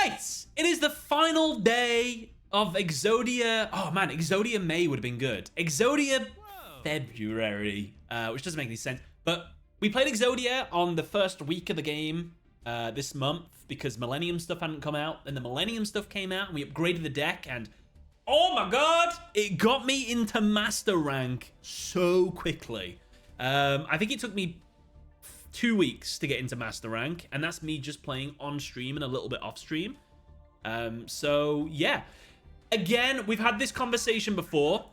Right, it is the final day of Exodia. Oh man, Exodia May would have been good. Exodia February, which doesn't make any sense. But we played Exodia on the first week of the game this month because Millennium stuff hadn't come out. And the Millennium stuff came out and we upgraded the deck and oh my god, it got me into master rank so quickly. I think it took me 2 weeks to get into master rank, and that's me just playing on stream and a little bit off stream. So yeah, again, we've had this conversation before.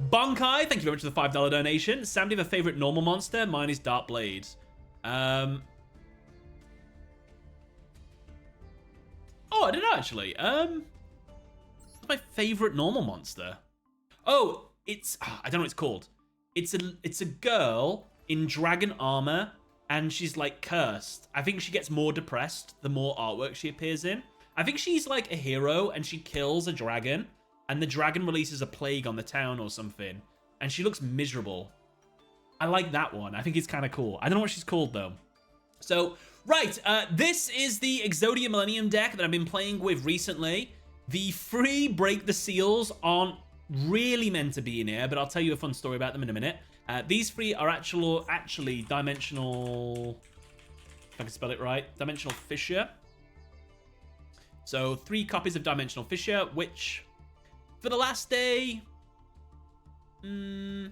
Bonkai, thank you very much for the $5 donation. Sam, do you have a favorite normal monster? Mine is Dark Blade. Oh, I don't know actually. What's my favorite normal monster? Oh, it's I don't know what it's called. It's a girl in dragon armor, and she's like cursed. I think she gets more depressed the more artwork she appears in. I think she's like a hero and she kills a dragon and the dragon releases a plague on the town or something and she looks miserable. I like that one. I think it's kind of cool. I don't know what she's called though. So, right, this is the Exodia Millennium deck that I've been playing with recently. The free Break the Seals aren't really meant to be in here, but I'll tell you a fun story about them in a minute. These three are actually dimensional, if I can spell it right, dimensional fissure. So 3 copies of dimensional fissure, which for the last day, we'll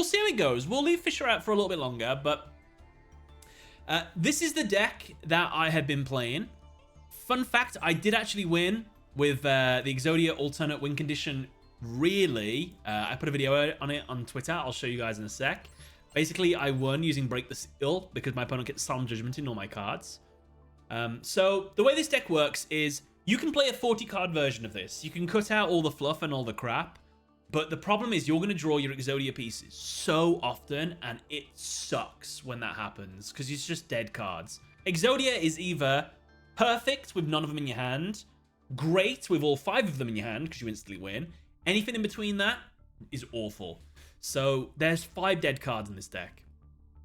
see how it goes. We'll leave fissure out for a little bit longer, but this is the deck that I had been playing. Fun fact, I did actually win with the Exodia alternate win condition. Really, I put a video on it on Twitter. I'll show you guys in a sec. Basically, I won using Break the Seal because my opponent gets Solemn Judgment in all my cards. So the way this deck works is you can play a 40-card version of this. You can cut out all the fluff and all the crap, but the problem is you're going to draw your Exodia pieces so often, and it sucks when that happens because it's just dead cards. Exodia is either perfect with none of them in your hand, great with all 5 of them in your hand because you instantly win. Anything in between that is awful. So there's 5 dead cards in this deck.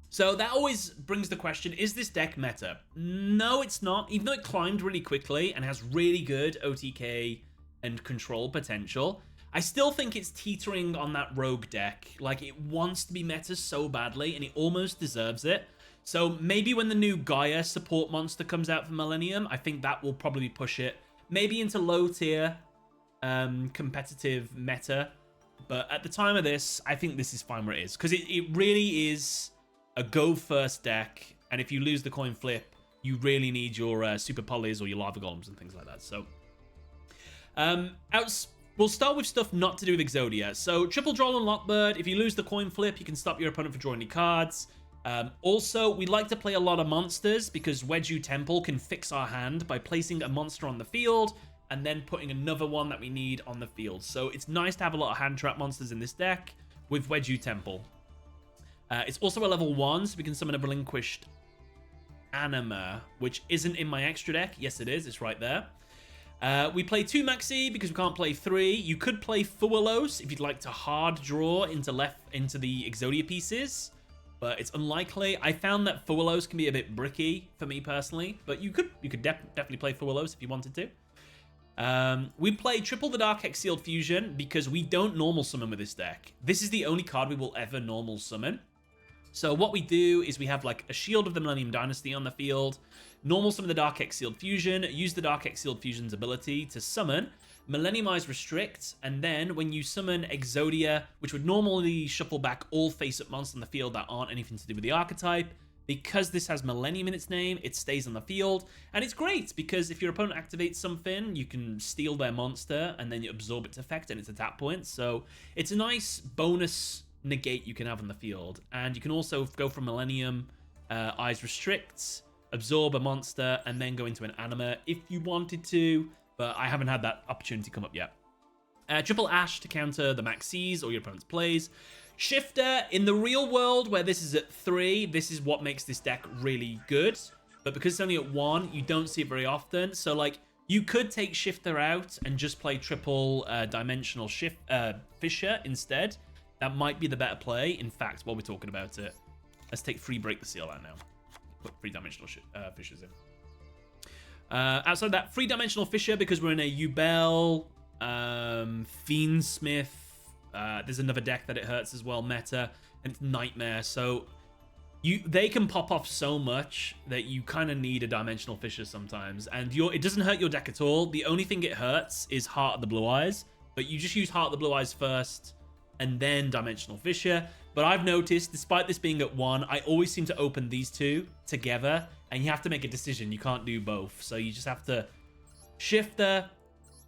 So that always brings the question, is this deck meta? No, it's not. Even though it climbed really quickly and has really good OTK and control potential, I still think it's teetering on that rogue deck. Like, it wants to be meta so badly and it almost deserves it. So maybe when the new Gaia support monster comes out for Millennium, I think that will probably push it maybe into low tier competitive meta, but at the time of this, I think this is fine where it is because it really is a go first deck, and if you lose the coin flip, you really need your super polys or your lava golems and things like that. So we'll start with stuff not to do with Exodia. So triple draw and Lockbird. If you lose the coin flip, you can stop your opponent from drawing any cards. Also, we like to play a lot of monsters because Wedju Temple can fix our hand by placing a monster on the field and then putting another one that we need on the field. So it's nice to have a lot of hand trap monsters in this deck with Wedju Temple. It's also a level 1, so we can summon a Relinquished Anima, which isn't in my extra deck. Yes, it is. It's right there. We play 2 Maxi because we can't play 3. You could play Fualos if you'd like to hard draw into the Exodia pieces, but it's unlikely. I found that Fualos can be a bit bricky for me personally, but you could definitely play Fualos if you wanted to. We play triple the Dark Hex Sealed Fusion because we don't normal summon with this deck. This is the only card we will ever normal summon. So what we do is we have like a Shield of the Millennium Dynasty on the field, normal summon the Dark Hex Sealed Fusion, use the Dark Hex Sealed Fusion's ability to summon Millenniumize Restrict, and then when you summon Exodia, which would normally shuffle back all face-up monsters on the field that aren't anything to do with the archetype, because this has Millennium in its name, it stays on the field. And it's great because if your opponent activates something, you can steal their monster and then you absorb its effect and its attack points. So it's a nice bonus negate you can have on the field. And you can also go from Millennium, Eyes Restricts, absorb a monster, and then go into an anima if you wanted to. But I haven't had that opportunity come up yet. Triple Ash to counter the Maxis or your opponent's plays. Shifter, in the real world where this is at 3, this is what makes this deck really good. But because it's only at 1, you don't see it very often. So, like, you could take Shifter out and just play triple dimensional Fissure instead. That might be the better play. In fact, while we're talking about it, let's take free Break the Seal out now. put three-dimensional fissures in. Outside that, three-dimensional fissure because we're in a Yubel, Fiendsmith. There's another deck that it hurts as well, meta, and it's Nightmare. So they can pop off so much that you kind of need a dimensional fissure sometimes, and it doesn't hurt your deck at all. The only thing it hurts is Heart of the Blue Eyes, but you just use Heart of the Blue Eyes first and then dimensional fissure. But I've noticed, despite this being at 1, I always seem to open these two together, and you have to make a decision. You can't do both, so you just have to Shifter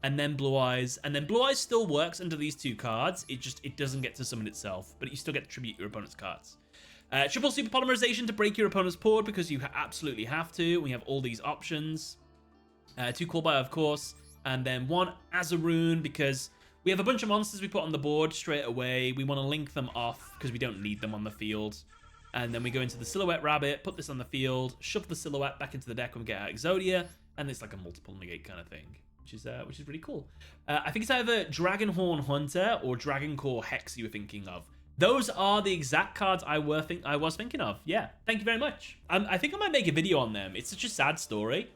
and then Blue Eyes, and then Blue Eyes still works under these two cards. It doesn't get to summon itself, but you still get to tribute your opponent's cards. Triple Super Polymerization to break your opponent's board because you absolutely have to. We have all these options. 2 Call By, of course, and then 1 Azaroon because we have a bunch of monsters we put on the board straight away. We want to link them off because we don't need them on the field. And then we go into the Silhouette Rabbit, put this on the field, shove the Silhouette back into the deck when we get out Exodia, and it's like a multiple negate kind of thing, which is really cool. I think it's either Dragonhorn Hunter or Dragoncore Hex you were thinking of. Those are the exact cards I was thinking of. Yeah, thank you very much. I think I might make a video on them. It's such a sad story.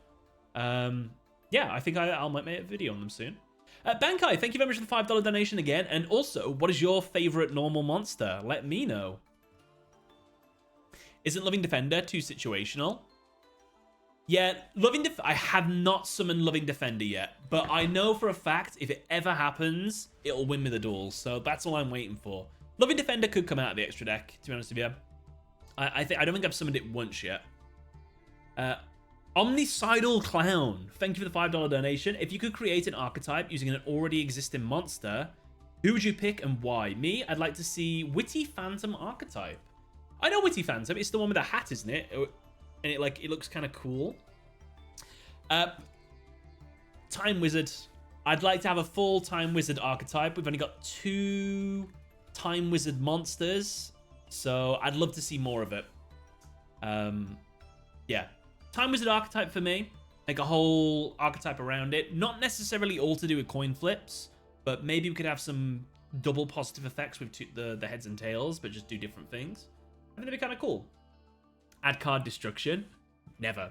Yeah, I think I might make a video on them soon. Bankai, thank you very much for the $5 donation again. And also, what is your favorite normal monster? Let me know. Isn't Loving Defender too situational? Yeah, I have not summoned Loving Defender yet, but I know for a fact if it ever happens, it'll win me the duels. So that's all I'm waiting for. Loving Defender could come out of the extra deck, to be honest with you. I don't think I've summoned it once yet. Omnicidal Clown, thank you for the $5 donation. If you could create an archetype using an already existing monster, who would you pick and why? Me, I'd like to see Witty Phantom archetype. I know Witty Phantom. It's the one with the hat, isn't it? And it looks kind of cool. Time Wizard. I'd like to have a full Time Wizard archetype. We've only got 2 Time Wizard monsters, so I'd love to see more of it. Yeah, Time Wizard archetype for me. Like a whole archetype around it. Not necessarily all to do with coin flips, but maybe we could have some double positive effects with the heads and tails, but just do different things. I think that'd be kind of cool. Add card destruction. Never.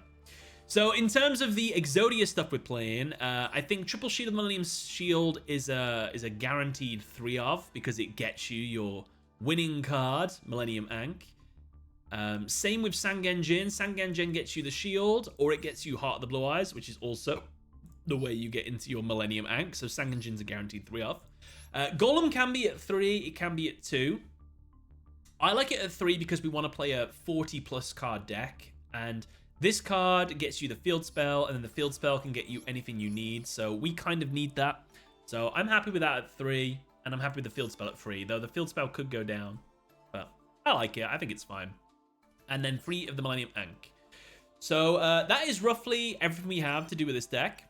So in terms of the Exodia stuff we're playing, I think Triple Shield of Millennium Shield is a guaranteed 3 of because it gets you your winning card, Millennium Ankh. Same with Sangenjin. Sangenjin gets you the shield, or it gets you Heart of the Blue Eyes, which is also the way you get into your Millennium Ankh. So Sangenjin's a guaranteed 3 of. Golem can be at 3, it can be at 2. I like it at 3 because we want to play a 40+ card deck, and this card gets you the field spell, and then the field spell can get you anything you need, so we kind of need that. So I'm happy with that at 3, and I'm happy with the field spell at 3, though the field spell could go down, but I like it. I think it's fine. And then 3 of the Millennium Ankh. So that is roughly everything we have to do with this deck.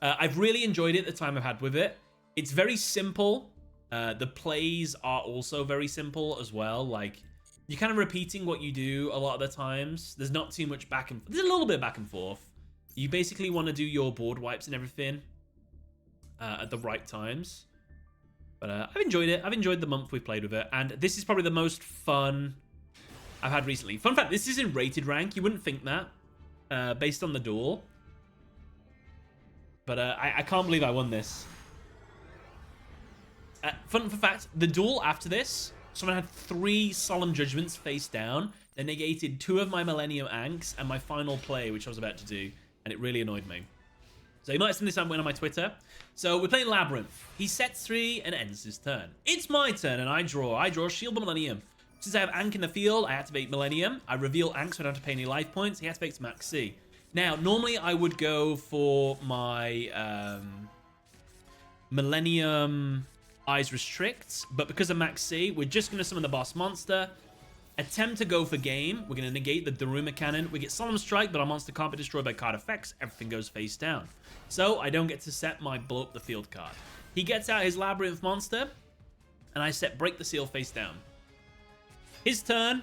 I've really enjoyed it the time I've had with it. It's very simple. The plays are also very simple as well. Like, you're kind of repeating what you do a lot of the times. There's not too much back and forth. There's a little bit of back and forth. You basically want to do your board wipes and everything at the right times. But I've enjoyed it. I've enjoyed the month we've played with it. And this is probably the most fun I've had recently. Fun fact, this is in rated rank. You wouldn't think that based on the duel. But I can't believe I won this. Fun fact, the duel after this, someone had 3 Solemn Judgments face down. They negated 2 of my Millennium Ankhs and my final play, which I was about to do, and it really annoyed me. So you might have seen this on my Twitter. So we're playing Labyrinth. He sets 3 and ends his turn. It's my turn, and I draw. Shield the Millennium. Since I have Ankh in the field, I activate Millennium. I reveal Ankh so I don't have to pay any life points. He activates Max C. Now, normally I would go for my Millennium Eyes Restricts, but because of Max C, we're just going to summon the boss monster, attempt to go for game. We're going to negate the Daruma Cannon. We get Solemn Strike, but our monster can't be destroyed by card effects. Everything goes face down. So I don't get to set my blow up the field card. He gets out his Labyrinth monster, and I set Break the Seal face down. His turn.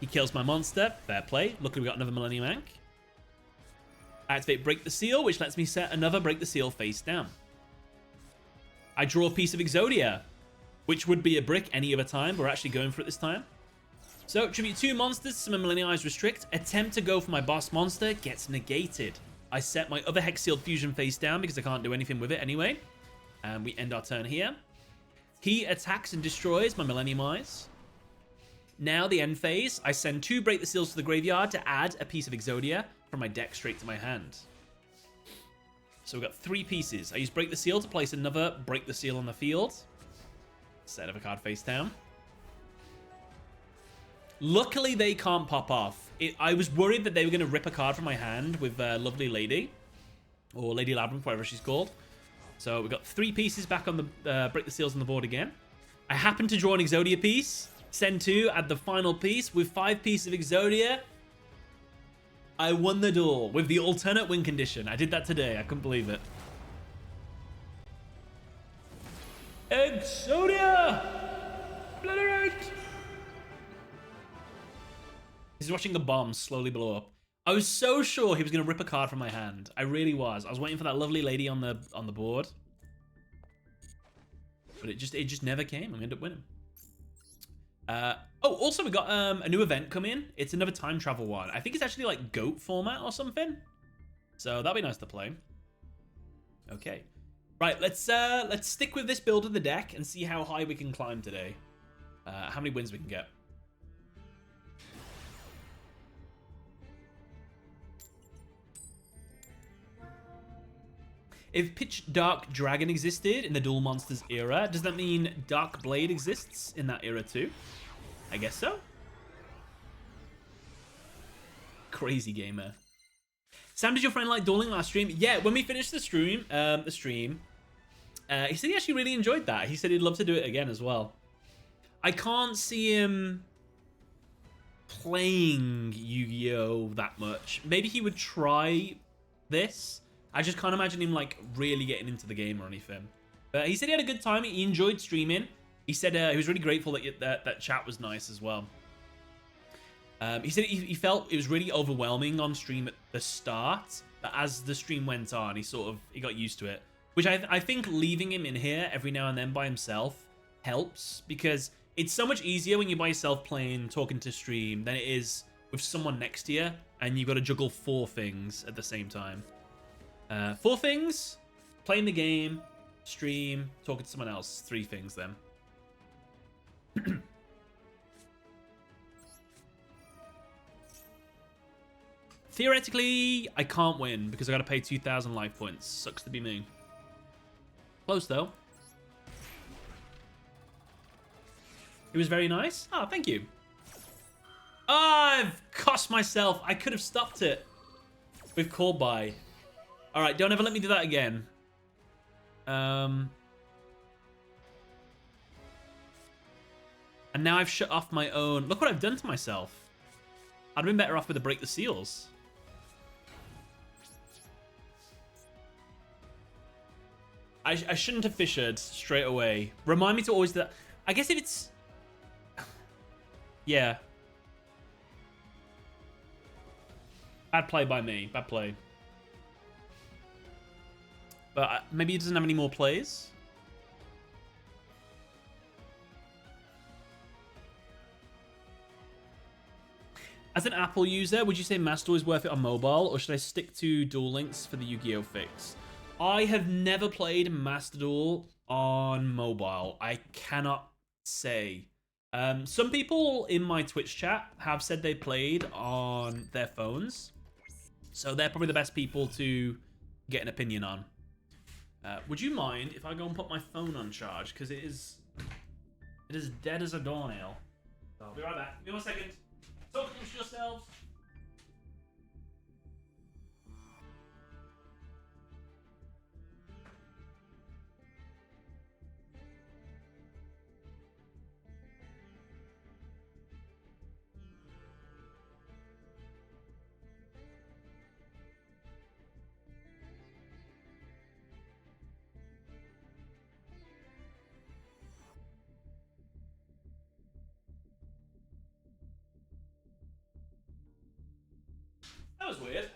He kills my monster. Fair play. Luckily, we got another Millennium Ankh. I activate Break the Seal, which lets me set another Break the Seal face down. I draw a piece of Exodia, which would be a brick any other time. We're actually going for it this time. So, tribute 2 monsters, summon Millennium Eyes Restrict. Attempt to go for my boss monster gets negated. I set my other Hex Sealed Fusion face down because I can't do anything with it anyway. And we end our turn here. He attacks and destroys my Millennium Eyes. Now, the end phase, I send 2 Break the Seals to the graveyard to add a piece of Exodia from my deck straight to my hand. So we've got 3 pieces. I use Break the Seal to place another Break the Seal on the field. Set of a card face down. Luckily, they can't pop off. I was worried that they were going to rip a card from my hand with Lovely Lady. Or Lady Labyrinth, whatever she's called. So we've got 3 pieces back on the Break the Seals on the board again. I happen to draw an Exodia piece. Send 2, add the final piece. With 5 pieces of Exodia, I won the duel with the alternate win condition. I did that today. I couldn't believe it. Exodia! Obliterate! He's watching the bomb slowly blow up. I was so sure he was going to rip a card from my hand. I really was. I was waiting for that Lovely Lady on the board. But it just never came. I ended up winning. Oh, also we got a new event come in. It's another time travel one. I think it's actually like GOAT format or something. So that'll be nice to play. Okay. Right, let's stick with this build of the deck and see how high we can climb today. How many wins we can get. If Pitch Dark Dragon existed in the Duel Monsters era, does that mean Dark Blade exists in that era too? I guess so. Crazy gamer. Sam, did your friend like dueling last stream? Yeah, when we finished the stream, he said he actually really enjoyed that. He said he'd love to do it again as well. I can't see him playing Yu-Gi-Oh that much. Maybe he would try this. I just can't imagine him like really getting into the game or anything. But he said he had a good time. He enjoyed streaming. He said he was really grateful that chat was nice as well. He said he felt it was really overwhelming on stream at the start, but as the stream went on, he got used to it. Which I think leaving him in here every now and then by himself helps, because it's so much easier when you're by yourself playing, talking to stream, than it is with someone next to you, and you've got to juggle 4 things at the same time. 4 things: playing the game, stream, talking to someone else. 3 things then. Theoretically, I can't win because I got to pay 2,000 life points. Sucks to be me. Close though. It was very nice. Oh, thank you. I've cost myself. I could have stopped it with call by. All right, don't ever let me do that again. And now I've shut off my own. Look what I've done to myself. I'd have been better off with the Break the Seals. I shouldn't have fissured straight away. Remind me to always do that. I guess if it's... Yeah. Bad play by me. Bad play. But maybe he doesn't have any more plays. As an Apple user, would you say Master is worth it on mobile, or should I stick to Duel Links for the Yu-Gi-Oh fix? I have never played Master Duel on mobile. I cannot say. Some people in my Twitch chat have said they played on their phones, so they're probably the best people to get an opinion on. Would you mind if I go and put my phone on charge? Because it is dead as a doornail. So I'll be right back. Give me 1 second. Talk amongst yourselves. That was weird.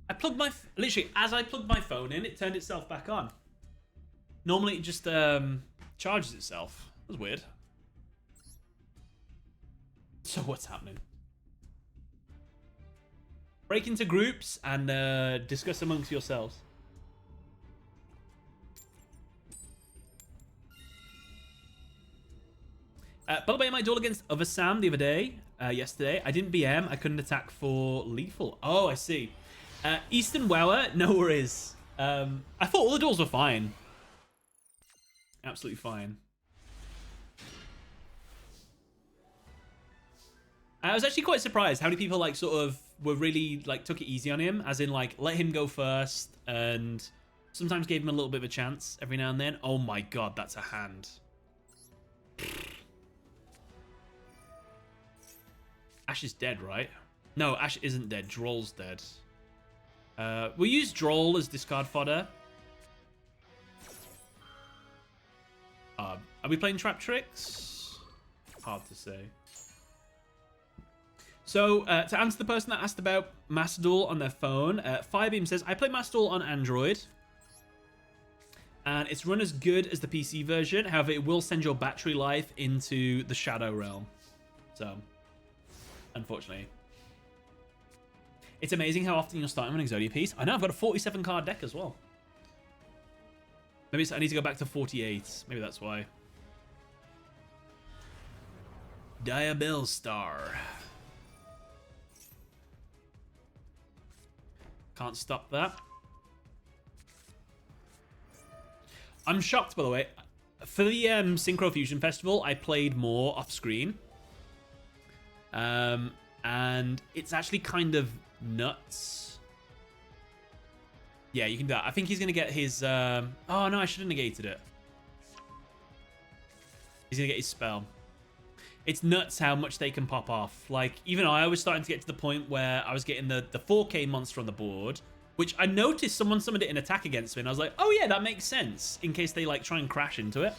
I plugged my... Literally, as I plugged my phone in, it turned itself back on. Normally, it just charges itself. That was weird. So what's happening? Break into groups and discuss amongst yourselves. By the way, my duel against Other Sam the other day, yesterday, I didn't BM. I couldn't attack for lethal. Oh, I see. Eastern Weller, no worries. I thought all the duels were fine. Absolutely fine. I was actually quite surprised how many people like sort of were really like took it easy on him, as in like let him go first and sometimes gave him a little bit of a chance every now and then. Oh my god, that's a hand. Ash is dead, right? No, Ash isn't dead. Droll's dead. We'll use Droll as discard fodder. Are we playing Trap Tricks? Hard to say. So, to answer the person that asked about Master Duel on their phone, Firebeam says, I play Master Duel on Android. And it's run as good as the PC version. However, it will send your battery life into the Shadow Realm. So, unfortunately. It's amazing how often you're starting with an Exodia piece. I know, I've got a 47 card deck as well. Maybe I need to go back to 48. Maybe that's why. Diabell Star. Can't stop that. I'm shocked, by the way. For the Synchro Fusion Festival, I played more off-screen. And it's actually kind of nuts. Yeah, you can do that. I think he's going to get his... Oh, no, I should have negated it. He's going to get his spell. It's nuts how much they can pop off. Like, even I was starting to get to the point where I was getting the 4K monster on the board, which I noticed someone summoned it in attack against me, and I was like, oh yeah, that makes sense, in case they, like, try and crash into it.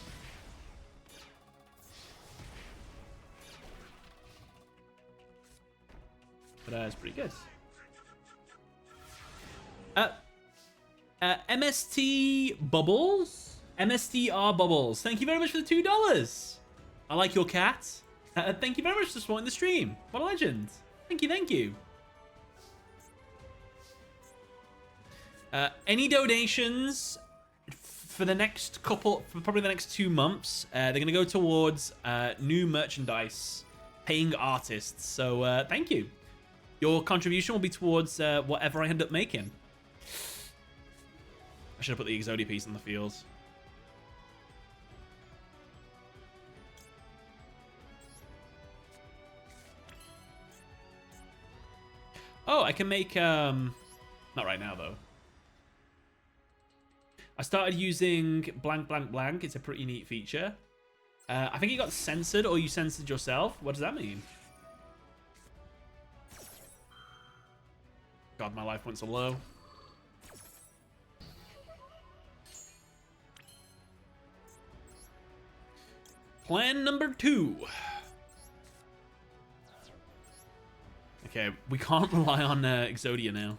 But it's pretty good. MST Bubbles? MSTR Bubbles. Thank you very much for the $2. I like your cat. Thank you very much for supporting the stream. What a legend. Thank you, thank you. Any donations for the next couple, for probably the next 2 months, they're going to go towards new merchandise, paying artists. So thank you. Your contribution will be towards whatever I end up making. I should have put the Exodia piece on the field. Oh, I can make... Not right now, though. I started using blank, blank, blank. It's a pretty neat feature. I think it got censored, or you censored yourself. What does that mean? God, my life went so low. Plan number 2. Okay, we can't rely on Exodia now.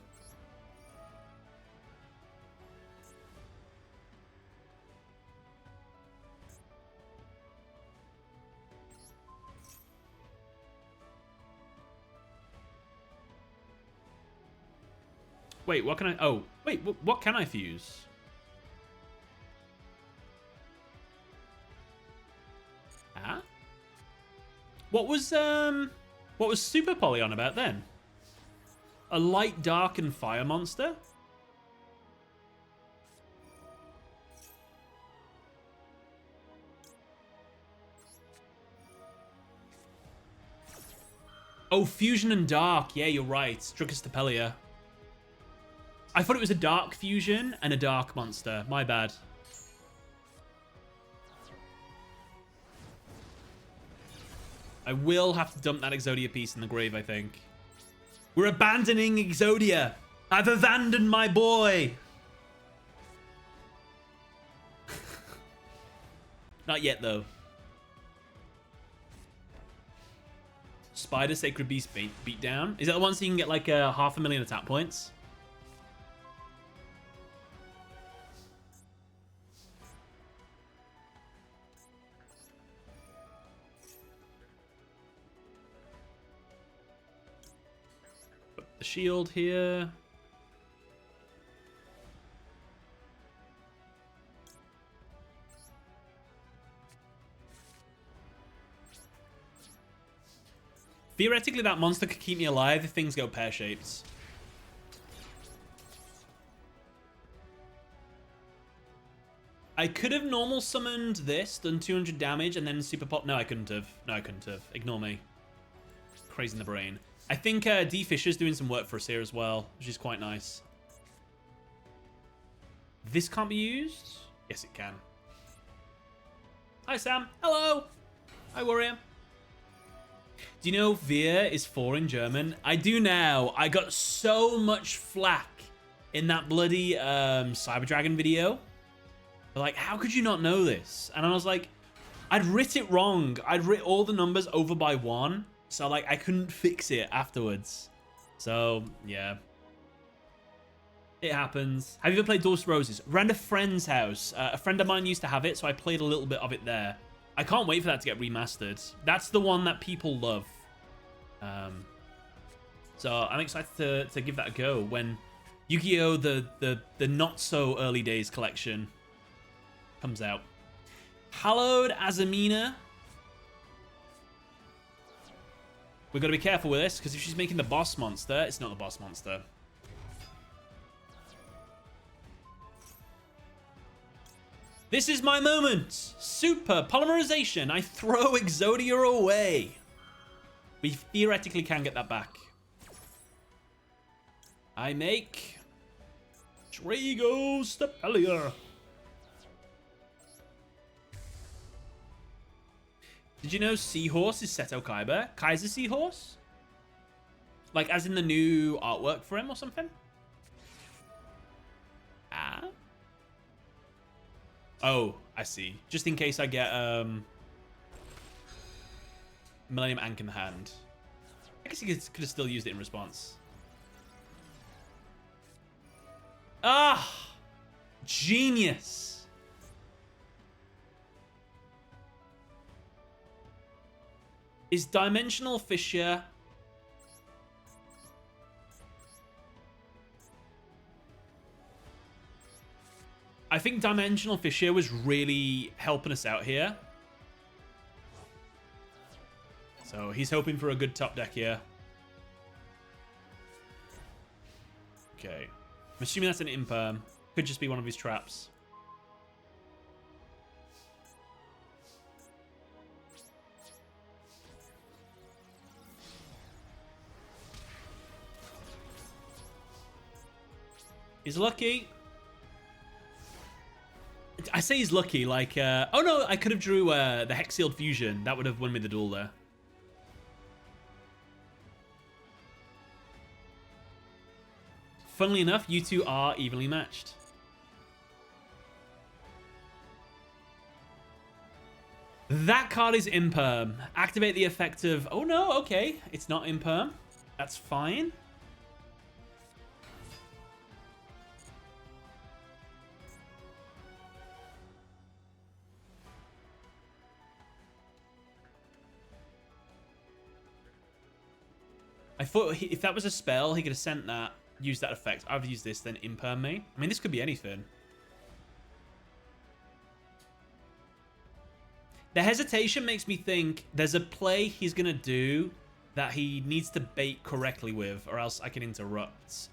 Wait, what can I... Oh, wait, what can I fuse? Ah? What was Super Poly on about then? A light, dark, and fire monster? Oh, fusion and dark. Yeah, you're right. Strucus I thought it was a dark fusion and a dark monster. My bad. I will have to dump that Exodia piece in the grave, I think. We're abandoning Exodia. I've abandoned my boy. Not yet, though. Spider Sacred Beast beat down. Is that the one so you can get like 500,000 attack points? the shield here. Theoretically, that monster could keep me alive if things go pear-shaped. I could have normal summoned this, done 200 damage, and then super pop. No, I couldn't have. No, I couldn't have. Ignore me. Crazy in the brain. I think D. Fisher's doing some work for us here as well, which is quite nice. This can't be used? Yes, it can. Hi, Sam. Hello. Hi, Warrior. Do you know Wir is 4 in German? I do now. I got so much flack in that bloody Cyber Dragon video. They're like, how could you not know this? And I was like, I'd writ it wrong. I'd writ all the numbers over by 1. So, like, I couldn't fix it afterwards. So, yeah. It happens. Have you ever played Dwarfs Roses? Around a friend's house. A friend of mine used to have it, so I played a little bit of it there. I can't wait for that to get remastered. That's the one that people love. So I'm excited to give that a go when Yu-Gi-Oh! The not so early days collection comes out. Hallowed Azamina. We've got to be careful with this, because if she's making the boss monster, it's not the boss monster. This is my moment. Super polymerization. I throw Exodia away. We theoretically can get that back. I make Drago Stapelia. Did you know Seahorse is Seto Kaiba? Kaiser Seahorse? Like, as in the new artwork for him or something? Ah. Oh, I see. Just in case I get Millennium Ankh in the hand. I guess he could have still used it in response. Ah! Genius! Is Dimensional Fissure... I think Dimensional Fissure was really helping us out here. So he's hoping for a good top deck here. Okay. I'm assuming that's an Imperm. Could just be one of his traps. He's lucky. I say he's lucky, like, oh no, I could have drew the Hex Sealed Fusion. That would have won me the duel there. Funnily enough, you two are evenly matched. That card is Imperm. Activate the effect of... Oh no, okay. It's not Imperm. That's fine. I thought if that was a spell, he could have sent that, used that effect. I've used this, then Imperm me. I mean, this could be anything. The hesitation makes me think there's a play he's going to do that he needs to bait correctly with, or else I can interrupt.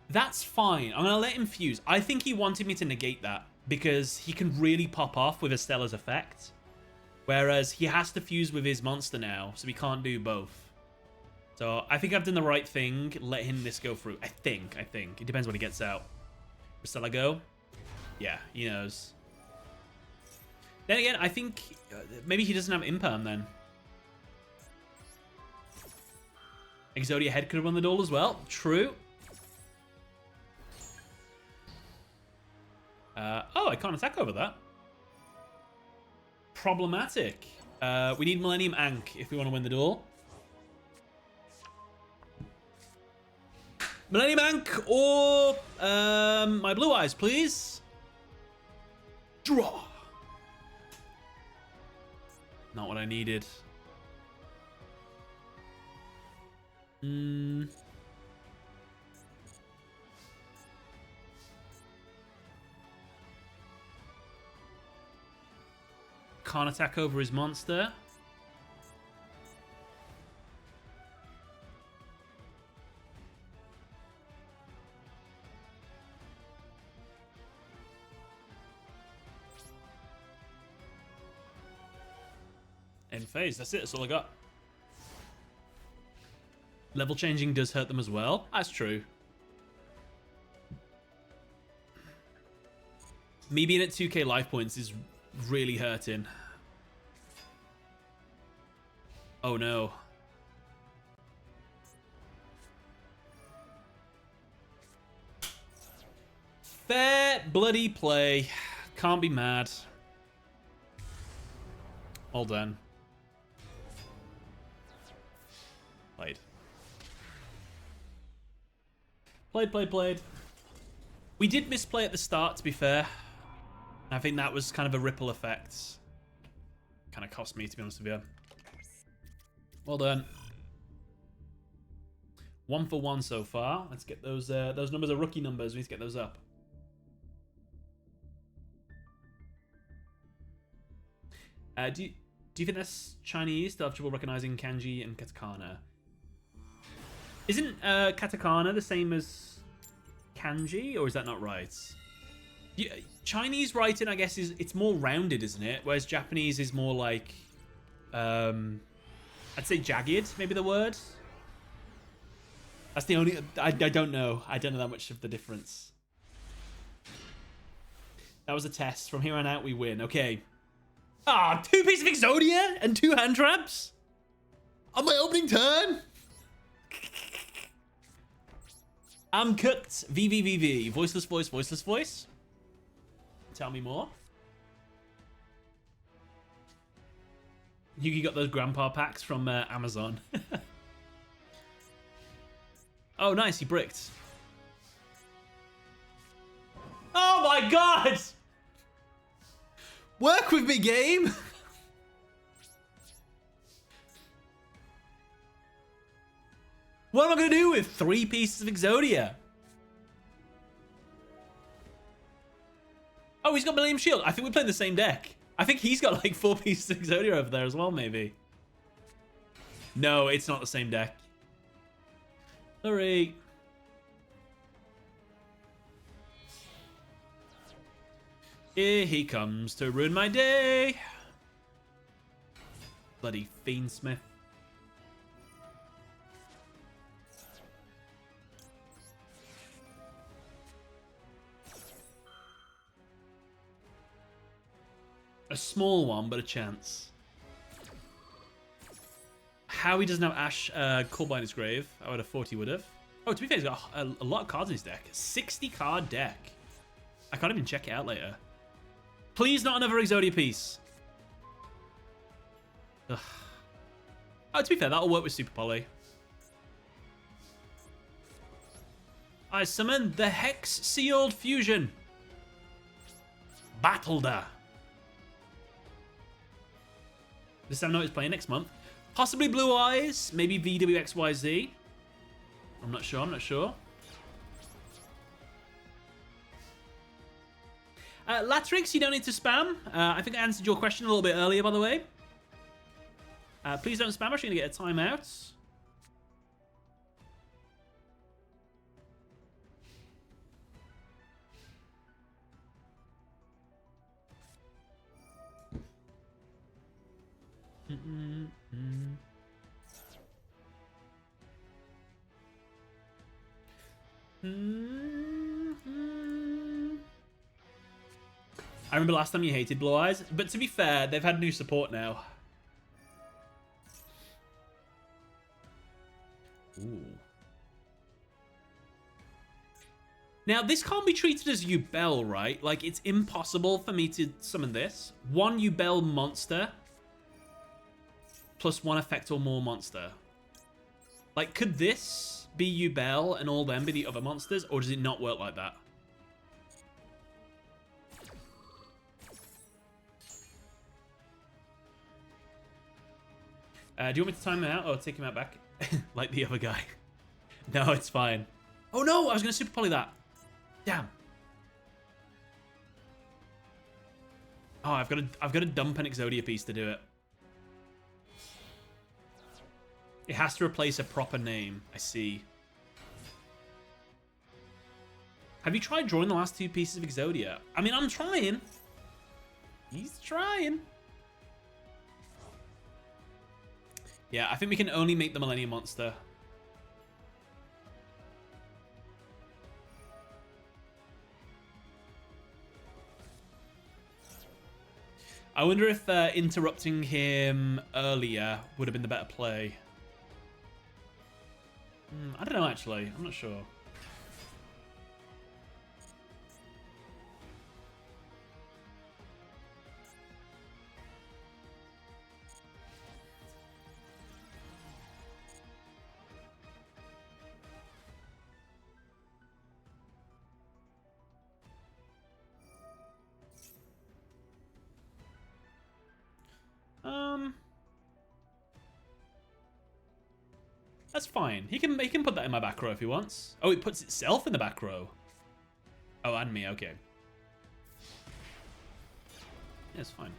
That's fine. I'm going to let him fuse. I think he wanted me to negate that because he can really pop off with Estella's effect. Whereas he has to fuse with his monster now, so he can't do both. So I think I've done the right thing, letting this go through. I think. It depends when he gets out. Stella go? Yeah, he knows. Then again, I think maybe he doesn't have Imperm then. Exodia head could have won the duel as well. True. Oh, I can't attack over that. Problematic. We need Millennium Ankh if we want to win the duel. Millennium Ankh or my blue eyes, please. Draw. Not what I needed. Can't attack over his monster. End phase. That's it. That's all I got. Level changing does hurt them as well. That's true. Me being at 2k life points is really hurting. Oh no. Fair bloody play. Can't be mad. All done. Played. Played. We did misplay at the start, to be fair. I think that was kind of a ripple effect. Kind of cost me, to be honest with you. Well done. 1 for 1 so far. Let's get those numbers are rookie numbers. We need to get those up. Do you think that's Chinese? They'll have trouble recognizing kanji and katakana. Isn't katakana the same as kanji, or is that not right? Yeah, Chinese writing, I guess, it's more rounded, isn't it? Whereas Japanese is more like, I'd say jagged, maybe the word. That's the only. I don't know. I don't know that much of the difference. That was a test. From here on out, we win. Okay. Ah, 2 pieces of Exodia and 2 hand traps on my opening turn. I'm cooked. VVVV. Voiceless voice, voiceless voice. Tell me more. Yugi got those grandpa packs from Amazon. Oh, nice. He bricked. Oh my god! Work with me, game! What am I going to do with 3 pieces of Exodia? Oh, he's got Millennium Shield. I think we're playing the same deck. I think he's got like 4 pieces of Exodia over there as well, maybe. No, it's not the same deck. Sorry. Here he comes to ruin my day. Bloody Fiendsmith. A small one, but a chance. How he doesn't have Ash called by his grave. I would have thought he would have. Oh, to be fair, he's got a lot of cards in his deck. 60 card deck. I can't even check it out later. Please, not another Exodia piece. Ugh. Oh, to be fair, that'll work with Super Poly. I summon the Hex Sealed Fusion. Battledar. This time I know it's playing next month. Possibly Blue Eyes, maybe VWXYZ. I'm not sure. Latrix, you don't need to spam. I think I answered your question a little bit earlier, by the way. Please don't spam. I'm actually going to get a timeout. I remember last time you hated Blue Eyes, but to be fair, they've had new support now. Ooh. Now, this can't be treated as Yubel, right? Like, it's impossible for me to summon this. 1 Yubel monster plus 1 effect or more monster. Like, could this be Yubel and all them be the other monsters, or does it not work like that? Do you want me to time him out or take him out back? Like the other guy. No, it's fine. Oh no, I was going to super poly that. Damn. Oh, I've got to dump an Exodia piece to do it. It has to replace a proper name. I see. Have you tried drawing the last 2 pieces of Exodia? I mean, I'm trying. He's trying. Yeah, I think we can only make the Millennium monster. I wonder if interrupting him earlier would have been the better play. I don't know, actually. I'm not sure. That's fine. He can put that in my back row if he wants. Oh, it puts itself in the back row. Oh, and me. Okay. Yeah, it's fine.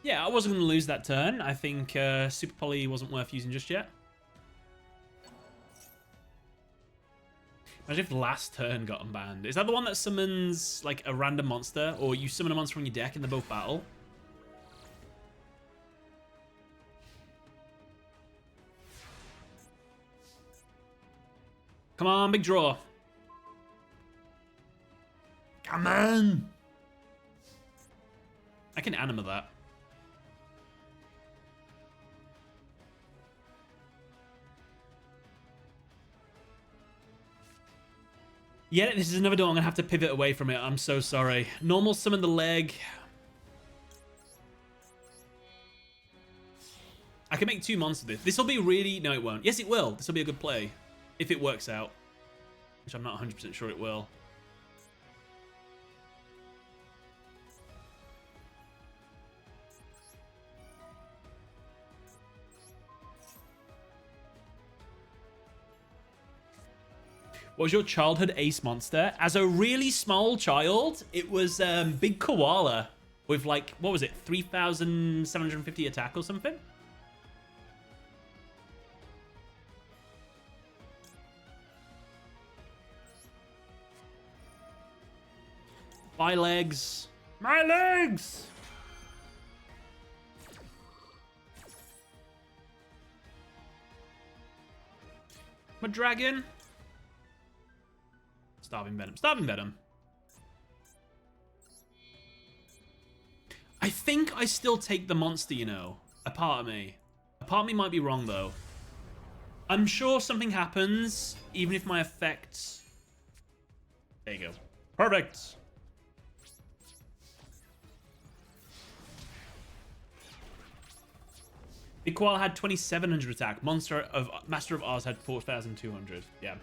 Yeah, I wasn't going to lose that turn. I think Super Poly wasn't worth using just yet. Imagine if last turn got unbanned. Is that the one that summons like a random monster, or you summon a monster from your deck and they both battle? Come on, big draw. Come on. I can anima that. Yeah, this is another door. I'm going to have to pivot away from it. I'm so sorry. Normal summon the leg. I can make 2 monsters. This will be really... No, it won't. Yes, it will. This will be a good play. If it works out. Which I'm not 100% sure it will. What was your childhood ace monster? As a really small child, it was Big Koala with like, what was it, 3,750 attack or something? My legs. My legs! My dragon. Starving Venom. Starving Venom. I think I still take the monster, you know. A part of me. A part of me might be wrong, though. I'm sure something happens, even if my effects... There you go. Perfect! Big Koala had 2,700 attack. Master of Oz had 4,200. Yeah.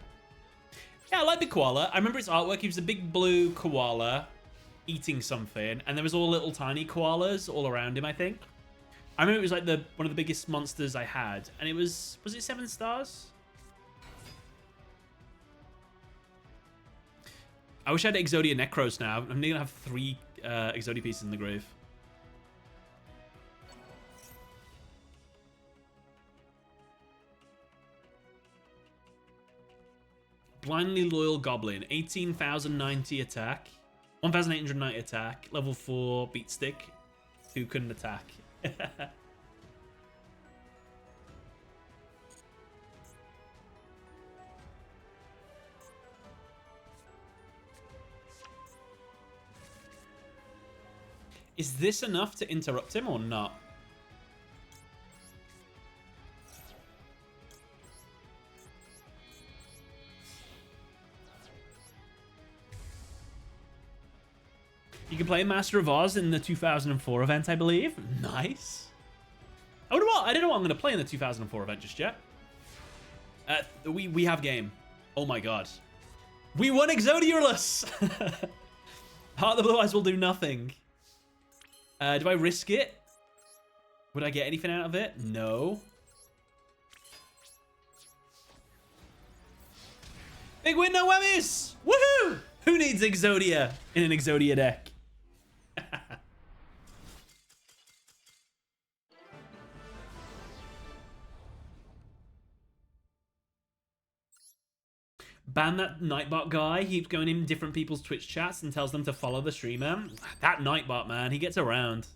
Yeah, I like Big Koala. I remember its artwork. He was a big blue koala eating something, and there was all little tiny koalas all around him, I think. I remember it was like one of the biggest monsters I had, and it was it 7 stars? I wish I had Exodia Necros now. I'm going to have 3 Exodia pieces in the grave. Blindly Loyal Goblin, 18,090 attack, 1,890 attack, level 4 beat stick, who couldn't attack. Is this enough to interrupt him or not? You can play Master of Oz in the 2004 event, I believe. Nice. Oh, no, what? I don't know what I'm going to play in the 2004 event just yet. We have game. Oh my god. We won Exodialus! Heart of the Blue Eyes will do nothing. Do I risk it? Would I get anything out of it? No. Big win, no whammies! Woohoo! Who needs Exodia in an Exodia deck? Ban that Nightbot guy. He keeps going in different people's Twitch chats and tells them to follow the streamer. That Nightbot, man, he gets around.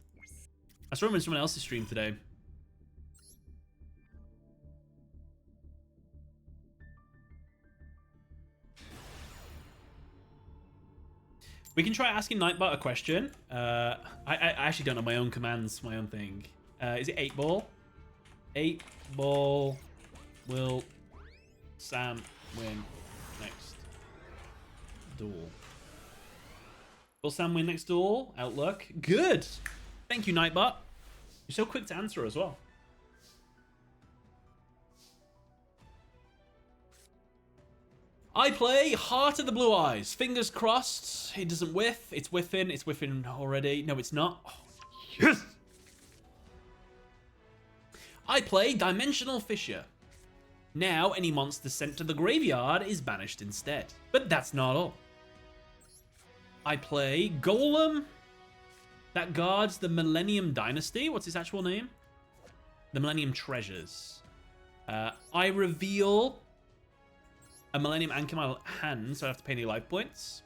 I saw him in someone else's stream today. We can try asking Nightbot a question. I actually don't know my own commands, my own thing. Is it 8 ball? 8 ball will Sam win next duel? Will Sam win next duel? Outlook. Good. Thank you, Nightbot. You're so quick to answer as well. I play Heart of the Blue Eyes. Fingers crossed. It doesn't whiff. It's whiffing. It's whiffing already. No, it's not. Oh, yes. I play Dimensional Fissure. Now, any monster sent to the graveyard is banished instead. But that's not all. I play Golem that guards the Millennium Dynasty. What's its actual name? The Millennium Treasures. I reveal a Millennium Anchor in my hand, so I have to pay any life points.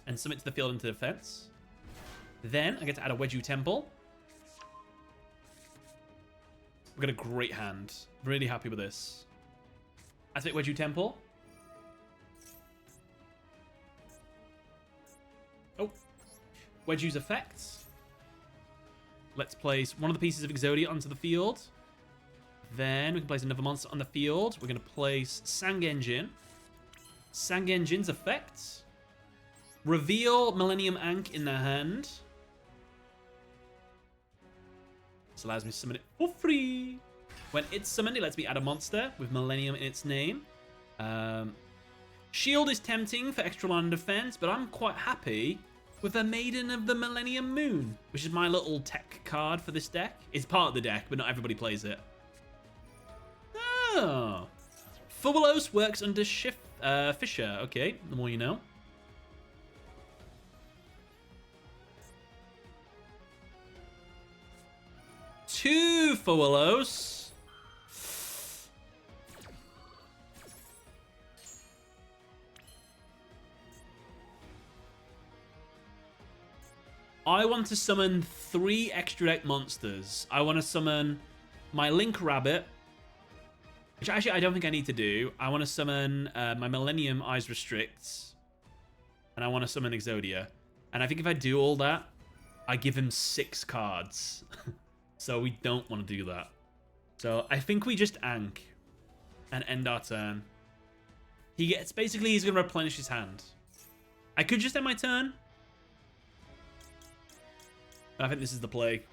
And submit to the field into defense. Then I get to add a Wedgeu Temple. We've got a great hand. Really happy with this. Activate Wedgeu Temple. Oh. Wedgeu's effects. Let's place one of the pieces of Exodia onto the field. Then we can place another monster on the field. We're going to place Sangenjin. Sangenjin's effects. Reveal Millennium Ankh in their hand. This allows me to summon it for free. When it's summoned, it lets me add a monster with Millennium in its name. Shield is tempting for extra line of defense, but I'm quite happy with a Maiden of the Millennium Moon, which is my little tech card for this deck. It's part of the deck, but not everybody plays it. Oh. Fubulos works under Fisher. Okay, the more you know. Two Fubulos. I want to summon 3 extra deck monsters. I want to summon my Link Rabbit, which actually I don't think I need to do. I want to summon my Millennium Eyes Restricts. And I want to summon Exodia. And I think if I do all that, I give him 6 cards. So we don't want to do that. So I think we just Ankh and end our turn. He gets, basically he's going to replenish his hand. I could just end my turn. I think this is the play.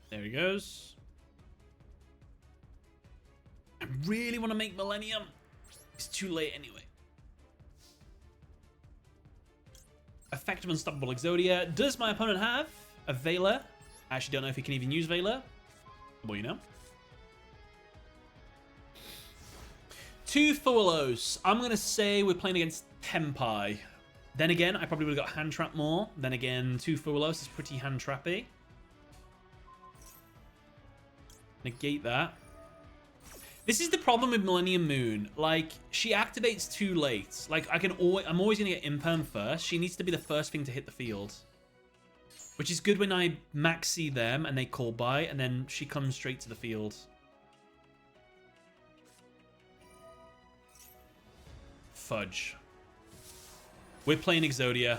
There he goes. I really want to make Millennium. It's too late anyway. Effective Unstoppable Exodia. Does my opponent have a Veiler? I actually don't know if he can even use Veiler. Well, you know. 2 Thorlos. I'm going to say we're playing against Tempai. Then again, I probably would have got Hand Trap more. Then again, 2 Thorlos is pretty hand trappy. Negate that. This is the problem with Millennium Moon. Like, she activates too late. Like, I'm always going to get Imperm first. She needs to be the first thing to hit the field. Which is good when I maxi them and they call by, and then she comes straight to the field. Fudge. We're playing Exodia.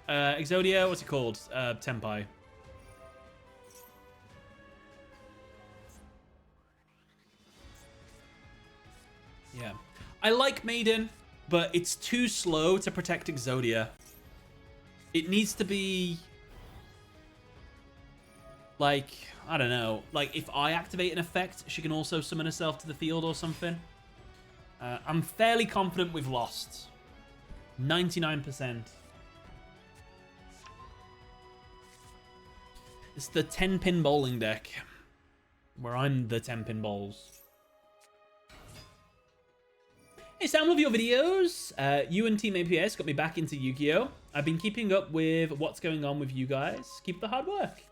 Exodia, what's it called? Tempai. Yeah. I like Maiden, but it's too slow to protect Exodia. It needs to be Like, I don't know. Like, if I activate an effect, she can also summon herself to the field or something. I'm fairly confident we've lost. 99%. It's the 10-pin bowling deck. Where I'm the 10-pin bowls. Hey Sam, love your videos. You and Team APS got me back into Yu-Gi-Oh! I've been keeping up with what's going on with you guys. Keep the hard work.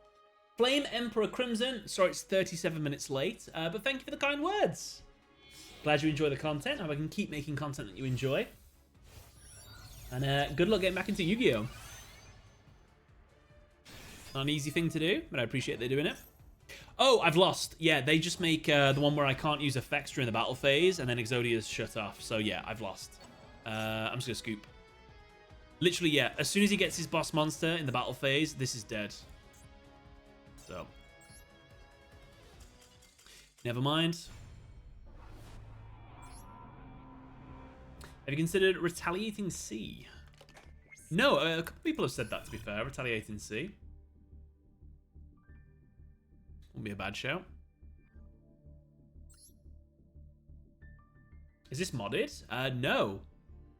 Flame Emperor Crimson. Sorry it's 37 minutes late, but thank you for the kind words. Glad you enjoy the content. I hope I can keep making content that you enjoy. And good luck getting back into Yu-Gi-Oh! Not an easy thing to do, but I appreciate they're doing it. Oh, I've lost. Yeah, they just make the one where I can't use effects during the battle phase, and then Exodia's shut off. So yeah, I've lost. I'm just gonna scoop. Literally, yeah. As soon as he gets his boss monster in the battle phase, this is dead. So, never mind. Have you considered retaliating C? No, a couple people have said that, to be fair. Retaliating C. Won't be a bad show. Is this modded? No.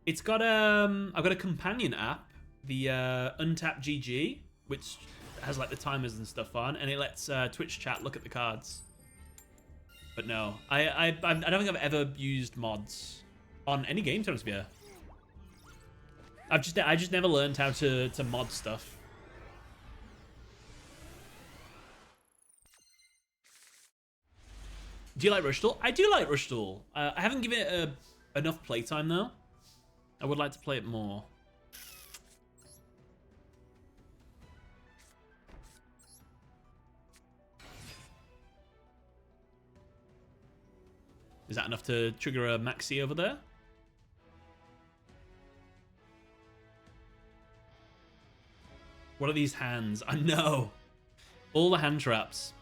It's got I've got a companion app, the Untap GG, which has like the timers and stuff on, and it lets Twitch chat look at the cards. But no, I don't think I've ever used mods on any game, to be fair. I just never learned how to mod stuff. Do you like Rush Duel? I do like Rush Duel. I haven't given it enough playtime though. I would like to play it more. Is that enough to trigger a Maxi over there? What are these hands? I know. All the hand traps.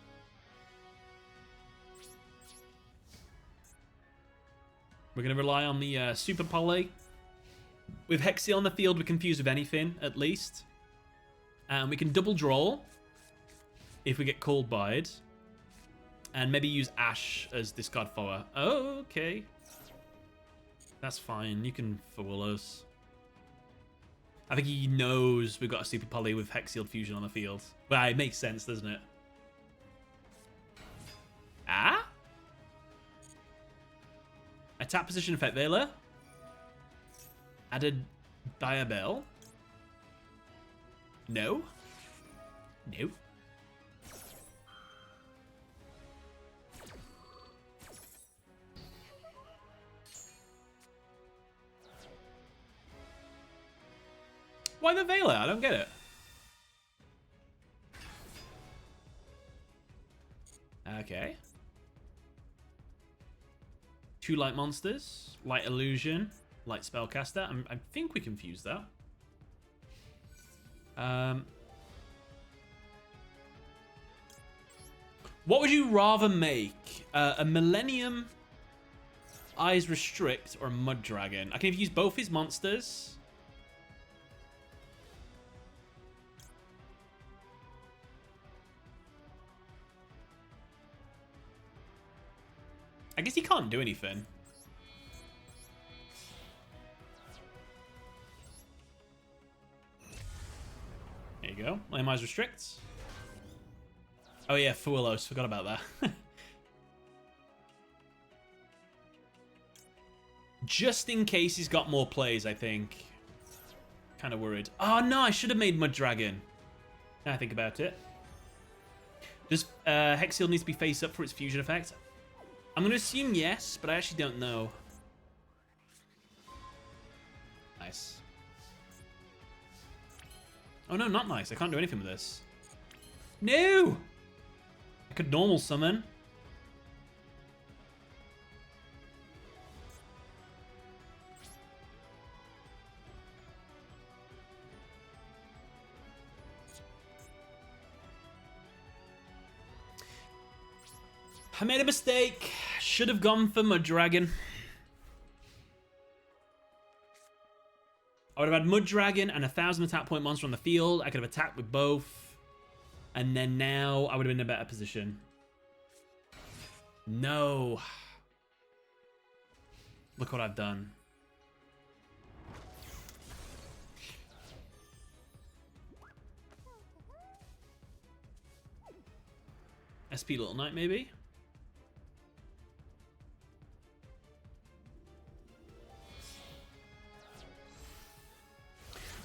We're going to rely on the Super Poly. With Hexy on the field, we're confused with anything, at least. And we can double draw if we get called by it. And maybe use Ash as discard forward. Oh, okay. That's fine. You can fool us. I think he knows we've got a Super Poly with Hexield Fusion on the field. Well, it makes sense, doesn't it? Ah? Attack position effect Veiler. Added Diabell. No. No. Why the Veiler? I don't get it. Okay. 2 light monsters, light illusion, light spellcaster. I think we confused that. What would you rather make? A Millennium, Eyes Restrict, or a Mud Dragon? I can use both his monsters. I guess he can't do anything. There you go. Flame Eyes Restricts. Oh yeah, Fuelos. Forgot about that. Just in case he's got more plays, I think. Kind of worried. Oh no, I should have made Mud Dragon. Now I think about it. Does Hexield needs to be face up for its fusion effect? I'm going to assume yes, but I actually don't know. Nice. Oh no, not nice. I can't do anything with this. No! I could normal summon. I made a mistake. Should have gone for Mud Dragon. I would have had Mud Dragon and 1,000 attack point monster on the field. I could have attacked with both. And then now I would have been in a better position. No. Look what I've done. SP Little Knight, maybe?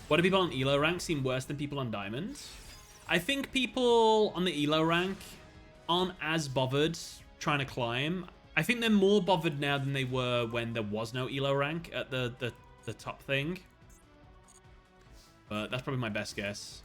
What do people on Elo rank seem worse than people on Diamond? I think people on the Elo rank aren't as bothered trying to climb. I think they're more bothered now than they were when there was no Elo rank at the top thing. But that's probably my best guess.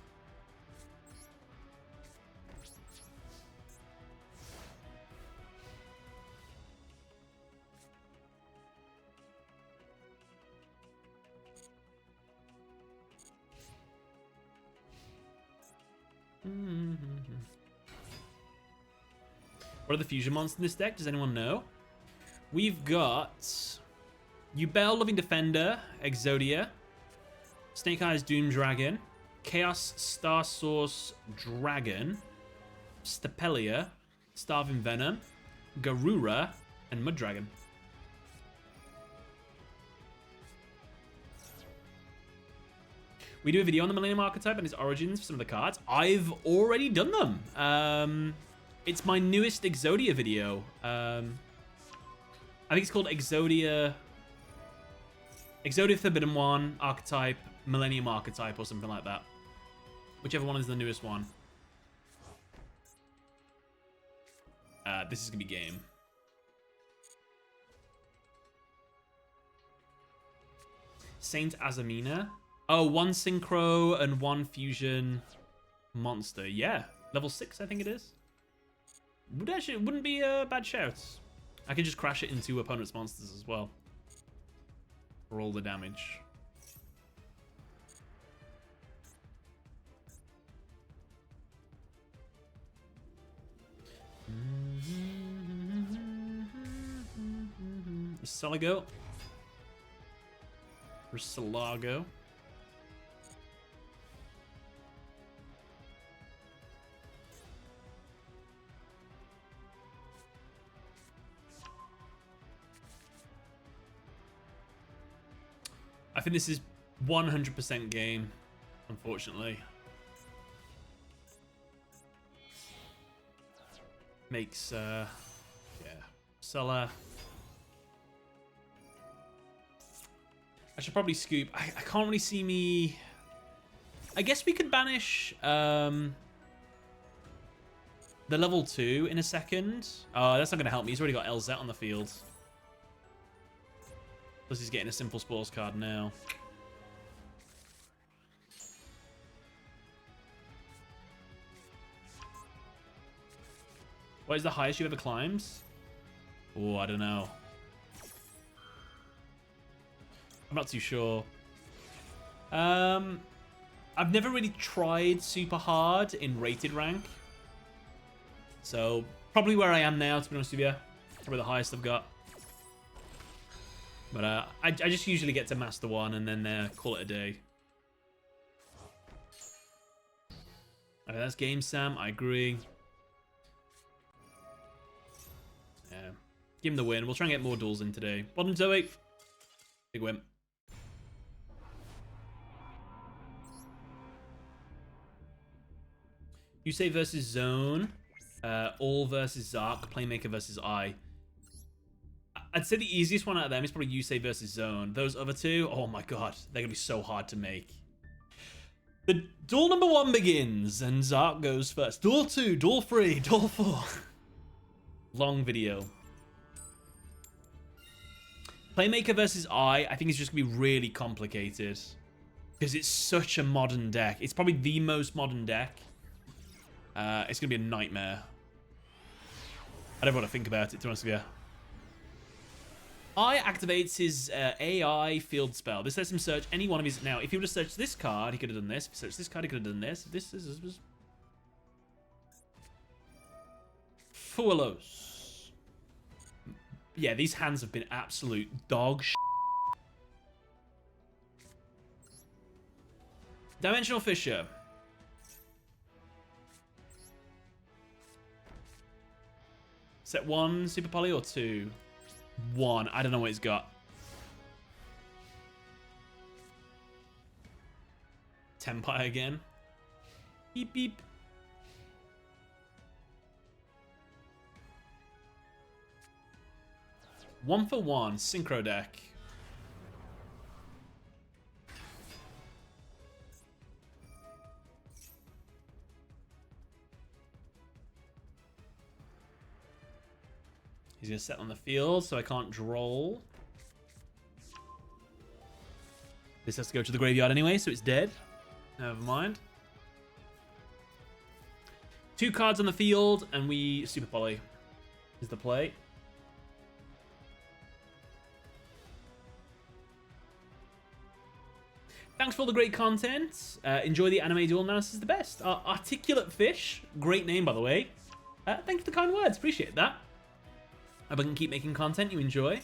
What are the fusion monsters in this deck? Does anyone know? We've got Yubel, Loving Defender, Exodia, Snake Eyes Doom Dragon, Chaos Star Source Dragon, Stapelia, Starving Venom, Garura, and Mud Dragon. We do a video on the Millennium archetype and its origins for some of the cards. I've already done them. It's my newest Exodia video. I think it's called Exodia Forbidden One archetype, Millennium archetype, or something like that. Whichever one is the newest one. This is gonna be game. Saint Azamina. Oh, one synchro and one fusion monster. Yeah, level 6, I think it is. Wouldn't be a bad shout. I could just crash it into opponent's monsters as well. For all the damage. Salago. Salago. I think this is 100% game, unfortunately. Makes, yeah. Seller. I should probably scoop. I can't really see me... I guess we could banish the level 2 in a second. Oh, that's not going to help me. He's already got LZ on the field. Plus he's getting a simple spores card now. What is the highest you ever climbed? Oh, I don't know. I'm not too sure. I've never really tried super hard in rated rank. So, probably where I am now, to be honest with you. Probably the highest I've got. But I just usually get to Master 1 and then call it a day. Okay, that's game, Sam. I agree. Yeah. Give him the win. We'll try and get more duels in today. Bottom Zoe. Big win. Yusei versus Zone. All versus Zark. Playmaker versus I. I'd say the easiest one out of them is probably Yusei versus Zone. Those other two, oh my god, they're gonna be so hard to make. The duel number 1 begins, and Zark goes first. Duel 2, duel 3, duel 4. Long video. Playmaker versus I think it's just gonna be really complicated. Because it's such a modern deck. It's probably the most modern deck. It's gonna be a nightmare. I don't want to think about it, to be honest with you. I activates his AI field spell. This lets him search any one of his... Now, if he would have searched this card, he could have done this. If he searched this card, he could have done this. This was... Fuelos. Yeah, these hands have been absolute dog shit. Dimensional Fissure. Set 1 Super Poly or 2? 1. I don't know what he's got. Tempire again. Beep, beep. One for one. Synchro deck. He's going to set on the field, so I can't droll. This has to go to the graveyard anyway, so it's dead. Never mind. 2 cards on the field, and we Super Poly is the play. Thanks for all the great content. Enjoy the anime duel analysis the best. Articulate Fish, great name by the way. Thank you for the kind words, appreciate that. I hope I can keep making content you enjoy.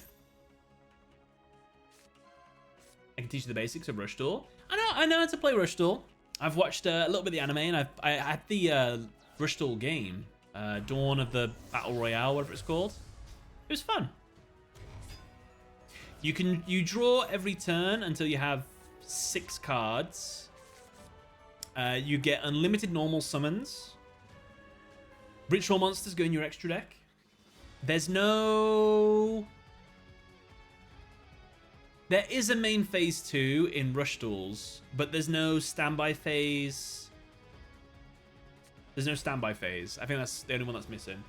I can teach you the basics of Rush Duel. I know how to play Rush Duel. I've watched a little bit of the anime, and I had the Rush Duel game, Dawn of the Battle Royale, whatever it's called. It was fun. You draw every turn until you have 6 cards. You get unlimited normal summons. Ritual monsters go in your extra deck. There's no... There is a main phase 2 in Rush Duels, but there's no standby phase. There's no standby phase. I think that's the only one that's missing.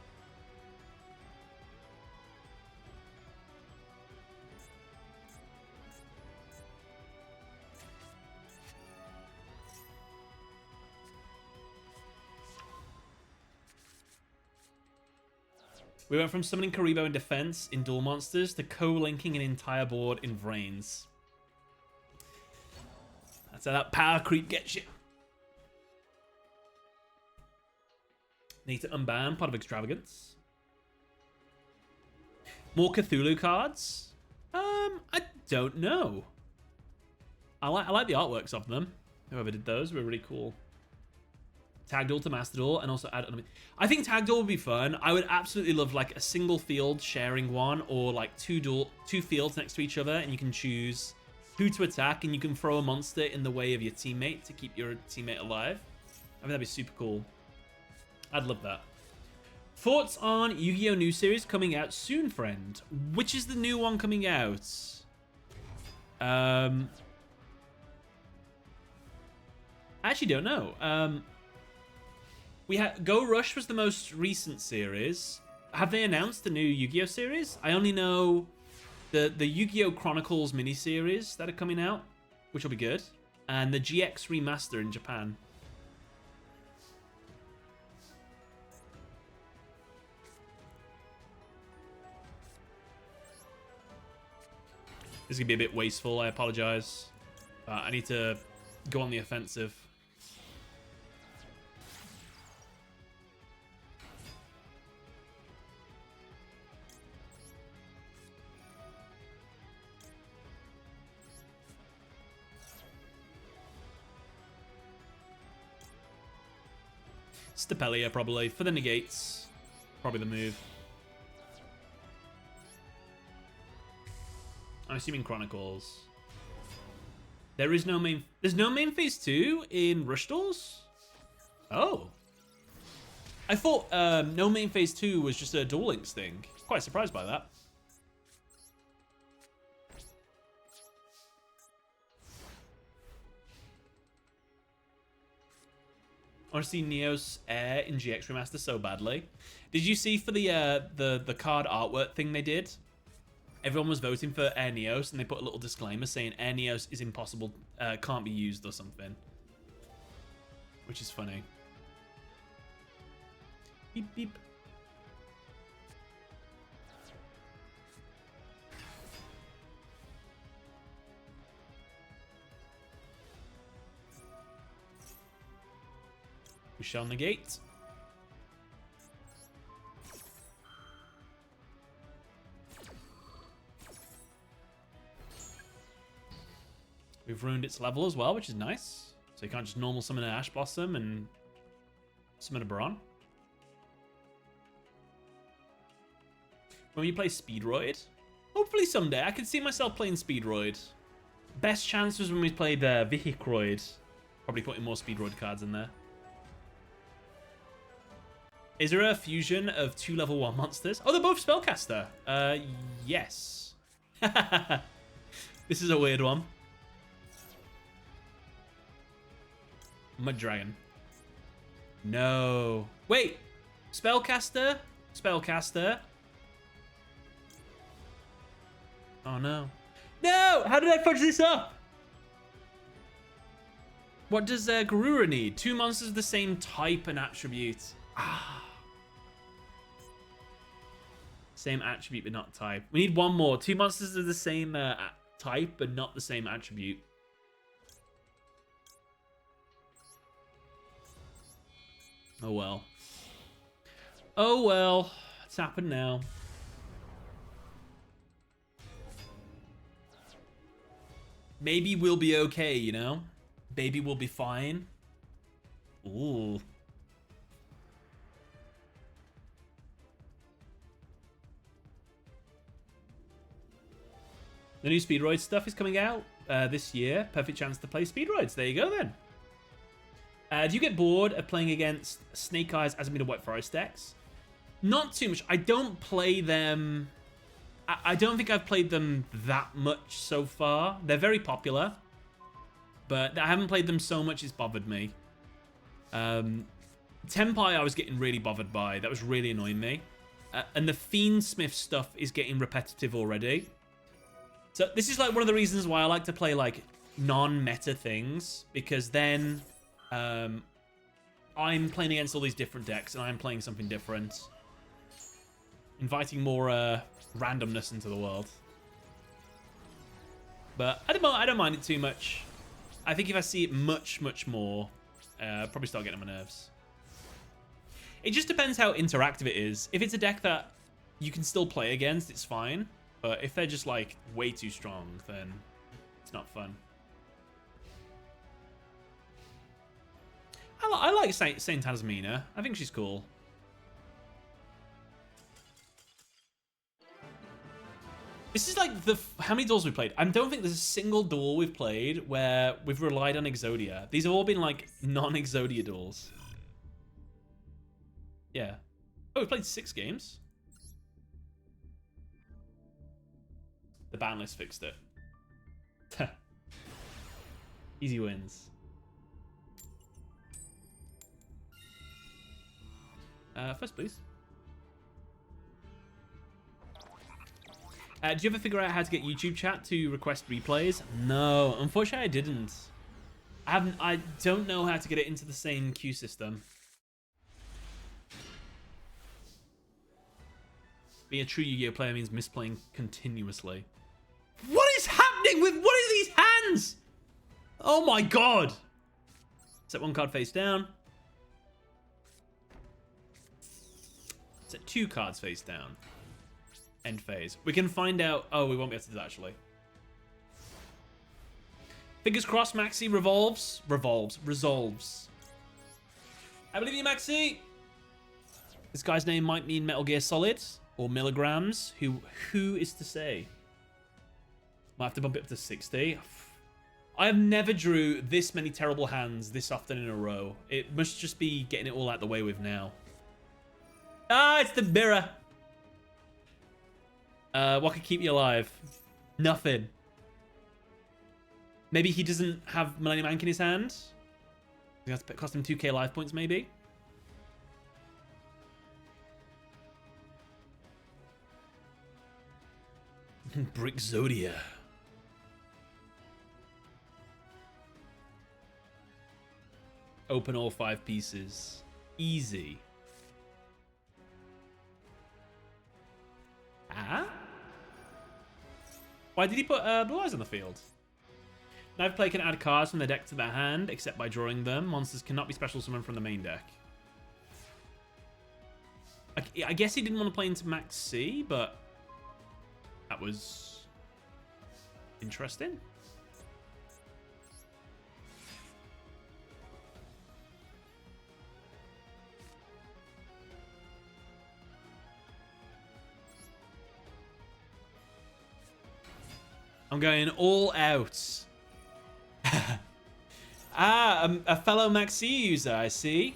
We went from summoning Karibo in defense in Duel Monsters to co-linking an entire board in Vrains. That's how that power creep gets you. Need to unban Pot of Extravagance. More Cthulhu cards? I don't know. I like the artworks of them. Whoever did those were really cool. Tag Duel to Master Duel, and also add... I think Tag Duel would be fun. I would absolutely love like a single field sharing one, or like two fields next to each other, and you can choose who to attack, and you can throw a monster in the way of your teammate to keep your teammate alive. I think that'd be super cool. I'd love that. Thoughts on Yu-Gi-Oh! New series coming out soon, friend? Which is the new one coming out? I actually don't know. We had Go Rush was the most recent series. Have they announced the new Yu-Gi-Oh series? I only know the Yu-Gi-Oh Chronicles miniseries that are coming out, which will be good, and the GX remaster in Japan. This is gonna be a bit wasteful. I apologize. I need to go on the offensive. Stapelia, probably. For the negates. Probably the move. I'm assuming Chronicles. There's no main phase 2 in Rush Duels? Oh. I thought no main phase 2 was just a Duel Links thing. Quite surprised by that. I want to see Neos Air in GX Remaster so badly. Did you see for the card artwork thing they did? Everyone was voting for Air Neos, and they put a little disclaimer saying Air Neos is impossible, can't be used or something. Which is funny. Beep, beep. We shall negate. We've ruined its level as well, which is nice. So you can't just normal summon an Ash Blossom and summon a Baron. When you play Speedroid? Hopefully someday. I could see myself playing Speedroid. Best chance was when we played Vehicroid. Probably putting more Speedroid cards in there. Is there a fusion of 2 level 1 monsters? Oh, they're both Spellcaster. Yes. This is a weird one. Mud Dragon. No. Wait. Spellcaster? Spellcaster. Oh, no. No! How did I fudge this up? What does Garura need? 2 monsters of the same type and attribute. Ah. Same attribute, but not type. We need 1 more. 2 monsters of the same type, but not the same attribute. Oh, well. Oh, well. It's happened now. Maybe we'll be okay, you know? Maybe we'll be fine. Ooh. The new Speedroid stuff is coming out this year. Perfect chance to play Speedroids. There you go, then. Do you get bored of playing against Snake Eyes, Azumina, White Forest decks? Not too much. I don't play them... I don't think I've played them that much so far. They're very popular, but I haven't played them so much it's bothered me. Tempai I was getting really bothered by. That was really annoying me. And the Fiendsmith stuff is getting repetitive already. So this is like one of the reasons why I like to play like non-meta things, because then I'm playing against all these different decks and I'm playing something different. Inviting more randomness into the world. But I don't mind it too much. I think if I see it much more, probably start getting on my nerves. It just depends how interactive it is. If it's a deck that you can still play against, it's fine. But if they're just like way too strong, then it's not fun. I like Saint Tasmina. I think she's cool. This is like how many duels we played? I don't think there's a single duel we've played where we've relied on Exodia. These have all been like non-Exodia duels. Yeah. Oh, we played 6 games. The ban list fixed it. Easy wins. First, please. Do you ever figure out how to get YouTube chat to request replays? No, unfortunately I didn't. I don't know how to get it into the same queue system. Being a true Yu-Gi-Oh player means misplaying continuously. What is happening with one of these hands? Oh my god. Set 1 card face down. Set 2 cards face down. End phase. We can find out... Oh, we won't be able to do that, actually. Fingers crossed Maxi resolves. I believe you, Maxi. This guy's name might mean Metal Gear Solid or milligrams. Who is to say? Might have to bump it up to 60. I have never drew this many terrible hands this often in a row. It must just be getting it all out the way with now. Ah, it's the mirror. What could keep you alive? Nothing. Maybe he doesn't have Millennium Ink in his hand. It has to cost him 2k life points, maybe. Exodia. Open all 5 pieces. Easy. Ah? Why did he put Blue Eyes on the field? Knife player can add cards from their deck to their hand, except by drawing them. Monsters cannot be special summoned from the main deck. I guess he didn't want to play into Max C, but that was interesting. I'm going all out. A fellow Maxi user, I see.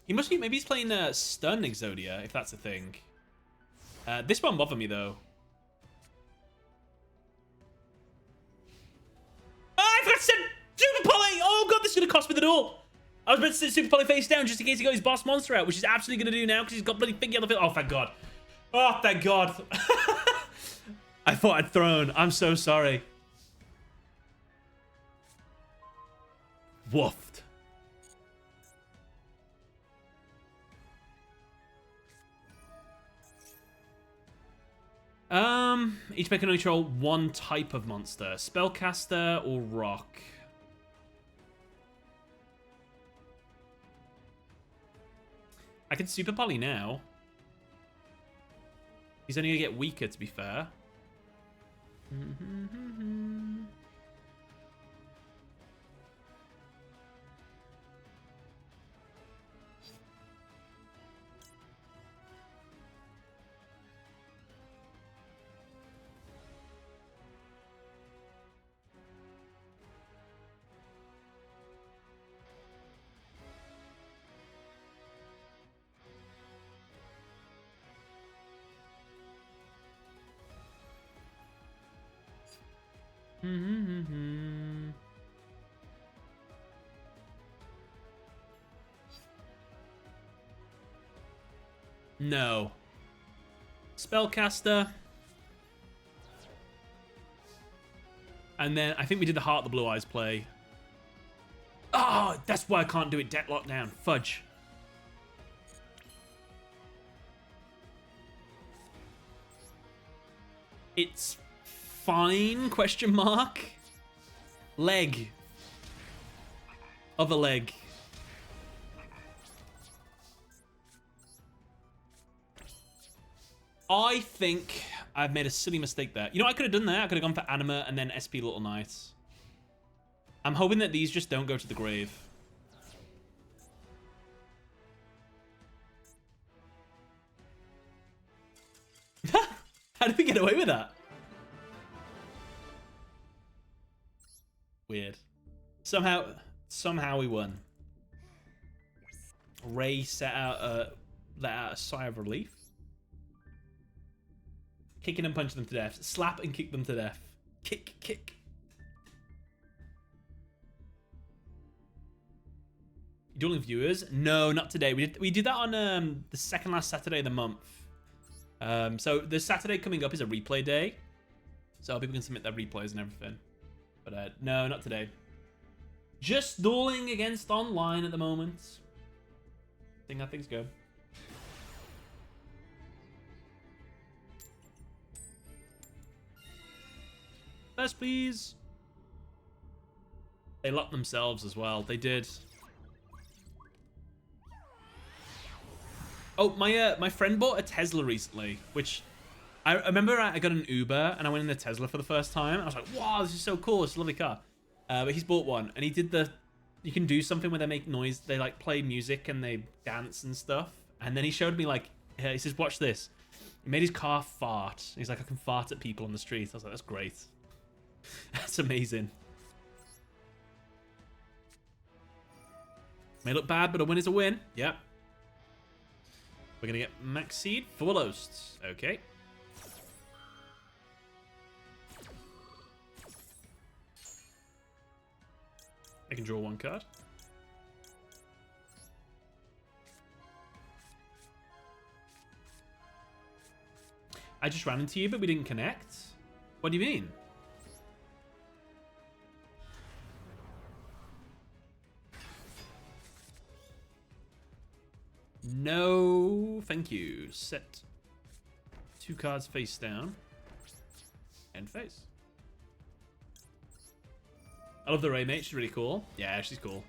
He must be, maybe he's playing Stun Exodia, if that's a thing. This won't bother me, though. I forgot to send Super Poly! Oh, God, this is going to cost me the duel. I was about to send Super Poly face down just in case he got his boss monster out, which he's absolutely going to do now because he's got bloody big yellow field. Oh, thank God. Oh, thank God. I thought I'd thrown. I'm so sorry. Woofed. Each player can only control one type of monster. Spellcaster or rock. I can Super Poly now. He's only gonna get weaker, to be fair. No. Spellcaster. And then I think we did the Heart of the Blue Eyes play. Oh, that's why I can't do it. Debt lockdown. Fudge. It's fine, question mark. Leg. Other leg. I think I've made a silly mistake there. You know, I could have done that. I could have gone for Anima and then SP Little Knights. I'm hoping that these just don't go to the grave. How did we get away with that? Weird. Somehow we won. Ray let out a sigh of relief. Kicking and punching them to death. Slap and kick them to death. Kick. Dueling viewers? No, not today. We did that on the second last Saturday of the month. So the Saturday coming up is a replay day. So people can submit their replays and everything. But no, not today. Just dueling against online at the moment. Seeing how things go. First, please. They locked themselves as well. They did. Oh, my friend bought a Tesla recently, which I remember I got an Uber and I went in the Tesla for the first time. I was like, wow, this is so cool. It's a lovely car. But he's bought one and he did you can do something where they make noise. They like play music and they dance and stuff. And then he showed me like, he says, watch this. He made his car fart. He's like, I can fart at people on the street. I was like, that's great. That's amazing. May look bad, but a win is a win. Yep. We're going to get max seed, full hosts. Okay. I can draw one card. I just ran into you, but we didn't connect. What do you mean? No, thank you. Set 2 cards face down and face. I love the Ray mate. She's really cool. Yeah, she's cool.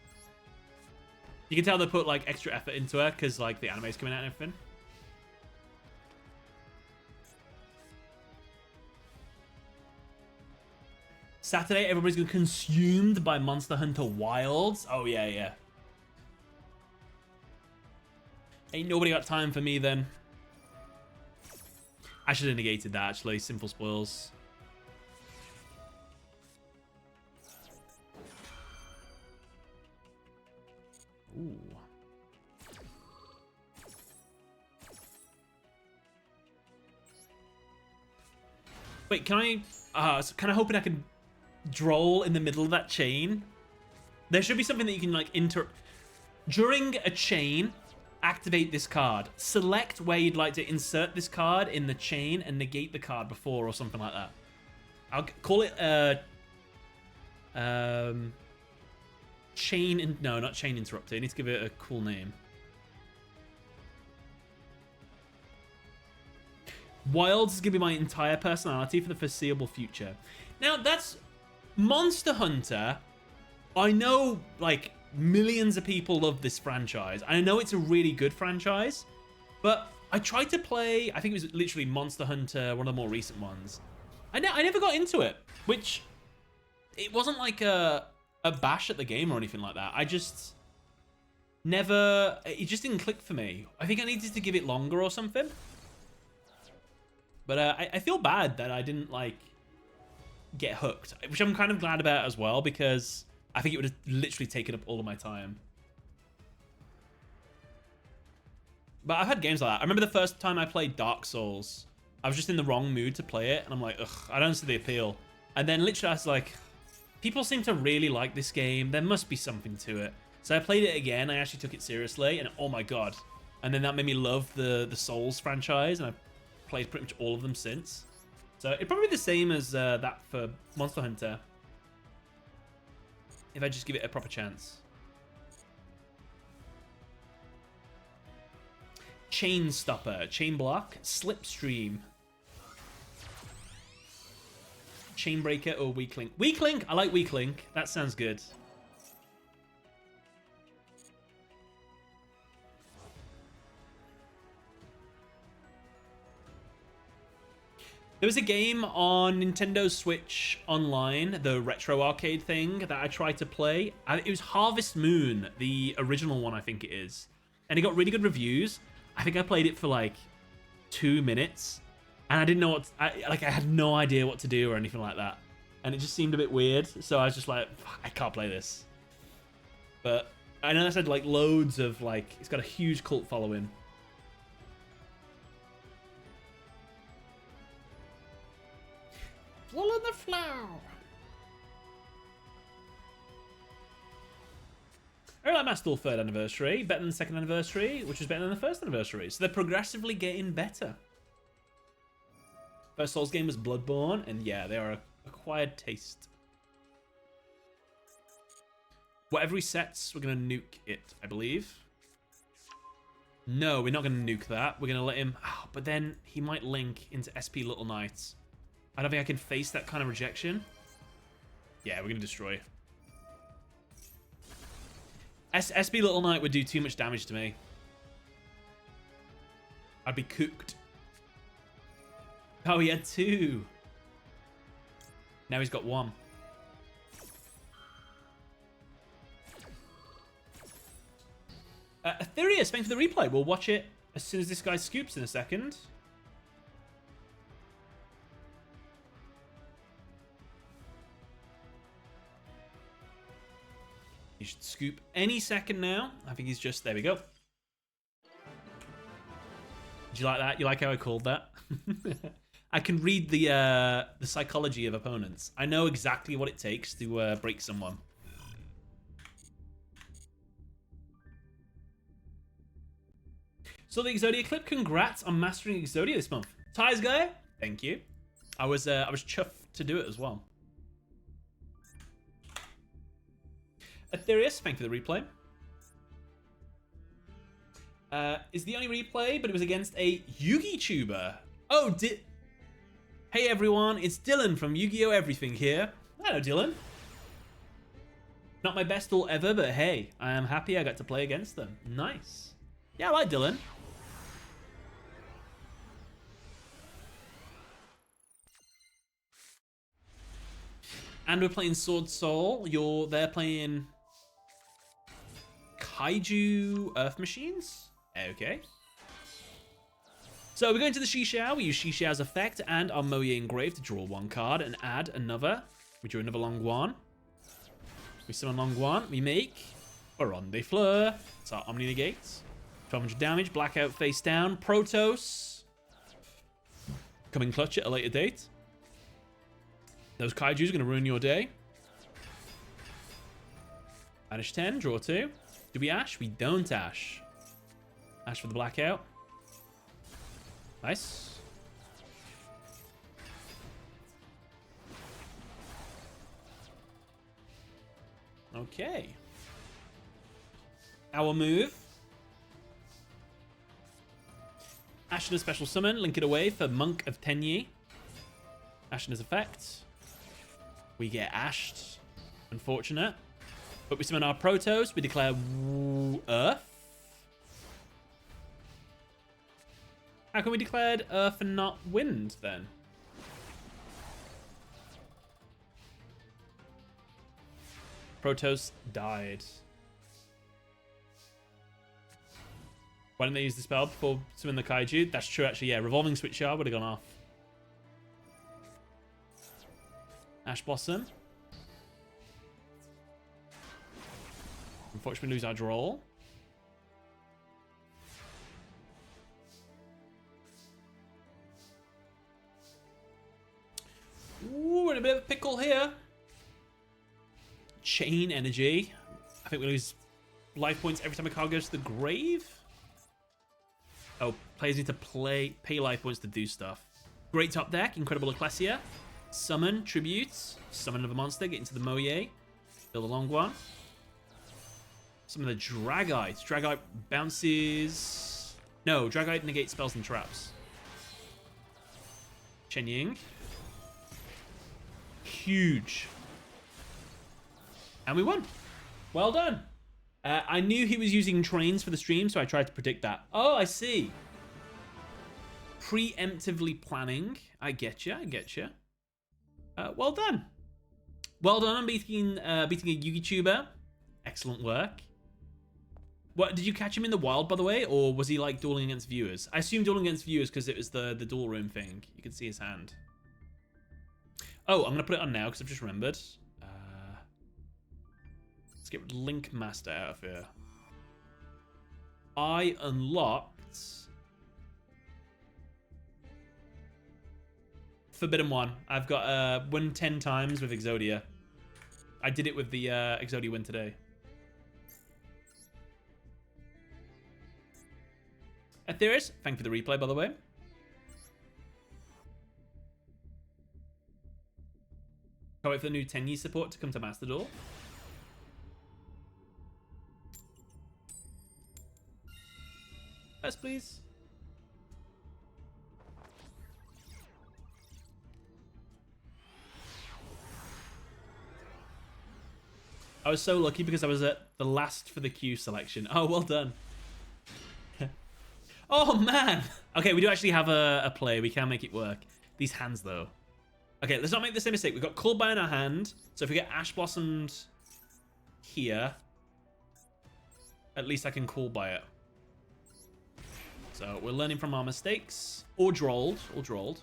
You can tell they put like extra effort into her because like the anime's coming out and everything. Saturday, everybody's gonna consumed by Monster Hunter Wilds. Oh, yeah, yeah. Ain't nobody got time for me, then. I should have negated that, actually. Simple spoils. Ooh. Wait, can I... I was kind of hoping I could droll in the middle of that chain. There should be something that you can, like, during a chain, activate this card. Select where you'd like to insert this card in the chain and negate the card before or something like that. I'll call it chain... No, not chain interrupter. I need to give it a cool name. Wilds is going to be my entire personality for the foreseeable future. Now, that's... Monster Hunter. I know, like, millions of people love this franchise. I know it's a really good franchise. But I tried to play... I think it was literally Monster Hunter, one of the more recent ones. I never got into it. Which... It wasn't like a bash at the game or anything like that. I just... Never... It just didn't click for me. I think I needed to give it longer or something. But I feel bad that I didn't, like, get hooked. Which I'm kind of glad about as well, because I think it would have literally taken up all of my time. But I've had games like that. I remember the first time I played Dark Souls. I was just in the wrong mood to play it. And I'm like, ugh, I don't see the appeal. And then literally I was like, people seem to really like this game. There must be something to it. So I played it again. I actually took it seriously. And oh my god. And then that made me love the Souls franchise. And I've played pretty much all of them since. So it'd probably be the same as that for Monster Hunter. If I just give it a proper chance. Chain Stopper, Chain Block, Slipstream. Chain Breaker or Weak Link. Weak Link! I like Weak Link. That sounds good. There was a game on Nintendo Switch Online, the retro arcade thing, that I tried to play. It was Harvest Moon, the original one, I think it is. And it got really good reviews. I think I played it for like 2 minutes. And I didn't know what... I had no idea what to do or anything like that. And it just seemed a bit weird. So I was just like, I can't play this. But I know that's had like loads of like... It's got a huge cult following. Swallow the flower. Airline Master 3rd anniversary, better than the 2nd anniversary, which was better than the 1st anniversary. So they're progressively getting better. First Souls game was Bloodborne, and yeah, they are acquired taste. Whatever he sets, we're gonna nuke it, I believe. No, we're not gonna nuke that. We're gonna let him. Oh, but then he might link into SP Little Knights. I don't think I can face that kind of rejection. Yeah, we're going to destroy. SP Little Knight would do too much damage to me. I'd be cooked. Oh, he had 2. Now he's got 1. Aetherius, thanks for the replay. We'll watch it as soon as this guy scoops in a second. He should scoop any second now. I think he's just... There we go. Did you like that? You like how I called that? I can read the psychology of opponents. I know exactly what it takes to break someone. So the Exodia clip. Congrats on mastering Exodia this month. Ties guy, thank you. I was chuffed to do it as well. Aetherius, thank you for the replay. Is the only replay, but it was against a Yugi tuber. Oh, hey everyone, it's Dylan from Yu-Gi-Oh! Everything here. Hello, Dylan. Not my best all ever, but hey, I am happy I got to play against them. Nice. Yeah, I like Dylan. And we're playing Sword Soul. They're playing Kaiju Earth Machines. Okay. So we're going to the Xixiao. We use Xixiao's effect and our Moye Engrave to draw one card and add another. We draw another Longguan. We summon Longguan. We make Baron de Fleur. It's our Omni Negates. 1200 damage. Blackout face down. Protoss. Coming clutch at a later date. Those Kaijus are going to ruin your day. Banish 10. Draw 2. Do we Ash? We don't Ash. Ash for the blackout. Nice. Okay. Our move. Ashena's special summon. Link it away for Monk of Tenyi. Ashena's effect. We get ashed. Unfortunate. But we summon our Protoss. We declare Earth. How can we declare Earth and not Wind, then? Protoss died. Why didn't they use the spell before summoning the Kaiju? That's true, actually, yeah. Revolving Switch Shard would have gone off. Ash Blossom. Unfortunately, we lose our draw. Ooh, we're in a bit of a pickle here. Chain Energy. I think we lose life points every time a card goes to the grave. Oh, players need to pay life points to do stuff. Great top deck. Incredible Ecclesia. Summon tributes. Summon another monster. Get into the Moye. Build a long one. Summon the Dragite. Dragite bounces. No, Dragite negates spells and traps. Chen Ying. Huge. And we won. Well done. I knew he was using trains for the stream, so I tried to predict that. Oh, I see. Preemptively planning. I get you. I get you. Well done. Well done on beating a YouTuber. Excellent work. What, did you catch him in the wild, by the way, or was he like dueling against viewers? I assume dueling against viewers because it was the duel room thing. You can see his hand. Oh, I'm gonna put it on now because I've just remembered. Let's get Link Master out of here. I unlocked Forbidden One. I've got win 10 times with Exodia. I did it with the Exodia win today. Etheris, thank you for the replay, by the way. Can't wait for the new Tenyi support to come to Master Duel. Yes, please. I was so lucky because I was at the last for the queue selection. Oh, well done. Oh, man. Okay, we do actually have a play. We can make it work. These hands, though. Okay, let's not make the same mistake. We've got Cold Buy in our hand. So if we get Ash Blossomed here, at least I can Cool Buy it. So we're learning from our mistakes. Or drolled. Or drolled.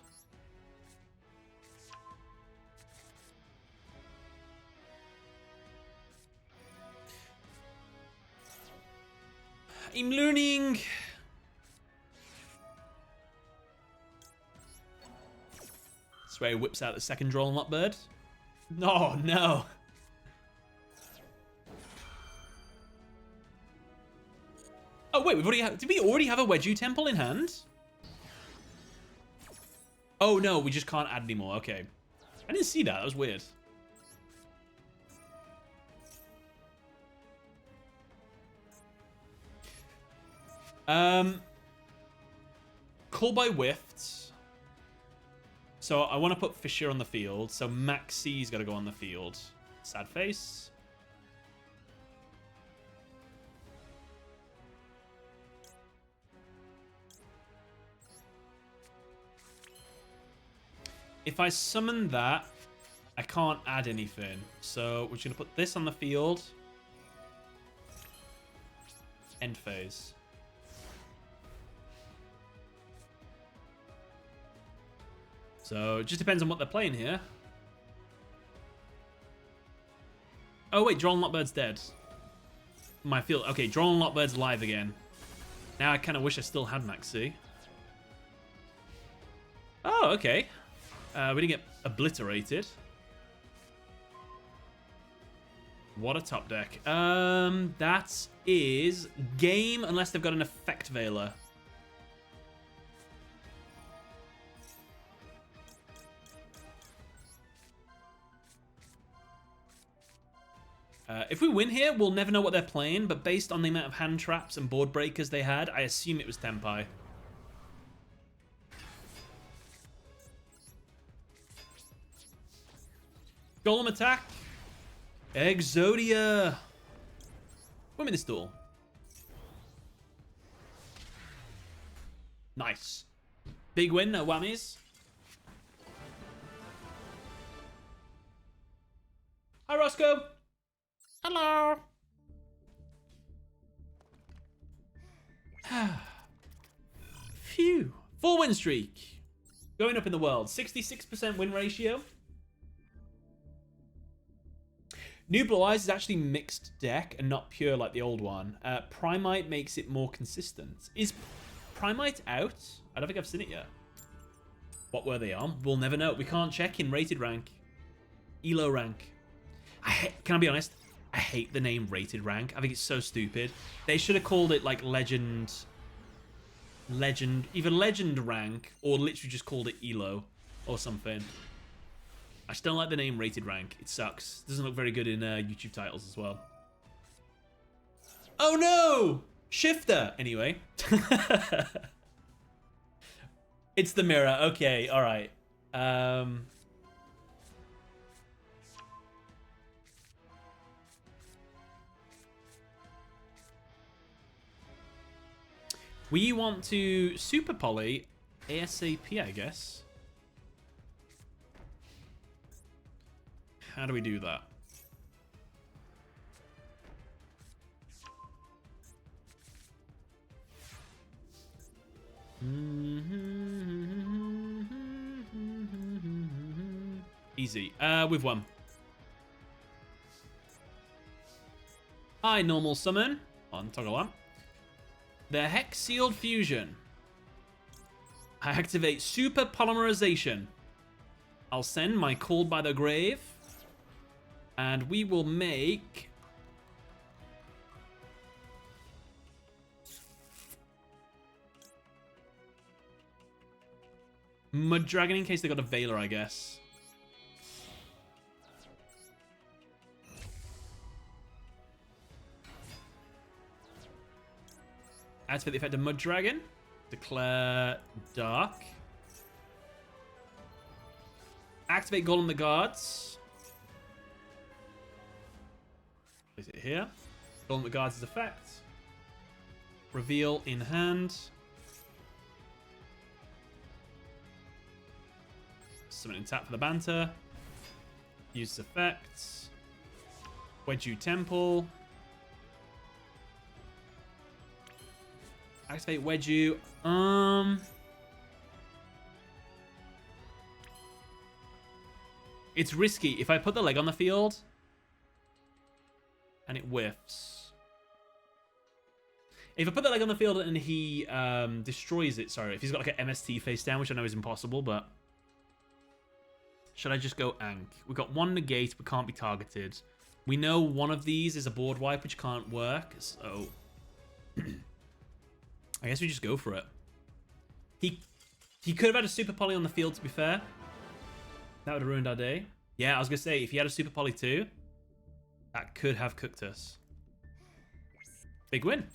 I'm learning. That's where he whips out the second Droll and Lockbird. No, no. Oh wait, did we already have a Wedgie Temple in hand? Oh no, we just can't add anymore. Okay. I didn't see that. That was weird. Call by whiffed. So I want to put Fisher on the field. So Maxi's got to go on the field. Sad face. If I summon that, I can't add anything. So we're just going to put this on the field. End phase. So it just depends on what they're playing here. Oh, wait. Droll and Lockbird's dead. My field. Okay, Droll and Lockbird's live again. Now I kind of wish I still had Maxi. Oh, okay. We didn't get obliterated. What a top deck. That is game unless they've got an effect veiler. If we win here, we'll never know what they're playing, but based on the amount of hand traps and board breakers they had, I assume it was Tenpai. Golem attack. Exodia. Win this duel. Nice. Big win, no whammies. Hi, Roscoe. Hello. Phew. 4-win streak. Going up in the world. 66% win ratio. New Blue Eyes is actually mixed deck and not pure like the old one. Primite makes it more consistent. Is Primite out? I don't think I've seen it yet. What were they on? We'll never know. We can't check in rated rank. Elo rank. Can I be honest? I hate the name rated rank. I think it's so stupid. They should have called it like legend, either legend rank or literally just called it Elo or something. I just don't like the name rated rank. It sucks. Doesn't look very good in YouTube titles as well. Oh no! Shifter! Anyway. It's the mirror. Okay, alright. We want to super poly ASAP, I guess. How do we do that? Easy. We've won. Hi, normal summon. On, toggle on. The Hex Sealed Fusion. I activate Super Polymerization. I'll send my Called by the Grave. And we will make... Mud Dragon in case they got a Veiler, I guess. Activate the effect of Mud Dragon. Declare Dark. Activate Golem the Guards. Place it here. Golem the Guards' effect. Reveal in hand. Summon and tap for the banter. Use effects. Wedge Temple. Activate Wedge. It's risky. If I put the leg on the field and it whiffs. If I put the leg on the field and he destroys it, sorry, if he's got like an MST face down, which I know is impossible, but should I just go Ankh? We've got one negate, we can't be targeted. We know one of these is a board wipe, which can't work, so I guess we just go for it. He could have had a super poly on the field, to be fair. That would have ruined our day. Yeah, I was going to say, if he had a super poly too, that could have cooked us. Big win.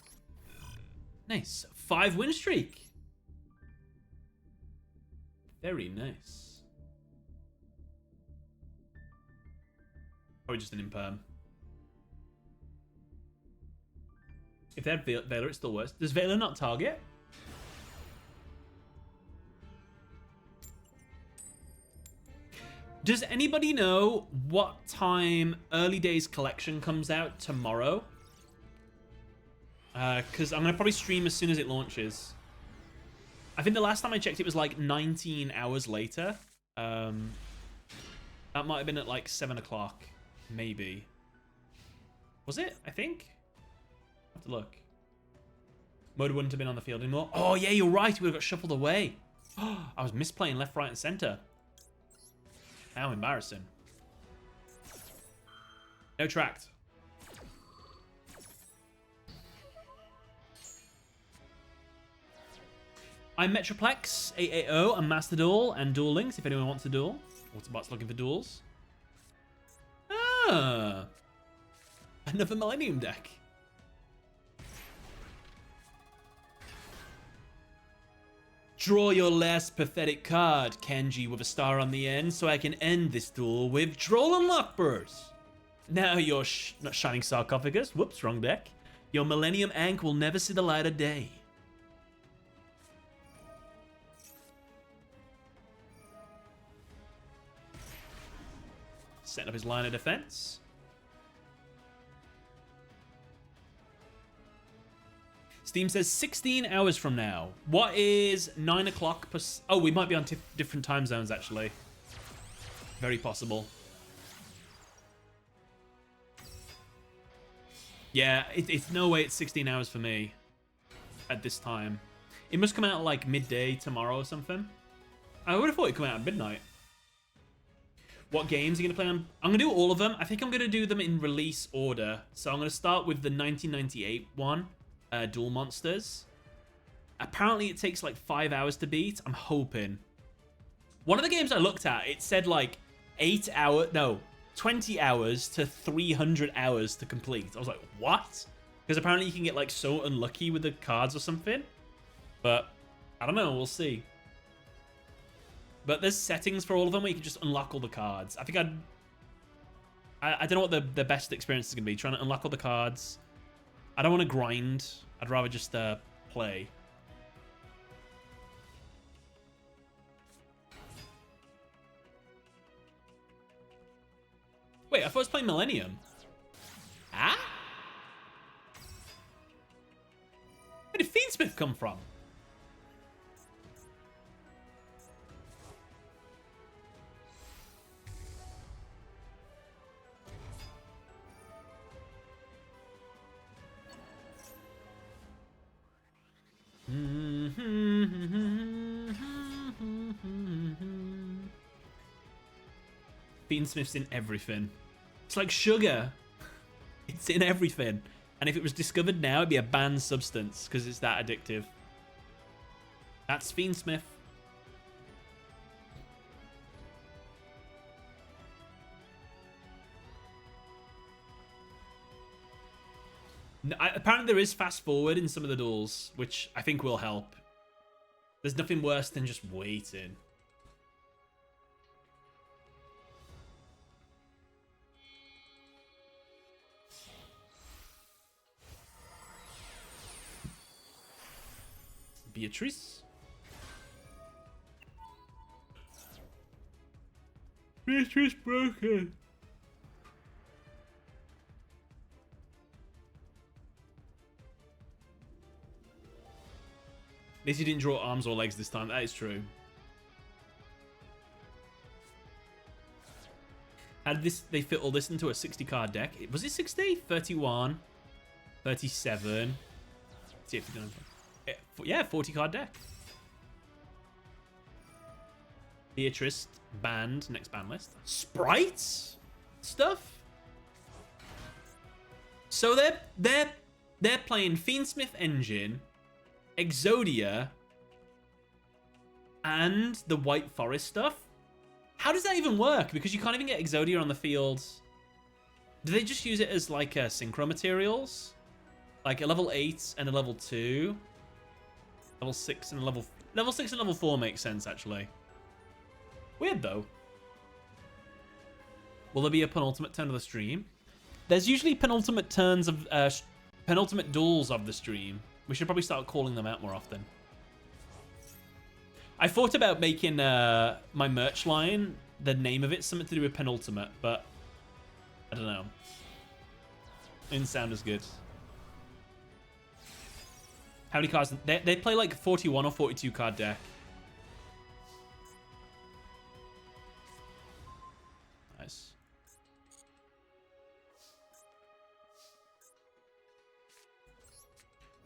Nice. 5-win streak. Very nice. Probably just an imperm. If they had Veiler, it's still worse. Does Veiler not target? Does anybody know what time Early Days Collection comes out tomorrow? Because I'm going to probably stream as soon as it launches. I think the last time I checked, it was like 19 hours later. That might have been at like 7 o'clock, maybe. Was it? I think? I have to look. Mode wouldn't have been on the field anymore. Oh, yeah, you're right. We would have got shuffled away. I was misplaying left, right, and center. How embarrassing. No tracked. I'm Metroplex, 880, and Master Duel, and Duel Links, if anyone wants to duel. Autobot's looking for duels. Ah. Another Millennium deck. Draw your last pathetic card, Kenji, with a star on the end, so I can end this duel with Droll and Lockbird. Now your not Shining Sarcophagus, whoops, wrong deck. Your Millennium Ankh will never see the light of day. Setting up his line of defense. Steam says 16 hours from now. What is 9 o'clock? Oh, we might be on different time zones, actually. Very possible. Yeah, it's no way it's 16 hours for me at this time. It must come out like midday tomorrow or something. I would have thought it'd come out at midnight. What games are you going to play on? I'm going to do all of them. I think I'm going to do them in release order. So I'm going to start with the 1998 one. Duel Monsters. Apparently it takes like 5 hours to beat. I'm hoping. One of the games I looked at, it said like 20 hours to 300 hours to complete. I was like, what? Because apparently you can get like so unlucky with the cards or something. But I don't know. We'll see. But there's settings for all of them where you can just unlock all the cards. I think I don't know what the best experience is going to be. Trying to unlock all the cards. I don't want to grind. I'd rather just play. Wait, I thought I was playing Millennium. Ah? Where did Fiendsmith come from? Fiendsmith's in everything. It's like sugar. It's in everything. And if it was discovered now, it'd be a banned substance because it's that addictive. That's Fiendsmith. Apparently there is fast forward in some of the duels, which I think will help. There's nothing worse than just waiting. Beatrice? Beatrice broken. At least you didn't draw arms or legs this time. That is true. How did they fit all this into a 60 card deck? Was it 60? 31, 37. See if yeah, 40 card deck. Beatrice banned, next ban list. Sprites stuff. So they're playing Fiendsmith Engine, Exodia, and the White Forest stuff. How does that even work? Because you can't even get Exodia on the field. Do they just use it as like synchro materials? Like a level 8 and a level 2. Level 6 and a level 6 and level 4 makes sense, actually. Weird, though. Will there be a penultimate turn of the stream? There's usually penultimate turns of... penultimate duels of the stream. We should probably start calling them out more often. I thought about making my merch line the name of it, something to do with penultimate, but I don't know. Didn't sound as good. How many cards? They play like 41 or 42 card deck. Nice.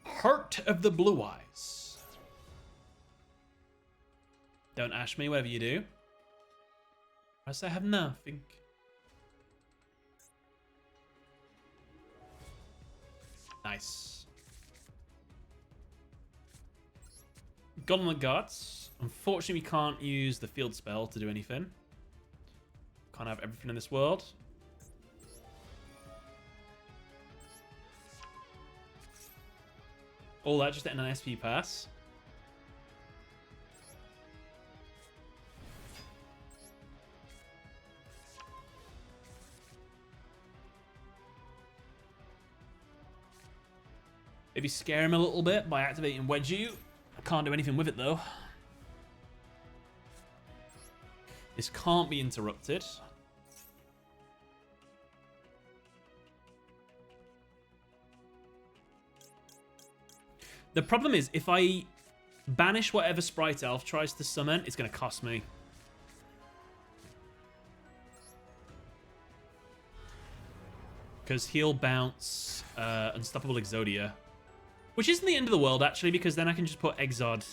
Heart of the Blue Eyes. Don't ash me, whatever you do. Unless I have nothing. Nice. Gauntlet Guards. Unfortunately, we can't use the field spell to do anything. Can't have everything in this world. All that just in an SP pass. Maybe scare him a little bit by activating Wedge You. I can't do anything with it though. This can't be interrupted. The problem is, if I banish whatever Sprite Elf tries to summon, it's going to cost me. Because he'll bounce Unstoppable Exodia. Which isn't the end of the world, actually, because then I can just put Exod.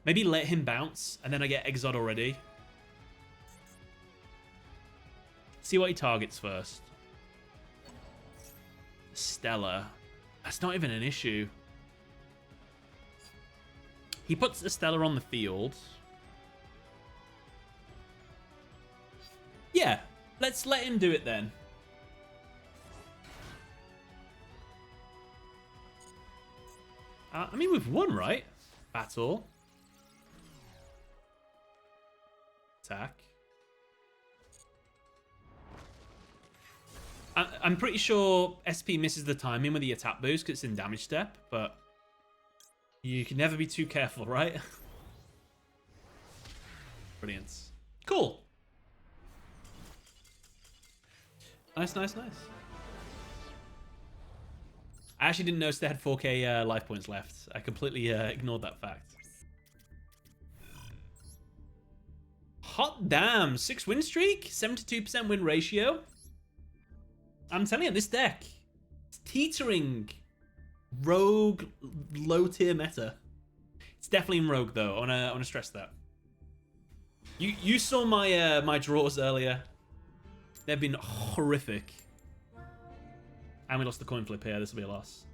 Maybe let him bounce, and then I get Exod already. See what he targets first. Stella. That's not even an issue. He puts the Stella on the field. Yeah, let's let him do it then. I mean, we've won, right? Battle. Attack. I'm pretty sure SP misses the timing with the attack boost because it's in damage step, but you can never be too careful, right? Brilliant. Cool. Nice, nice, nice. I actually didn't notice they had 4k life points left. I completely ignored that fact. Hot damn. 6 win streak? 72% win ratio? I'm telling you, this deck, it's teetering rogue low tier meta. It's definitely in rogue though. I wanna stress that. You saw my my draws earlier. They've been horrific. And we lost the coin flip here. This will be a loss.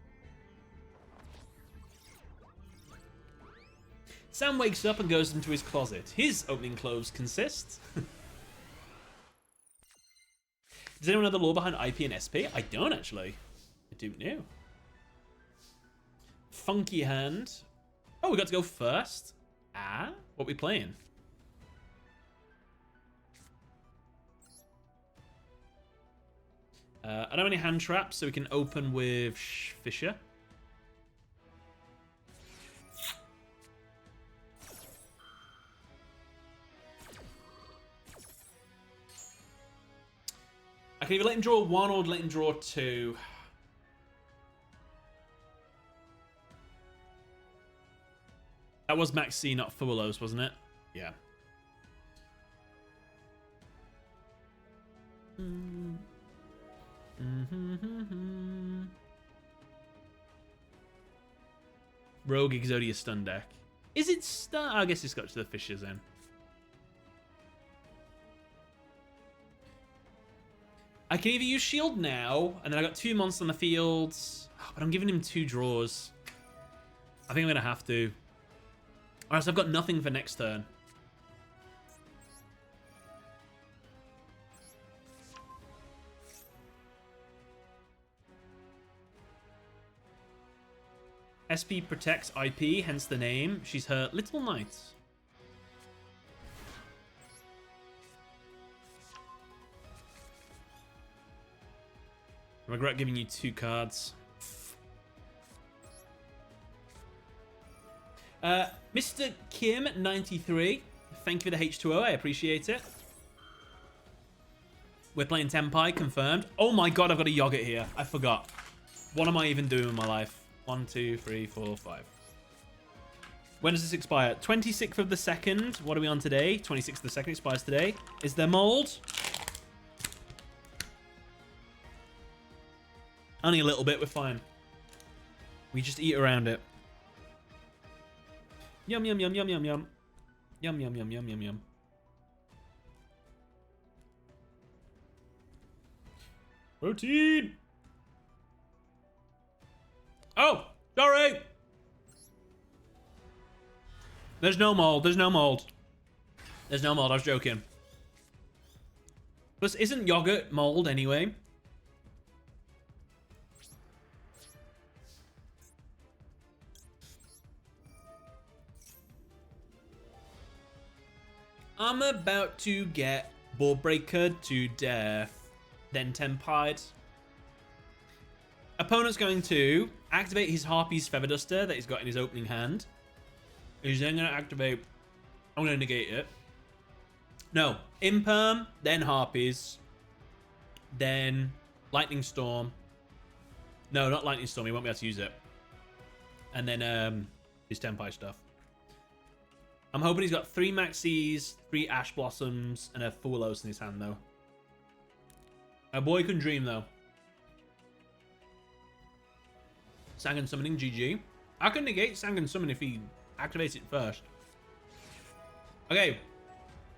Sam wakes up and goes into his closet. His opening clothes consist. Does anyone know the lore behind IP and SP? I don't actually. I do know. Funky hand. Oh, we got to go first. Ah, what are we playing? I don't have any hand traps, so we can open with Fisher. I can either let him draw 1 or let him draw 2. That was Max C, not Fulos, wasn't it? Yeah. Rogue Exodia stun deck. Is it stun? I guess it's got to the Fishers then. I can either use shield now, and then I got 2 monsters on the field, but I'm giving him 2 draws. I think I'm gonna have to. Or else I've got nothing for next turn. SP protects IP, hence the name. She's her little knight. I regret giving you 2 cards. Mr. Kim93, thank you for the H2O. I appreciate it. We're playing Tenpai, confirmed. Oh my god, I've got a yogurt here. I forgot. What am I even doing with my life? 1, 2, 3, 4, 5. When does this expire? 26th of the 2nd. What are we on today? 26th of the 2nd expires today. Is there mold? Only a little bit. We're fine. We just eat around it. Yum, yum, yum, yum, yum, yum. Yum, yum, yum, yum, yum, yum. Protein! Oh! Sorry! There's no mold. There's no mold. There's no mold. I was joking. Plus, isn't yogurt mold anyway? I'm about to get board breaker to death. Then Tempide. Opponent's going to activate his Harpy's Feather Duster that he's got in his opening hand. He's then going to activate... I'm going to negate it. No. Imperm, then Harpies. Then Lightning Storm. No, not Lightning Storm. He won't be able to use it. And then his Tenpai stuff. I'm hoping he's got 3 Maxis, 3 Ash Blossoms, and a Fulos in his hand, though. A boy can dream, though. Sangan Summoning, GG. I can negate Sangan Summon if he activates it first. Okay.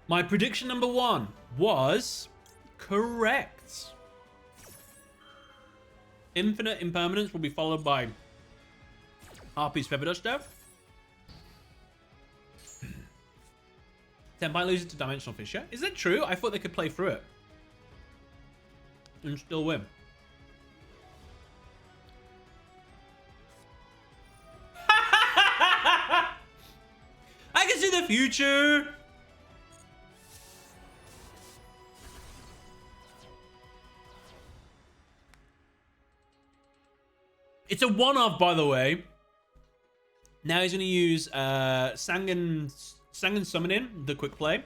My prediction number 1 was correct. Infinite Impermanence will be followed by Harpy's Feather Duster. Tenpai loses to Dimensional Fissure. Is that true? I thought they could play through it and still win. I can see the future. It's a one-off, by the way. Now he's going to use Sangan Summoning, the quick play.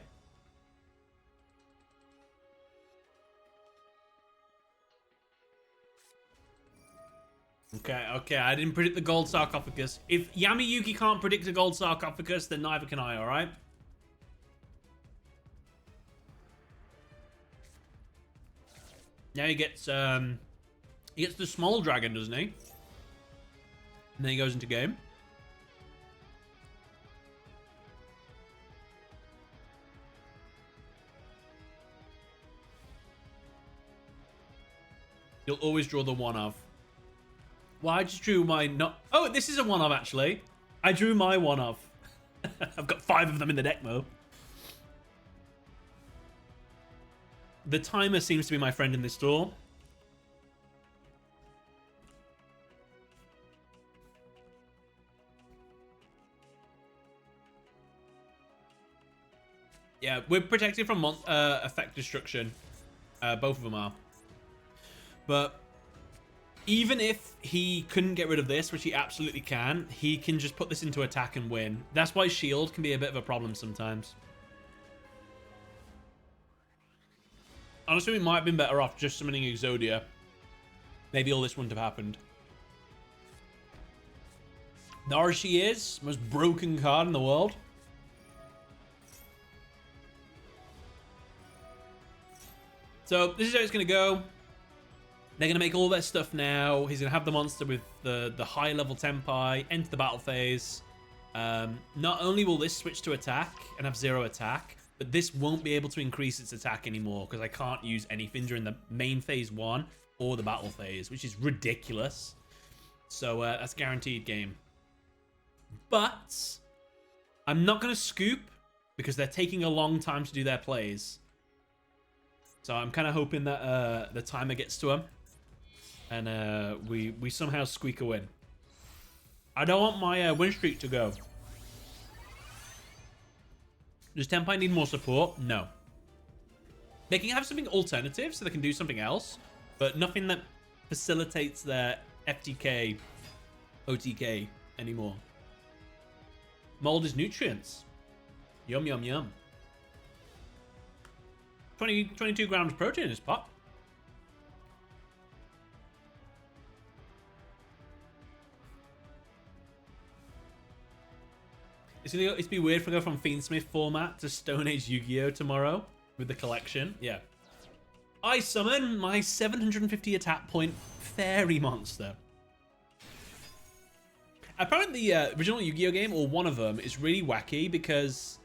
Okay, I didn't predict the gold sarcophagus. If Yamayuki can't predict a gold sarcophagus, then neither can I, alright? Now he gets the small dragon, doesn't he? And then he goes into game. You'll always draw the one of. Well, I just drew my not. Oh, this is a one of actually. I drew my one of. I've got 5 of them in the deck mode. The timer seems to be my friend in this store. Yeah, we're protected from effect destruction. Both of them are. But even if he couldn't get rid of this, which he absolutely can, he can just put this into attack and win. That's why shield can be a bit of a problem sometimes. Honestly, we might have been better off just summoning Exodia. Maybe all this wouldn't have happened. There she is. Most broken card in the world. So this is how it's going to go. They're going to make all their stuff now. He's going to have the monster with the high level Tenpai, enter the battle phase. Not only will this switch to attack and have 0 attack, but this won't be able to increase its attack anymore because I can't use anything during the main phase 1 or the battle phase, which is ridiculous. So that's guaranteed game. But I'm not going to scoop because they're taking a long time to do their plays. So I'm kind of hoping that the timer gets to him. And we somehow squeak a win. I don't want my win streak to go. Does Tenpai need more support? No. They can have something alternative so they can do something else. But nothing that facilitates their FTK, OTK anymore. Mold is nutrients. Yum, yum, yum. 22 grams of protein in this pot. It's be weird if we go from Fiendsmith format to Stone Age Yu-Gi-Oh tomorrow with the collection. Yeah. I summon my 750 attack point fairy monster. Apparently the original Yu-Gi-Oh game, or one of them, is really wacky because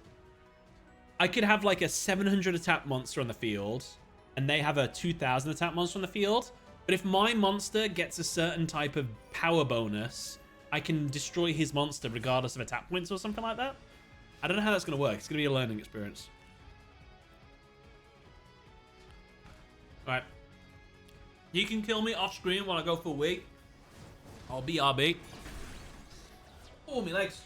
I could have like a 700 attack monster on the field and they have a 2000 attack monster on the field. But if my monster gets a certain type of power bonus, I can destroy his monster regardless of attack points or something like that. I don't know how that's going to work. It's going to be a learning experience. Alright. You can kill me off screen while I go for a wee. I'll be RB. Oh, my legs.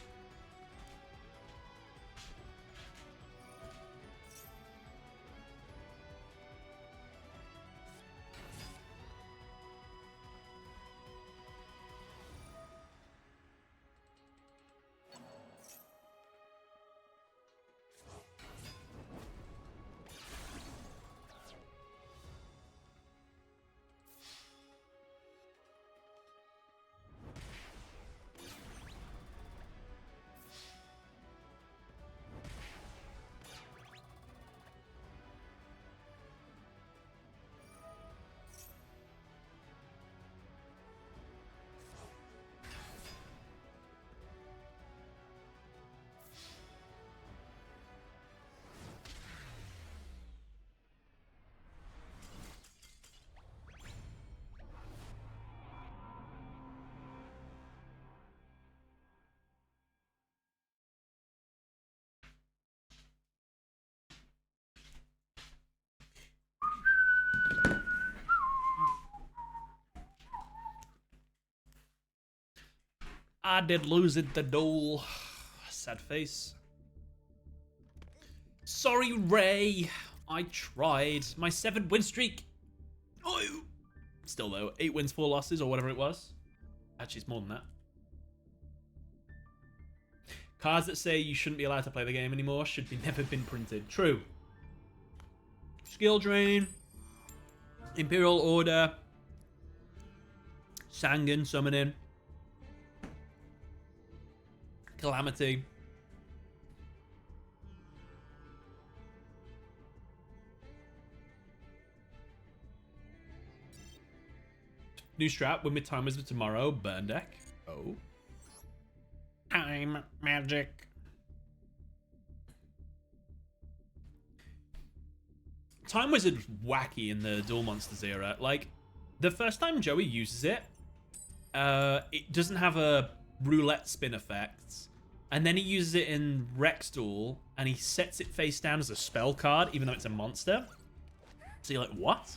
I did lose it, the dole. Sad face. Sorry, Ray. I tried. My 7 win streak. Oh, still though, 8 wins, 4 losses, or whatever it was. Actually, it's more than that. Cards that say you shouldn't be allowed to play the game anymore should be never been printed. True. Skill Drain. Imperial Order. Sangan Summoning. Calamity. New strat, win with timers of tomorrow, burn deck. Oh. Time magic. Time Wizard's wacky in the Duel Monsters era. Like, the first time Joey uses it, it doesn't have a roulette spin effect. And then he uses it in Rex Duel, and he sets it face down as a spell card, even though it's a monster. So you're like, what?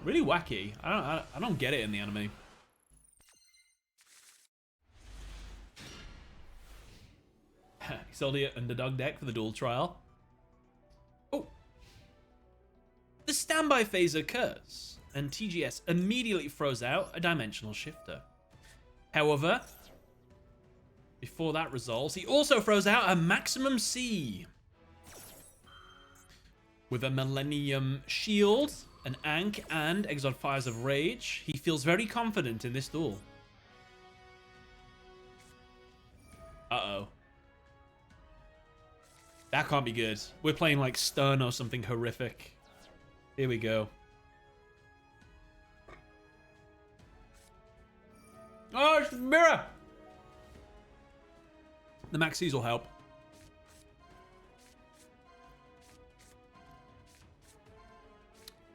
Really wacky. I don't get it in the anime. Exodia underdog deck for the duel trial. Oh. The standby phase occurs, and TGS immediately throws out a dimensional shifter. However, before that resolves, he also throws out a maximum C. With a Millennium Shield, an Ankh, and Exod Fires of Rage, he feels very confident in this duel. Uh-oh. That can't be good. We're playing like Stern or something horrific. Here we go. Oh, it's the mirror! The Maxis will help.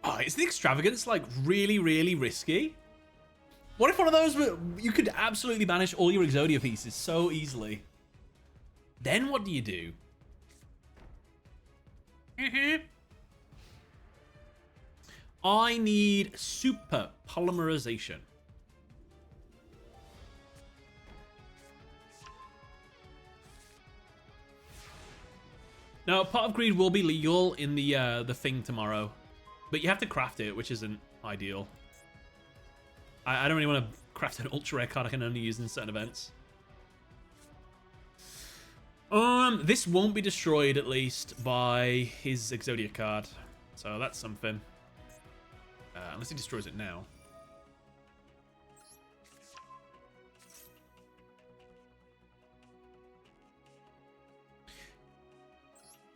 Oh, is the Extravagance like really, really risky? What if one of those were... You could absolutely banish all your Exodia pieces so easily. Then what do you do? I need super polymerization. Now, Pot of Greed will be legal in the thing tomorrow, but you have to craft it, which isn't ideal. I don't really want to craft an ultra rare card I can only use in certain events. This won't be destroyed, at least, by his Exodia card. So that's something. Unless he destroys it now.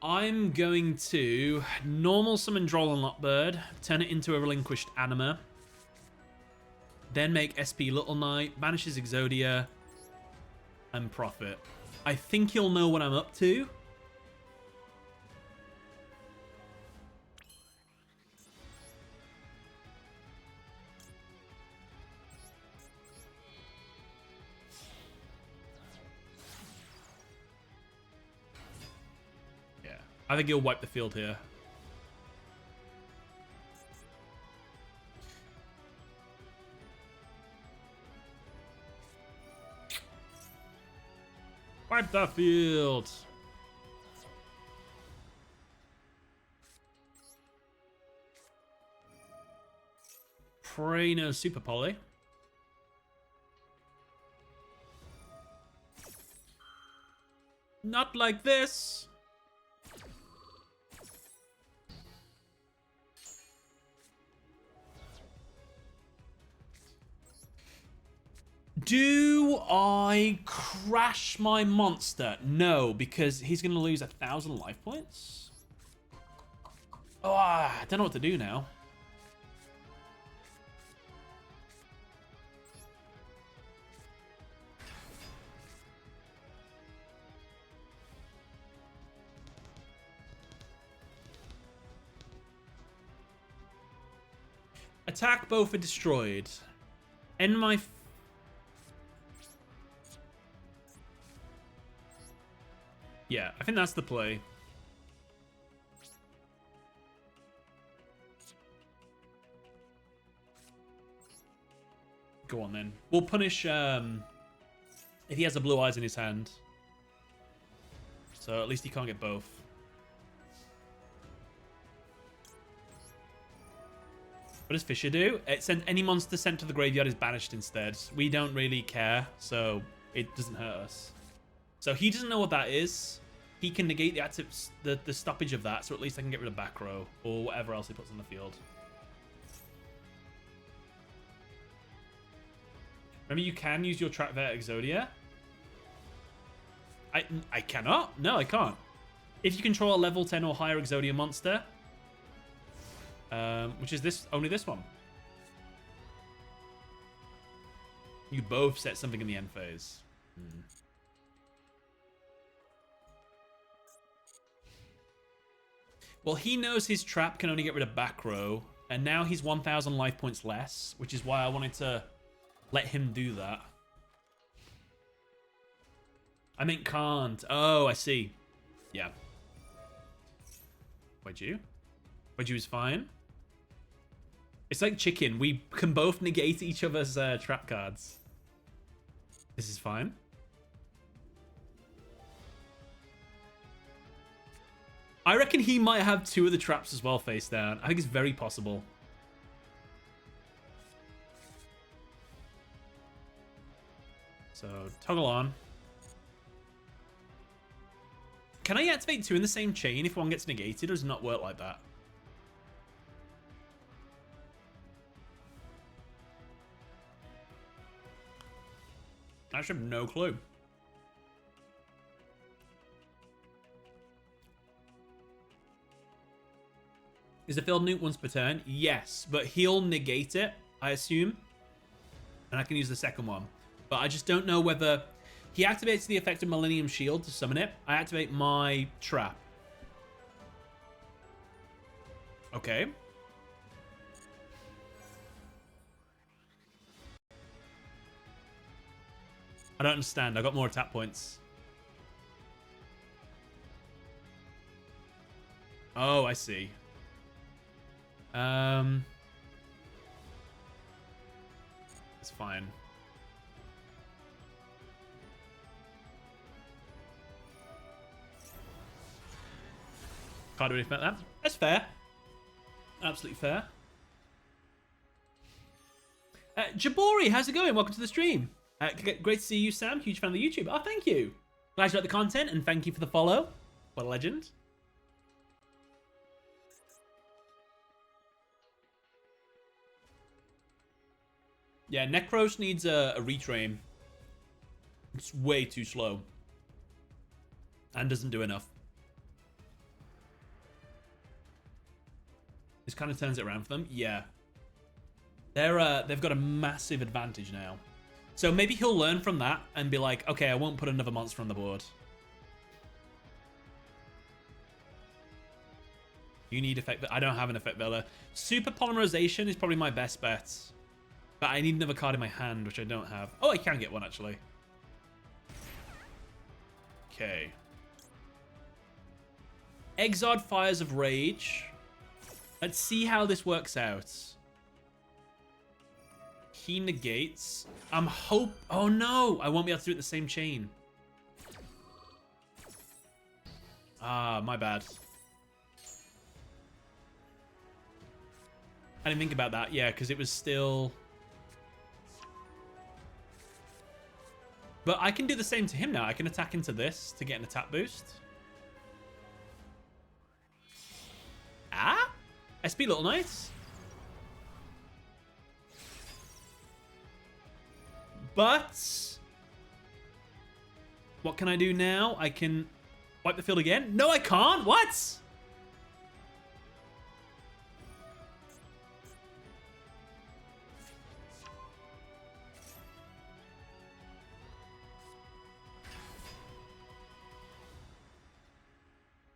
I'm going to normal summon Droll and Lockbird, turn it into a relinquished Anima, then make SP Little Knight, banishes Exodia, and profit. I think he'll know what I'm up to. I think he'll wipe the field here. Wipe the field. Pray no Super Poly. Not like this. Do I crash my monster? No, because he's going to lose 1,000 life points. Oh, I don't know what to do now. Attack both are destroyed. End my... Yeah, I think that's the play. Go on then. We'll punish if he has the blue eyes in his hand. So at least he can't get both. What does Fisher do? It sends any monster sent to the graveyard is banished instead. We don't really care, so it doesn't hurt us. So he doesn't know what that is. He can negate the stoppage of that, so at least I can get rid of back row or whatever else he puts on the field. Remember, you can use your trap vet Exodia. I cannot. No, I can't. If you control a level 10 or higher Exodia monster, which is only this one, you both set something in the end phase. Well, he knows his trap can only get rid of back row, and now he's 1,000 life points less, which is why I wanted to let him do that. I meant can't. Oh, I see. Yeah. Wedgie is fine. It's like chicken. We can both negate each other's trap cards. This is fine. I reckon he might have 2 of the traps as well face down. I think it's very possible. So, toggle on. Can I activate 2 in the same chain if one gets negated, or does it not work like that? I actually have no clue. Is the field nuke once per turn? Yes, but he'll negate it, I assume. And I can use the second one. But I just don't know whether... He activates the effect of Millennium Shield to summon it. I activate my trap. Okay. I don't understand. I got more attack points. Oh, I see. It's fine. Can't do anything about that. That's fair. Absolutely fair. Jabori, how's it going? Welcome to the stream. Great to see you, Sam. Huge fan of the YouTube. Oh, thank you. Glad you like the content, and thank you for the follow. What a legend. Yeah, Necros needs a retrain. It's way too slow. And doesn't do enough. This kind of turns it around for them. Yeah. They've got a massive advantage now. So maybe he'll learn from that and be like, okay, I won't put another monster on the board. You need effect. I don't have an effect villa. Super polymerization is probably my best bet. But I need another card in my hand, which I don't have. Oh, I can get one, actually. Okay. Exod Fires of Rage. Let's see how this works out. He negates. Oh no, I won't be able to do it the same chain. Ah, my bad. I didn't think about that. Yeah, because it was still... But I can do the same to him now. I can attack into this to get an attack boost. Ah? SP Little Knights? But... what can I do now? I can wipe the field again? No, I can't! What?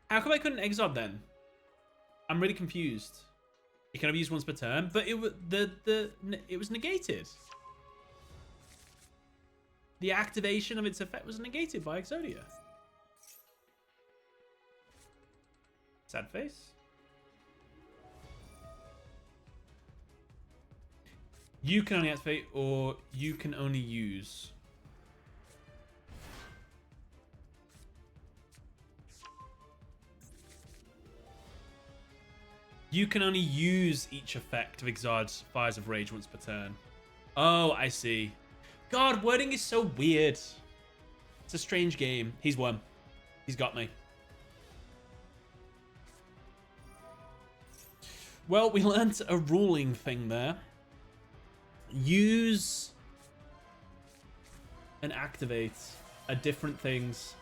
How come I couldn't Exod then? I'm really confused. You can only use once per turn, but it was negated. The activation of its effect was negated by Exodia. Sad face. You can only activate, or you can only use. You can only use each effect of Exod's Fires of Rage once per turn. Oh, I see. God, wording is so weird. It's a strange game. He's won. He's got me. Well, we learned a ruling thing there. Use and activate are different things.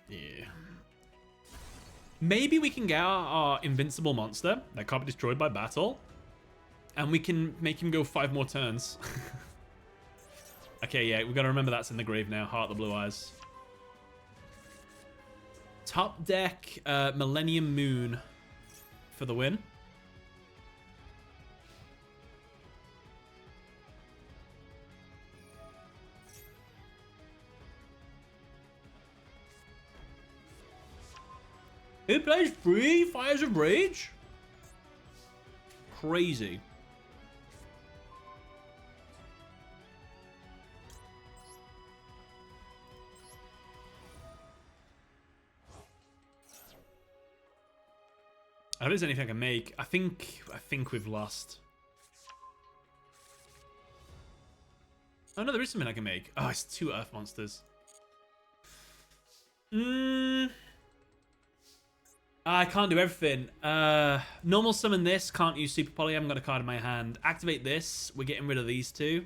Yeah. Maybe we can get our invincible monster that can't be destroyed by battle. And we can make him go 5 more turns. Okay, yeah, we've got to remember that's in the grave now. Heart of the Blue Eyes. Top deck, Millennium Moon for the win. Who plays 3 Fires of Rage? Crazy. I don't think there's anything I can make. I think we've lost. Oh no, there is something I can make. Oh, it's 2 Earth monsters. I can't do everything. Normal summon this. Can't use Super Poly. I haven't got a card in my hand. Activate this. We're getting rid of these 2.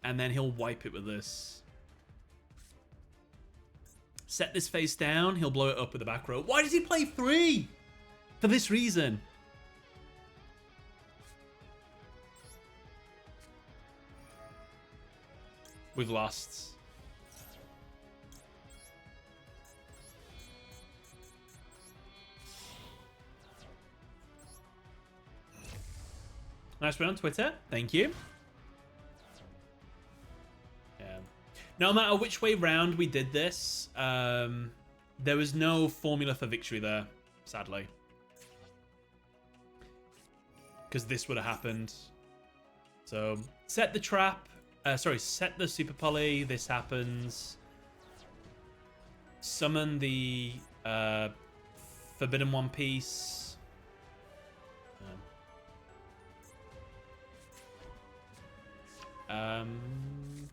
And then he'll wipe it with this. Set this face down. He'll blow it up with the back row. Why does he play 3? For this reason. We've lost. Nice one on Twitter. Thank you. Yeah. No matter which way round we did this, there was no formula for victory there, sadly. Because this would have happened. So, set the trap. Set the Super Poly. This happens. Summon the Forbidden One Piece.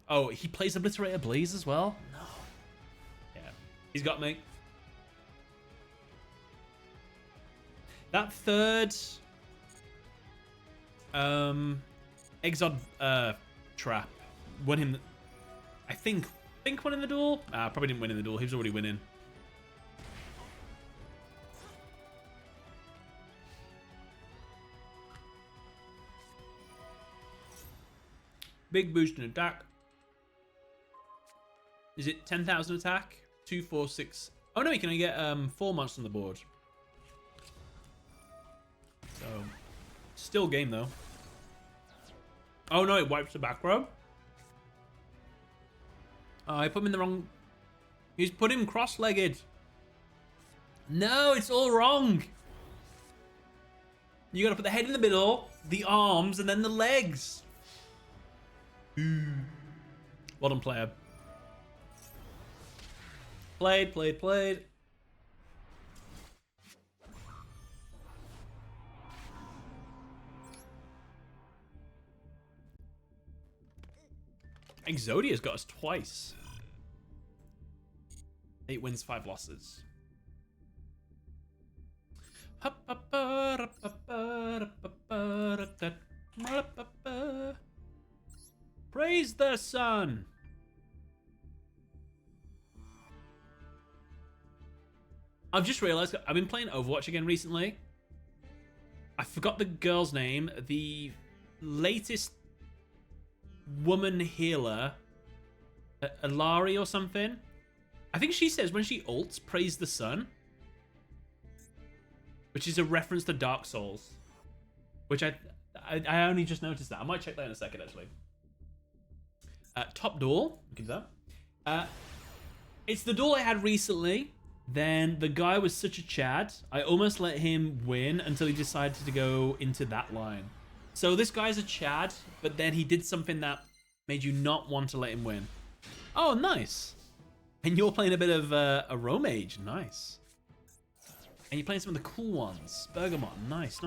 Oh, he plays Obliterator Blaze as well? No. Yeah, he's got me. That third Exod trap won him, I think won in the duel. Probably didn't win in the duel. He was already winning. Big boost in attack. Is it 10,000 attack? 2, 4, 6. Oh no, you can only get 4 monsters on the board. So, still game though. Oh no, it wipes the back row. Oh, I put him in the wrong... He's put him cross-legged. No, it's all wrong. You gotta put the head in the middle, the arms, and then the legs. Well done, player. Played. Exodia's got us twice. 8 wins, 5 losses. Praise the sun. I've just realized I've been playing Overwatch again recently. I forgot the girl's name. The latest woman healer, Alari or something. I think she says when she ults, praise the sun, which is a reference to Dark Souls, which I only just noticed that. I might check that in a second, actually. Top duel. Give that. It's the duel I had recently. Then the guy was such a Chad. I almost let him win until he decided to go into that line. So this guy's a Chad, but then he did something that made you not want to let him win. Oh, nice. And you're playing a bit of a Romage. Nice. And you're playing some of the cool ones. Bergamot. Nice.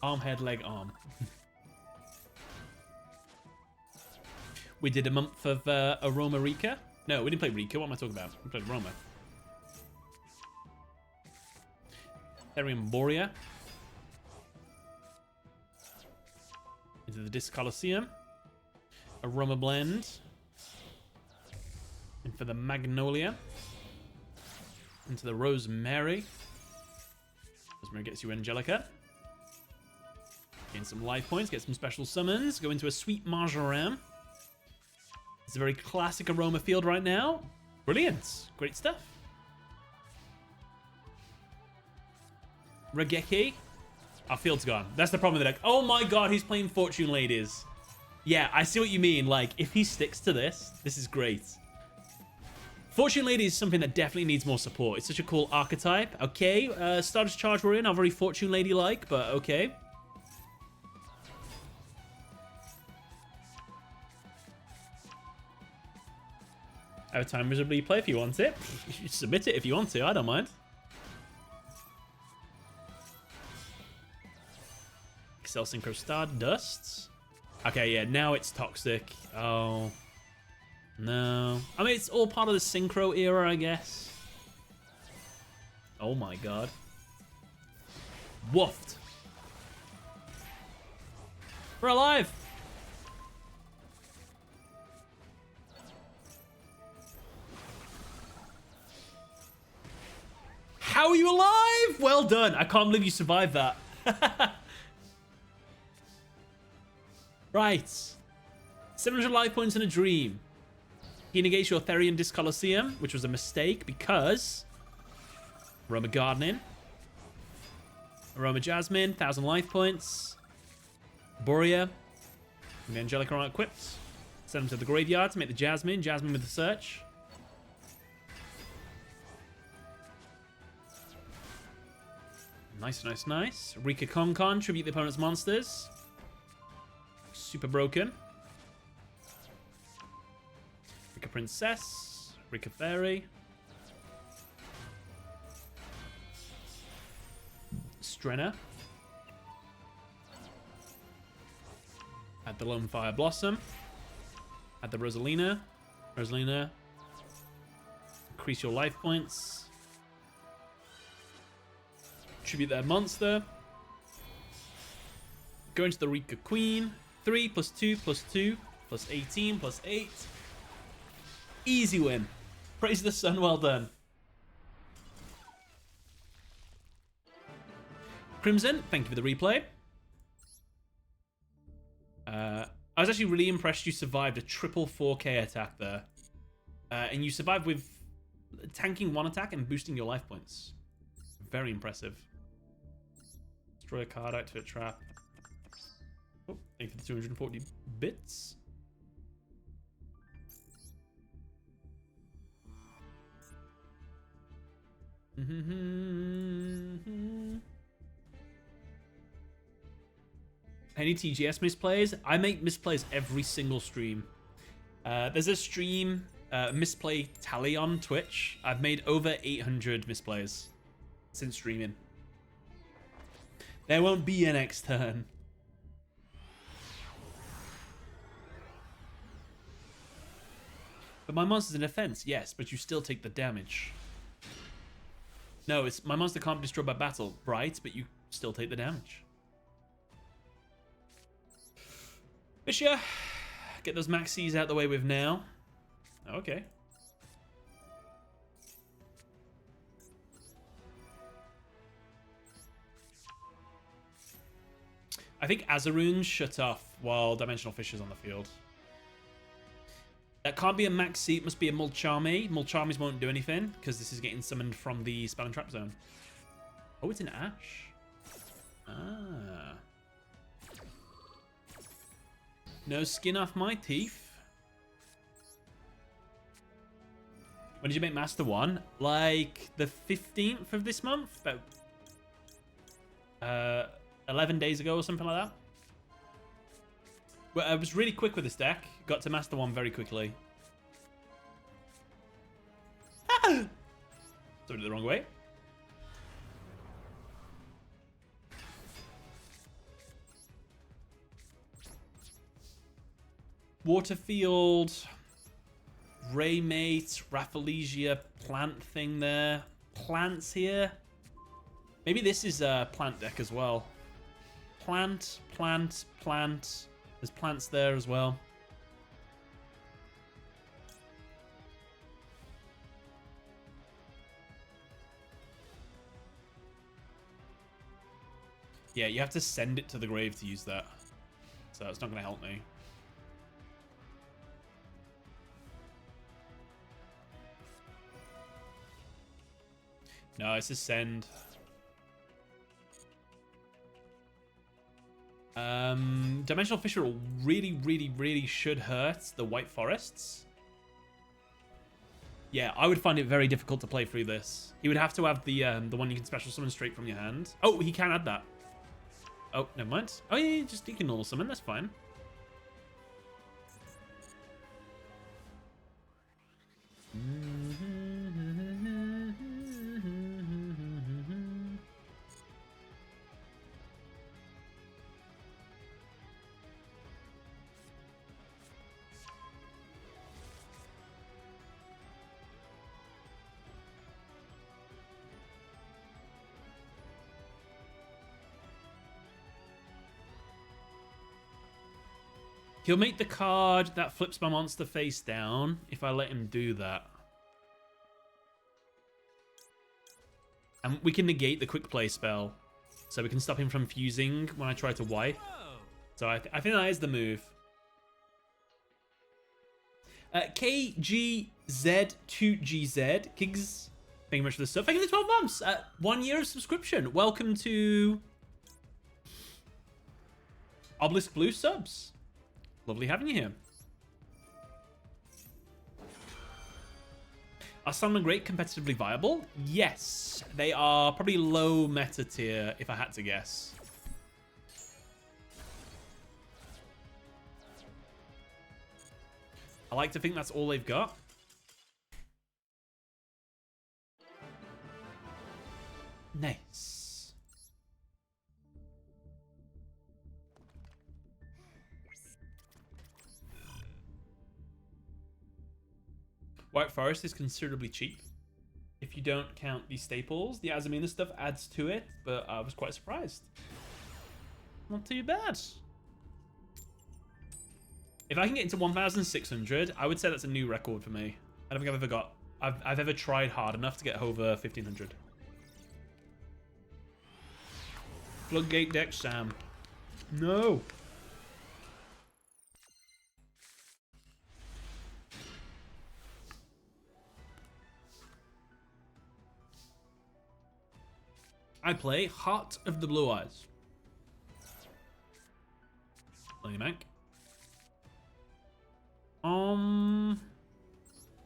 Arm, head, leg, arm. We did a month of Aroma Rika. No, we didn't play Rika. What am I talking about? We played Aroma. Therian Borea. Into the Disc Coliseum. Aroma Blend. And for the Magnolia. Into the Rosemary. Rosemary gets you Angelica. Gain some life points, get some special summons. Go into a Sweet Marjoram. It's a very classic Aroma field right now. Brilliant. Great stuff. Regeki. Our field's gone. That's the problem with the deck. Oh my god, he's playing Fortune Ladies. Yeah, I see what you mean. Like, if he sticks to this, this is great. Fortune Lady is something that definitely needs more support. It's such a cool archetype. Okay, Stardust Charge we're in are very Fortune Lady-like, but okay. Have time miserably play if you want it. You submit it if you want to. I don't mind. Excel Synchro Stardust. Okay, yeah, now it's toxic. Oh. No. I mean, it's all part of the Synchro era, I guess. Oh my god. Woofed. We're alive! How are you alive? Well done. I can't believe you survived that. Right. 700 life points in a dream. He negates your Therian Disc Coliseum, which was a mistake because... Aroma Gardening. Aroma Jasmine, 1,000 life points. Borea. And the Angelica aren't equipped. Send them to the graveyard to make the Jasmine. Jasmine with the search. Nice, nice, nice. Rika Concon, tribute the opponent's monsters. Super broken. Rika Princess. Rika Fairy. Strenna. Add the Lone Fire Blossom. Add the Rosalina. Rosalina. Increase your life points. Tribute their monster. Go into the Rika Queen. 3 plus 2 plus 2 plus 18 plus 8. Easy win. Praise the sun, well done. Crimson, thank you for the replay. I was actually really impressed you survived a triple 4K attack there. And you survived with tanking 1 attack and boosting your life points. Very impressive. Destroy a card, activate trap. Oh, thank you for the 240 bits. Any TGS misplays? I make misplays every single stream. There's a stream misplay tally on Twitch. I've made over 800 misplays since streaming. There won't be an next turn. But my monster's in defense, yes, but you still take the damage. No, it's my monster can't be destroyed by battle, right? But you still take the damage. Fisher, get those maxis out the way with now. Okay. I think Azaroon shut off while Dimensional Fisher's on the field. That can't be a maxi, it must be a Mulcharmy. Mulcharmies won't do anything because this is getting summoned from the Spell and Trap Zone. Oh, it's an Ash. Ah. No skin off my teeth. When did you make Master 1? Like the 15th of this month? About 11 days ago or something like that. Well, I was really quick with this deck. Got to Master 1 very quickly. Ah! Did it the wrong way. Waterfield, Raymate, Rafflesia plant thing there. Plants here. Maybe this is a plant deck as well. Plant, plant, plant. There's plants there as well. Yeah, you have to send it to the grave to use that. So it's not going to help me. No, it's a send. Dimensional Fisher really should hurt the White Forests. Yeah, I would find it very difficult to play through this. He would have to have the one you can special summon straight from your hand. Oh, he can add that. Oh, never mind. Oh yeah, just you can normal summon. That's fine. He'll make the card that flips my monster face down if I let him do that. And we can negate the quick play spell. So we can stop him from fusing when I try to wipe. So I think that is the move. KGZ2GZ. Kigs. Thank you much for the sub. Thank you for the 12 months. 1 year of subscription. Welcome to Obelisk Blue subs. Lovely having you here. Are Summon Great competitively viable? Yes. They are probably low meta tier, if I had to guess. I like to think that's all they've got. Nice. White Forest is considerably cheap. If you don't count the staples, the Azamina stuff adds to it, but I was quite surprised. Not too bad. If I can get into 1,600, I would say that's a new record for me. I don't think I've ever tried hard enough to get over 1,500. Floodgate deck, Sam. No. I play Heart of the Blue Eyes. Millennium Bank.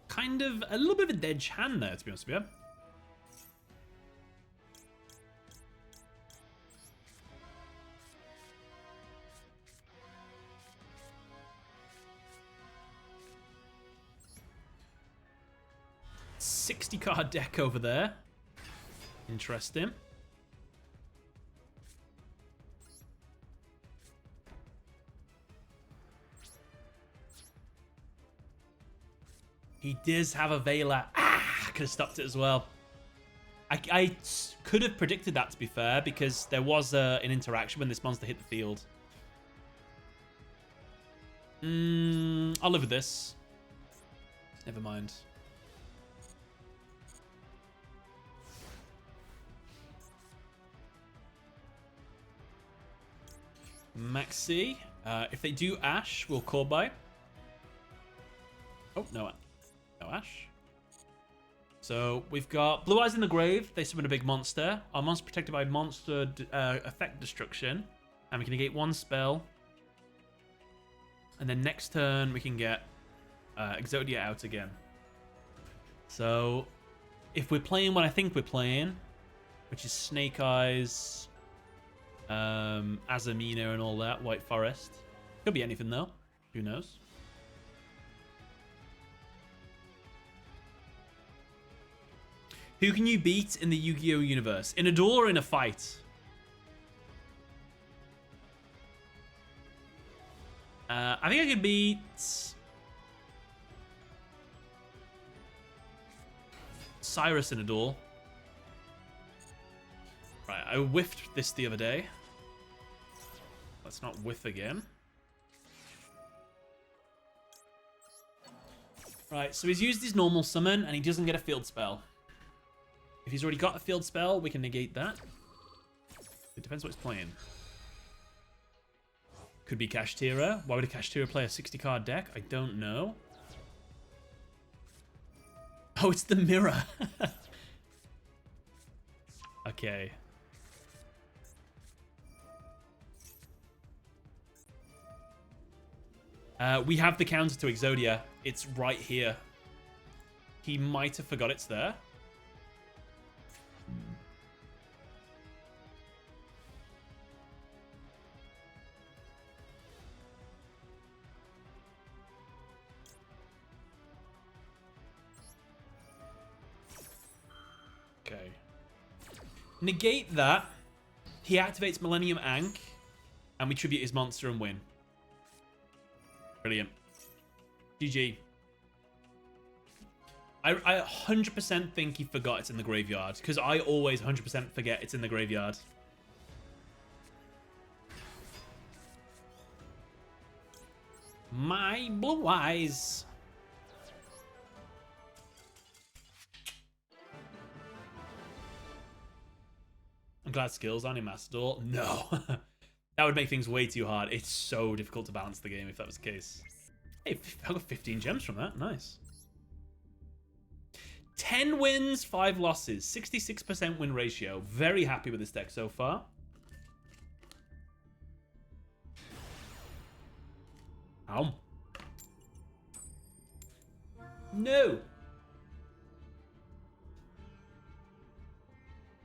Kind of a little bit of a dead hand there, to be honest with you. $60-card deck over there. Interesting. He does have a Veiler. Ah, could have stopped it as well. I could have predicted that, to be fair, because there was an interaction when this monster hit the field. I'll live with this. Never mind. Maxi. If they do Ash, we'll call by. Oh, no. No Ash. So we've got Blue Eyes in the Grave. They summon a big monster. Our monster protected by monster effect destruction. And we can negate one spell. And then next turn we can get Exodia out again. So if we're playing what I think we're playing, which is Snake Eyes, Azamina and all that, White Forest. Could be anything though. Who knows? Who can you beat in the Yu-Gi-Oh universe? In a duel or in a fight? I think I could beat Cyrus in a duel. Right, I whiffed this the other day. Let's not whiff again. Right, so he's used his normal summon and he doesn't get a field spell. If he's already got a field spell, we can negate that. It depends what he's playing. Could be Kashtira. Why would a Kashtira play a 60-card deck? I don't know. Oh, it's the mirror. Okay. We have the counter to Exodia. It's right here. He might have forgot it's there. Okay. Negate that. He activates Millennium Ankh, and we tribute his monster and win. Brilliant. GG. I 100% think he forgot it's in the graveyard, because I always 100% forget it's in the graveyard. My blue eyes. I'm glad skills aren't in Master Duel. No. That would make things way too hard. It's so difficult to balance the game if that was the case. Hey, I got 15 gems from that. Nice. 10 wins, 5 losses. 66% win ratio. Very happy with this deck so far. Ow. No.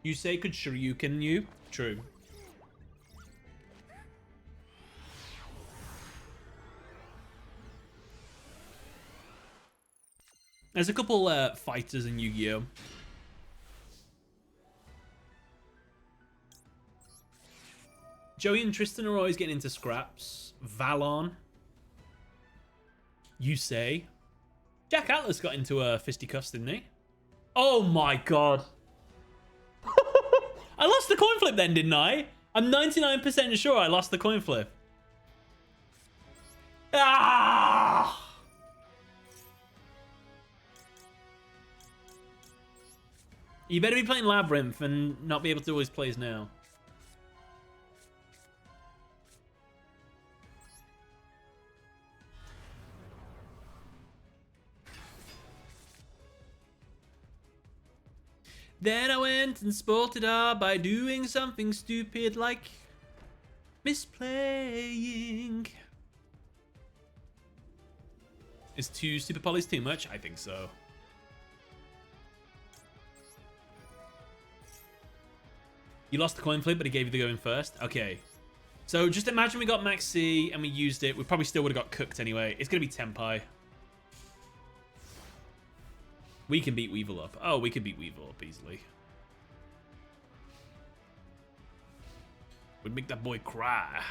You say could Shoryuken you? True. There's a couple fighters in Yu-Gi-Oh! Joey and Tristan are always getting into scraps. Valon. You say. Jack Atlas got into a fisticuffs, didn't he? Oh my god. I lost the coin flip then, didn't I? I'm 99% sure I lost the coin flip. Ah! You better be playing Labyrinth and not be able to always plays now. Then I went and sported her by doing something stupid like misplaying. Is 2 super polys too much? I think so. You lost the coin flip, but he gave you the going first. Okay. So just imagine we got Max C and we used it. We probably still would have got cooked anyway. It's going to be Tenpai. We can beat Weevil up. Oh, we can beat Weevil up easily. Would make that boy cry.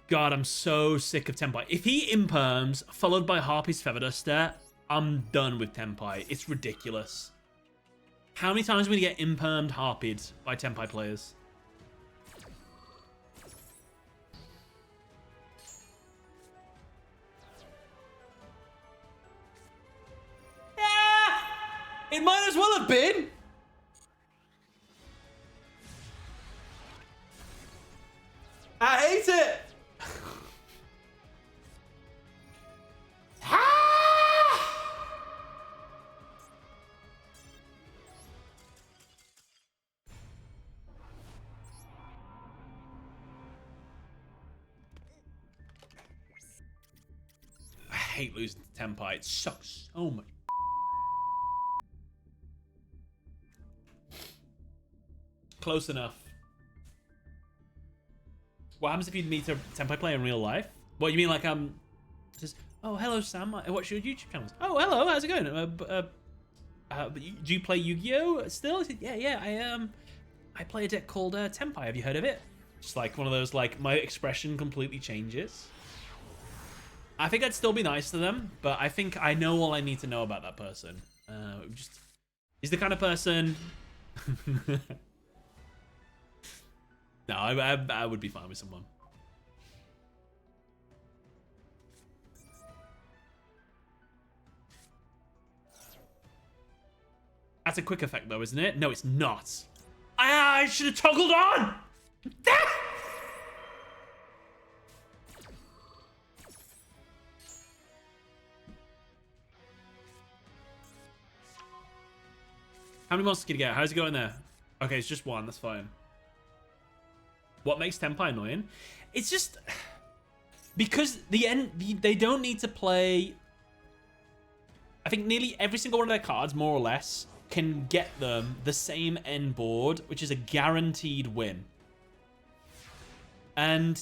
God, I'm so sick of Tenpai. If he imperms, followed by Harpy's Feather Duster, I'm done with Tenpai. It's ridiculous. How many times are we going to get impermed Harpied by Tenpai players? It might as well have been. I hate it. I hate losing to Tenpai. It sucks so much. Close enough. What happens if you meet a Tenpai player in real life? What, you mean like, just, oh, hello, Sam. What's your YouTube channel? Oh, hello. How's it going? Do you play Yu-Gi-Oh still? Yeah, I play a deck called Tenpai. Have you heard of it? Just like one of those, like, my expression completely changes. I think I'd still be nice to them, but I think I know all I need to know about that person. He's the kind of person... No, I would be fine with someone. That's a quick effect though, isn't it? No, it's not. I should have toggled on! How many monsters can you get? How's it going there? Okay, it's just one. That's fine. What makes Tenpai annoying? It's just because they don't need to play. I think nearly every single one of their cards, more or less, can get them the same end board, which is a guaranteed win. And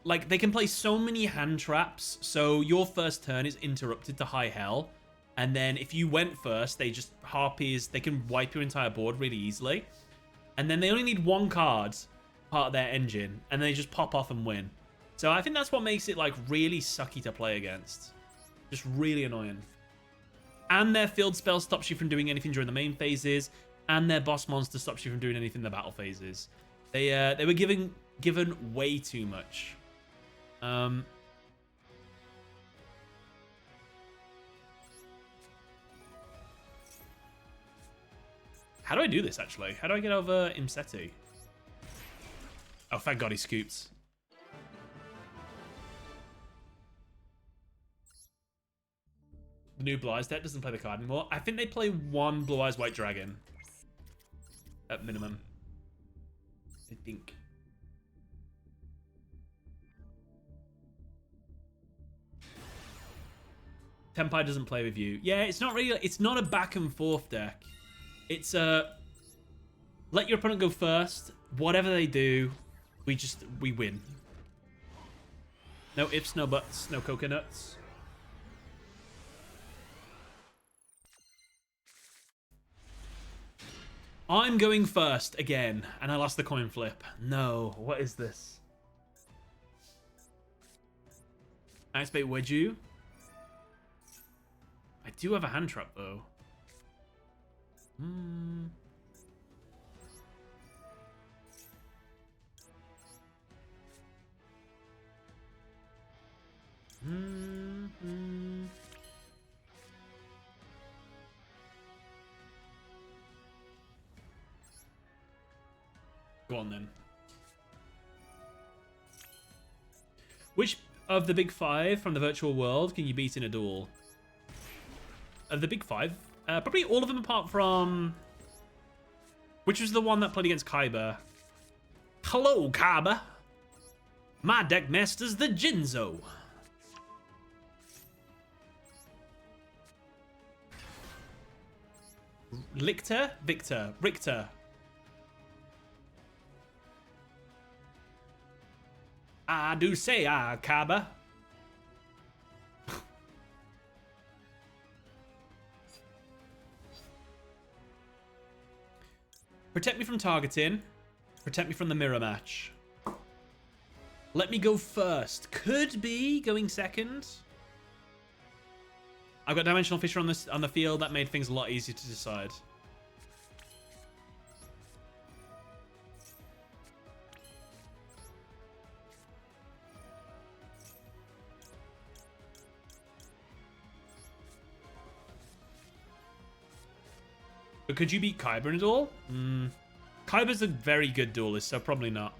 like they can play so many hand traps, so your first turn is interrupted to high hell, and then if you went first, they just harpies. They can wipe your entire board really easily, and then they only need one card. Part of their engine, and they just pop off and win. So I think that's what makes it like really sucky to play against. Just really annoying. And their field spell stops you from doing anything during the main phases, and their boss monster stops you from doing anything in the battle phases. They were given way too much. How do I do this actually? How do I get over Imseti? Oh, thank God he scoops. The new Blue Eyes deck doesn't play the card anymore. I think they play one Blue Eyes White Dragon. At minimum. I think. Tenpai doesn't play with you. Yeah, it's not really. It's not a back and forth deck. It's let your opponent go first. Whatever they do, we win. No ifs, no buts, no coconuts. I'm going first again, and I lost the coin flip. No, what is this? Activate Wedju. I do have a hand trap though. Go on then. Which of the big five from the virtual world can you beat in a duel? Of the big five? Probably all of them apart from... Which was the one that played against Kaiba? Hello, Kaiba. My deck master's the Jinzo. Lictor? Victor. Richter. I do say Kaiba. Protect me from targeting. Protect me from the mirror match. Let me go first. Could be going second. I've got Dimensional Fissure on the field. That made things a lot easier to decide. But could you beat Kaiba in a duel? Kaiba's a very good duelist, so probably not.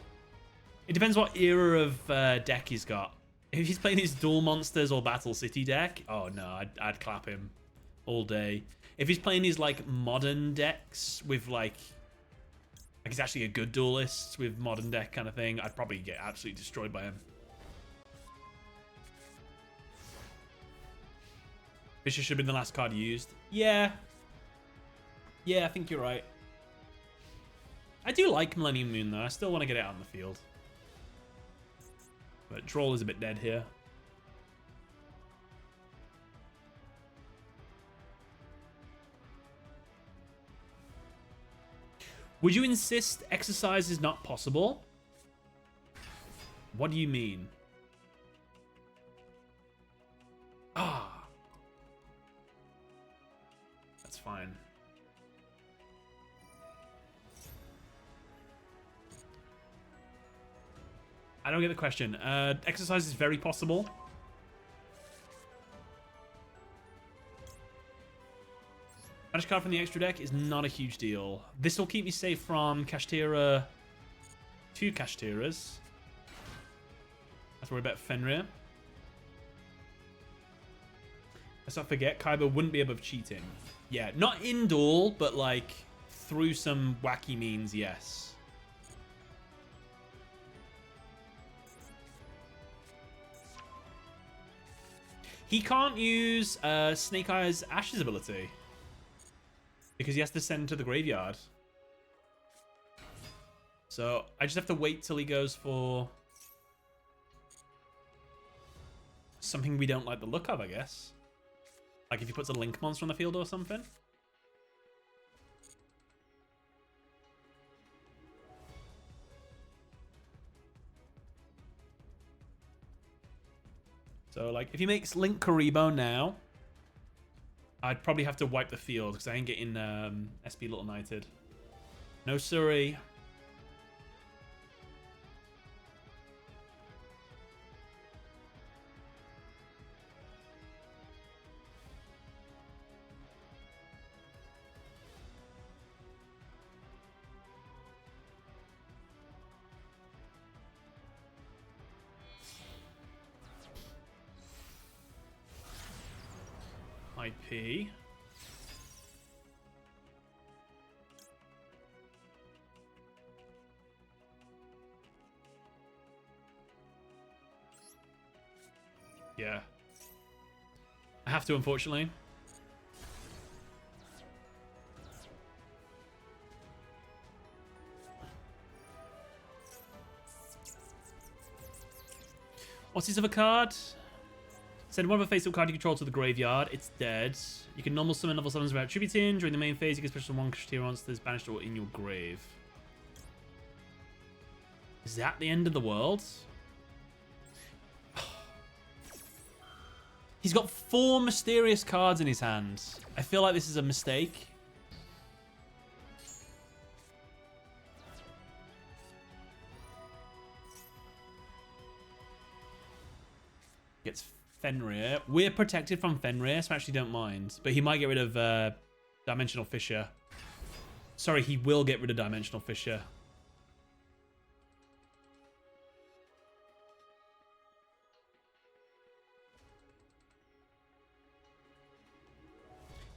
It depends what era of deck he's got. If he's playing his Duel Monsters or Battle City deck, oh no, I'd clap him all day. If he's playing his like modern decks with like he's actually a good duelist with modern deck kind of thing, I'd probably get absolutely destroyed by him. Fisher should have been the last card used. Yeah. Yeah, I think you're right. I do like Millennium Moon though. I still want to get it out on the field. But Troll is a bit dead here. Would you insist exercise is not possible? What do you mean? Ah. That's fine. I don't get the question. Exercise is very possible. Banish card from the extra deck is not a huge deal. This will keep me safe from Kashtira. 2 Kashtiras. Let's worry about Fenrir. Let's not forget, Kaiba wouldn't be above cheating. Yeah, not in duel, but like through some wacky means, yes. He can't use Snake Eyes Ash's ability because he has to send to the graveyard. So I just have to wait till he goes for something we don't like the look of, I guess. Like if he puts a Link monster on the field or something. So, like, if he makes Link Karibo now, I'd probably have to wipe the field because I ain't getting SP Little Knighted. No Suri. IP. Yeah. I have to, unfortunately. What's his other card? Send one of a face-up card you control to the graveyard. It's dead. You can normal summon level summons without attributing. During the main phase, you can special one Kashtira monsters banished or in your grave. Is that the end of the world? He's got 4 mysterious cards in his hand. I feel like this is a mistake. Gets Fenrir. We're protected from Fenrir, so I actually don't mind. But he might get rid of Dimensional Fissure. Sorry, he will get rid of Dimensional Fissure.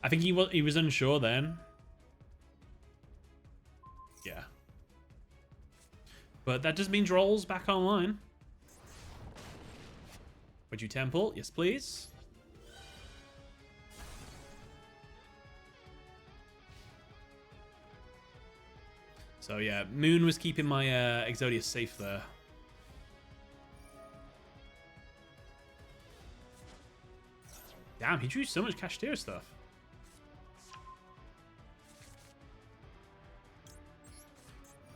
I think he was unsure then. Yeah. But that does mean Droll's back online. Would you temple? Yes, please. So yeah, Moon was keeping my Exodia safe there. Damn, he drew so much Kashtira stuff.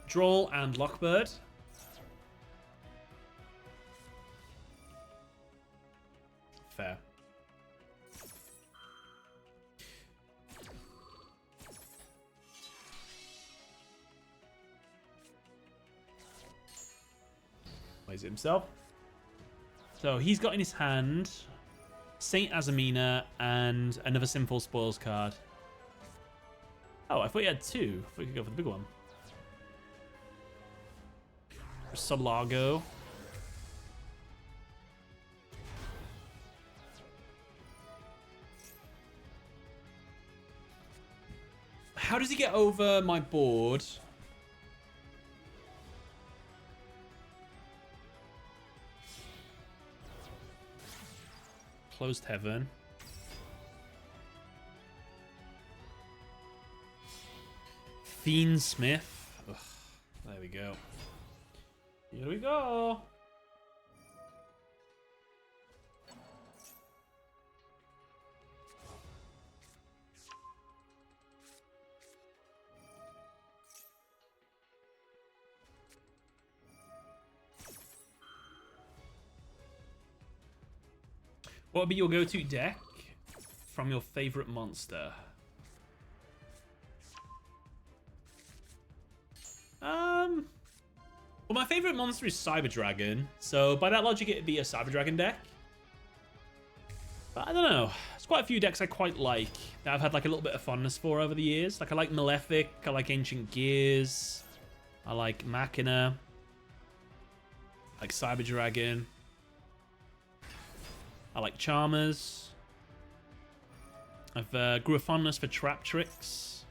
Droll and Lockbird. Fair. Plays it himself. So he's got in his hand Saint Azamina and another Sinful Spoils card. Oh, I thought he had 2. I thought we could go for the big one. Solago. How does he get over my board? Closed Heaven. Fiend Smith. Ugh, there we go. Here we go. What would be your go-to deck from your favorite monster? Well, my favorite monster is Cyber Dragon, so by that logic, it'd be a Cyber Dragon deck. But I don't know. There's quite a few decks I quite like that I've had like a little bit of fondness for over the years. Like I like Malefic, I like Ancient Gears, I like Machina, I like Cyber Dragon, I like Charmers. I've grew a fondness for Trap Tricks.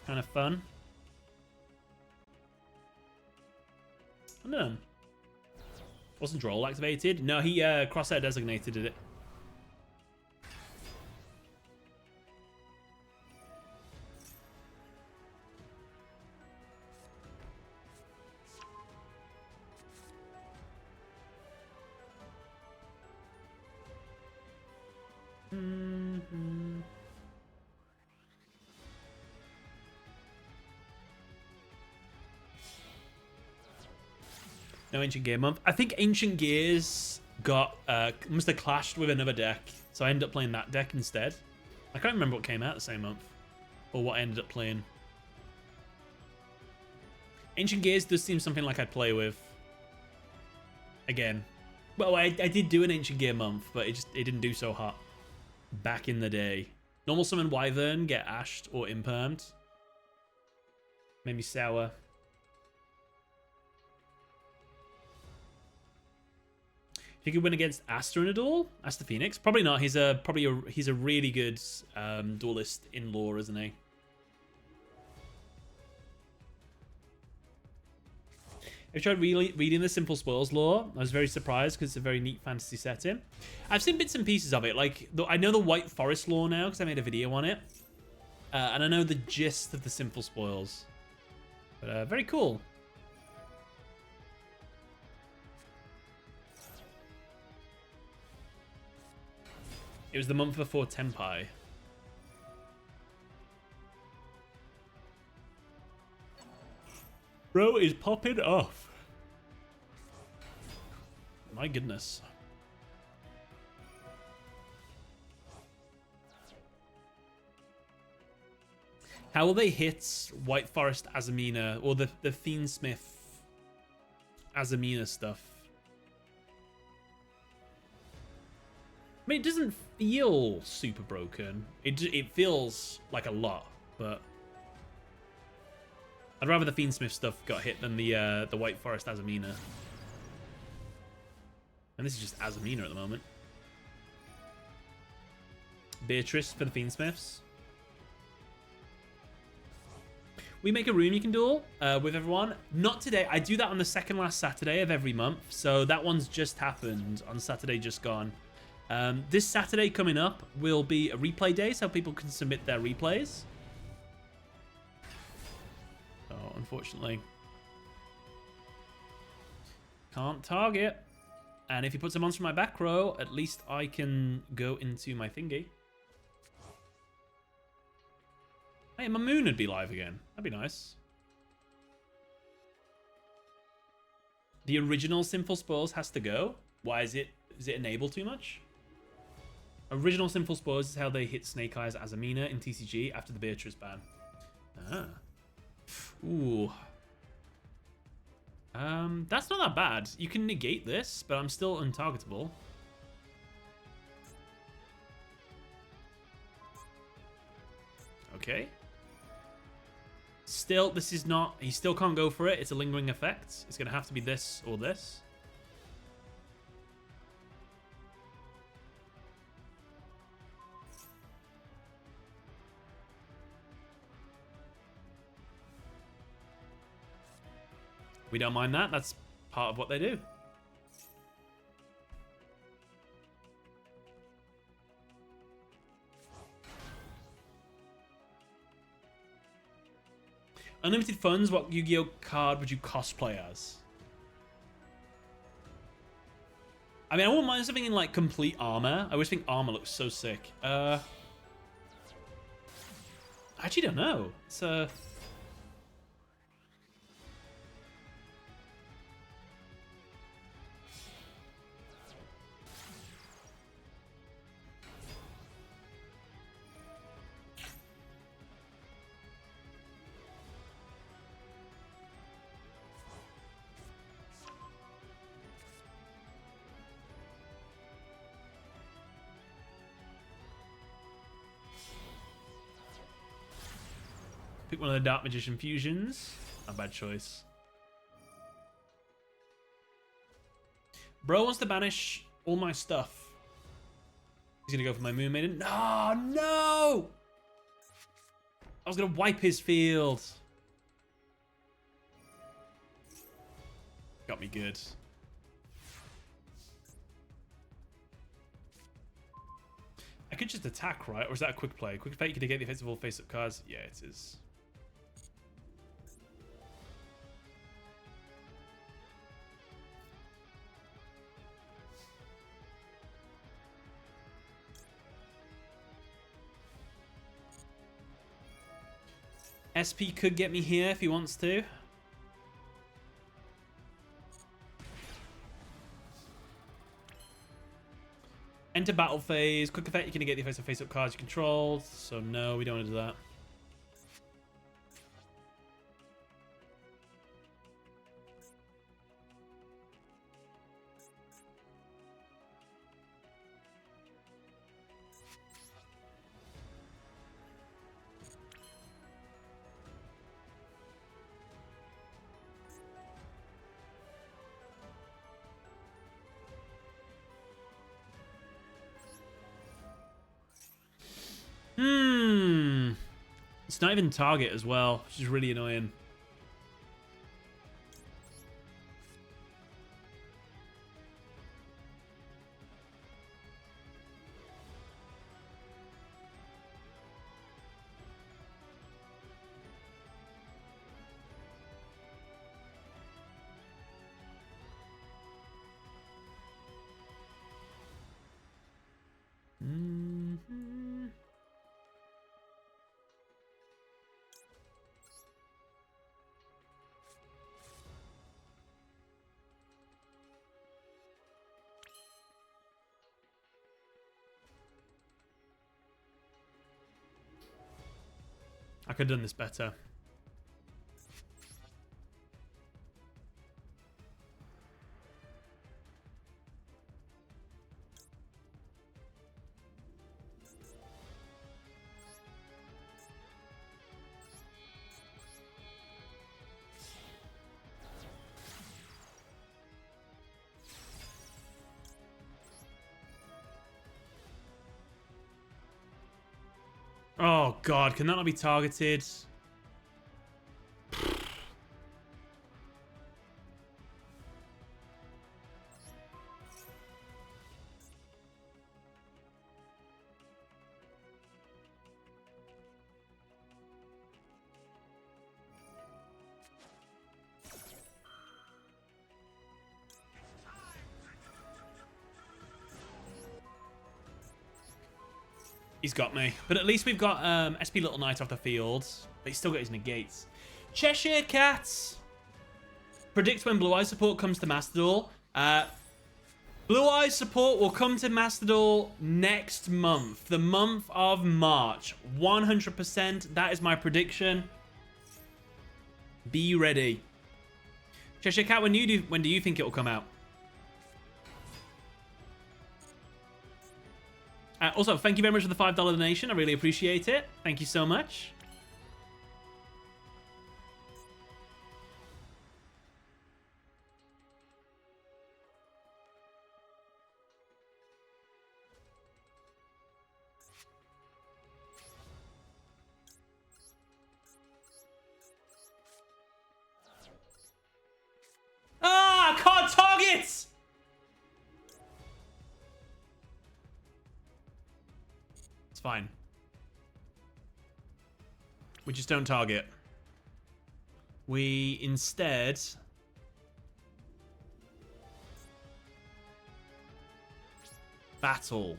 Kind of fun. No. Wasn't Droll activated? No, he Crosshair designated it. No Ancient Gear month. I think Ancient Gears got must have clashed with another deck, so I ended up playing that deck instead. I can't remember what came out the same month, or what I ended up playing. Ancient Gears does seem something like I'd play with. Again, well, I did do an Ancient Gear month, but it didn't do so hot back in the day. Normal Summon Wyvern, get ashed or impermed. Made me sour. If you could win against Asta in a duel, Asta Phoenix, probably not. He's a really good duelist in lore, isn't he? I tried reading the Simple Spoils lore. I was very surprised because it's a very neat fantasy setting. I've seen bits and pieces of it. Like I know the White Forest lore now because I made a video on it, and I know the gist of the Simple Spoils. But very cool. It was the month before Tenpai. Bro is popping off. My goodness. How will they hit White Forest Azamina or the Fiendsmith Azamina stuff? I mean, it doesn't feel super broken. It feels like a lot, but I'd rather the Fiendsmith stuff got hit than the White Forest Azamina. And this is just Azamina at the moment. Beatrice for the Fiendsmiths. We make a room you can duel with everyone. Not today. I do that on the second last Saturday of every month. So that one's just happened on Saturday just gone. This Saturday coming up will be a replay day, so people can submit their replays. Oh, unfortunately. Can't target. And if he puts a monster in my back row, at least I can go into my thingy. Hey, my moon would be live again. That'd be nice. The original Sinful Spoils has to go. Why is it? Is it enabled too much? Original Sinful Spoils is how they hit Snake Eyes Azamina in TCG after the Beatrice ban. Ah. Ooh. That's not that bad. You can negate this, but I'm still untargetable. Okay. Still, this is not... He still can't go for it. It's a lingering effect. It's going to have to be this or this. We don't mind that. That's part of what they do. Unlimited funds, what Yu-Gi-Oh card would you cosplay as? I mean, I wouldn't mind something in like complete armor. I always think armor looks so sick. I actually don't know. It's pick one of the Dark Magician fusions. Not a bad choice. Bro wants to banish all my stuff. He's gonna go for my Moon Maiden. No, no! I was gonna wipe his field. Got me good. I could just attack, right? Or is that a quick play? Quick play, you can negate the effects of all face-up cards. Yeah, it is. SP could get me here if he wants to. Enter battle phase. Quick effect, you can negate the effects of face-up cards you control. So no, we don't want to do that. It's not even target as well, which is really annoying. I could have done this better. Oh, God. Can that not be targeted? He's got me. But at least we've got SP Little Knight off the field. But he's still got his negates. Cheshire Cats. Predict when Blue Eye support comes to Master Duel. Blue Eye support will come to Master Duel next month. The month of March. 100%. That is my prediction. Be ready. Cheshire Cat, when do you think it will come out? Also, thank you very much for the $5 donation. I really appreciate it. Thank you so much. Ah, I can't target! It's fine. We just don't target. We instead... battle.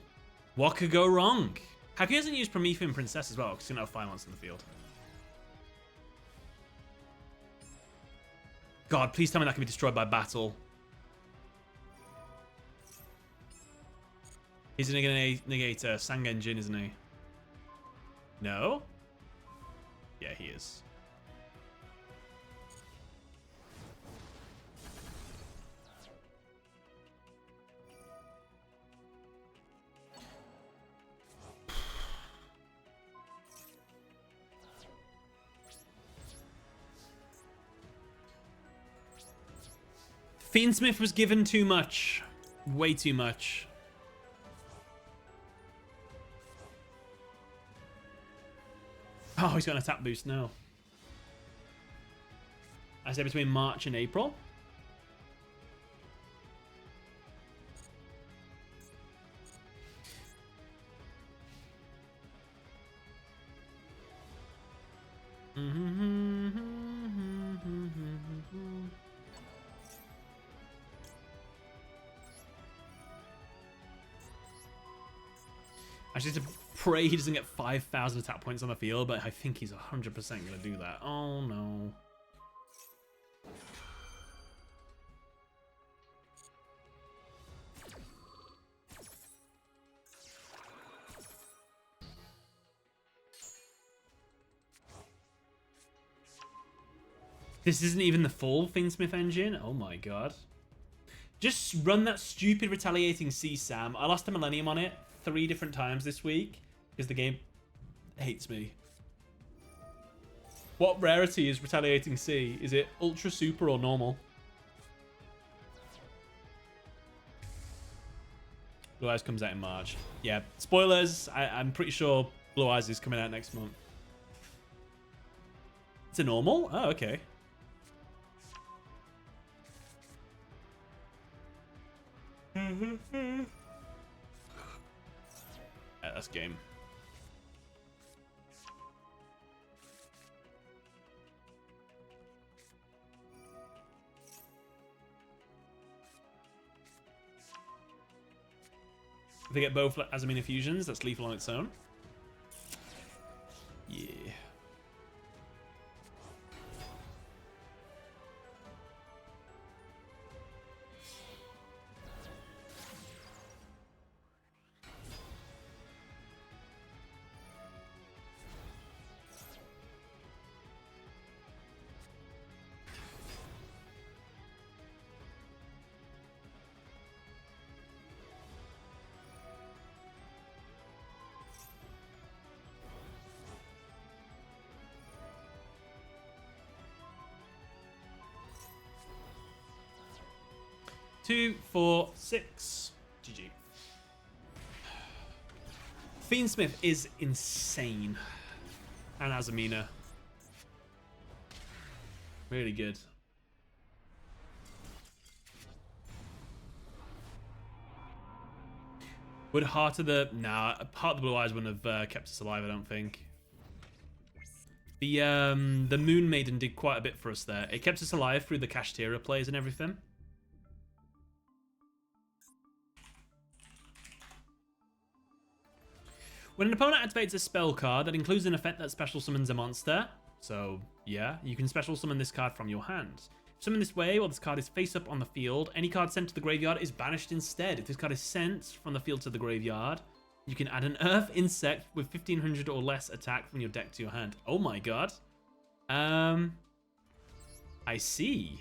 What could go wrong? How come he doesn't use Promethean Princess as well? Because he's going to have 5 months in the field. God, please tell me that can be destroyed by battle. He's going to negate Sang Engine, isn't he? No? Yeah, he is. Fiendsmith was given too much. Way too much. Oh, he's got an attack boost now. I say between March and April. I just need to pray he doesn't get 5,000 attack points on the field, but I think he's 100% going to do that. Oh, no. This isn't even the full Fiendsmith engine? Oh, my God. Just run that stupid Retaliating Sea, Sam. I lost a Millennium on it 3 different times this week because the game hates me. What rarity is Retaliating Sea? Is it Ultra, Super, or Normal? Blue Eyes comes out in March. Yeah, spoilers. I'm pretty sure Blue Eyes is coming out next month. It's a Normal? Oh, okay. That's game. If they get both Azamina fusions, that's lethal on its own. Yeah. 2, 4, 6. GG. Fiendsmith is insane. And Azamina. Really good. Would Heart of the... Nah, Heart of the Blue Eyes wouldn't have kept us alive, I don't think. The Moon Maiden did quite a bit for us there. It kept us alive through the Kashtira plays and everything. When an opponent activates a spell card that includes an effect that special summons a monster, so yeah, you can special summon this card from your hand. Summon this way while this card is face up on the field. Any card sent to the graveyard is banished instead. If this card is sent from the field to the graveyard, you can add an Earth Insect with 1500 or less attack from your deck to your hand. Oh my god. I see.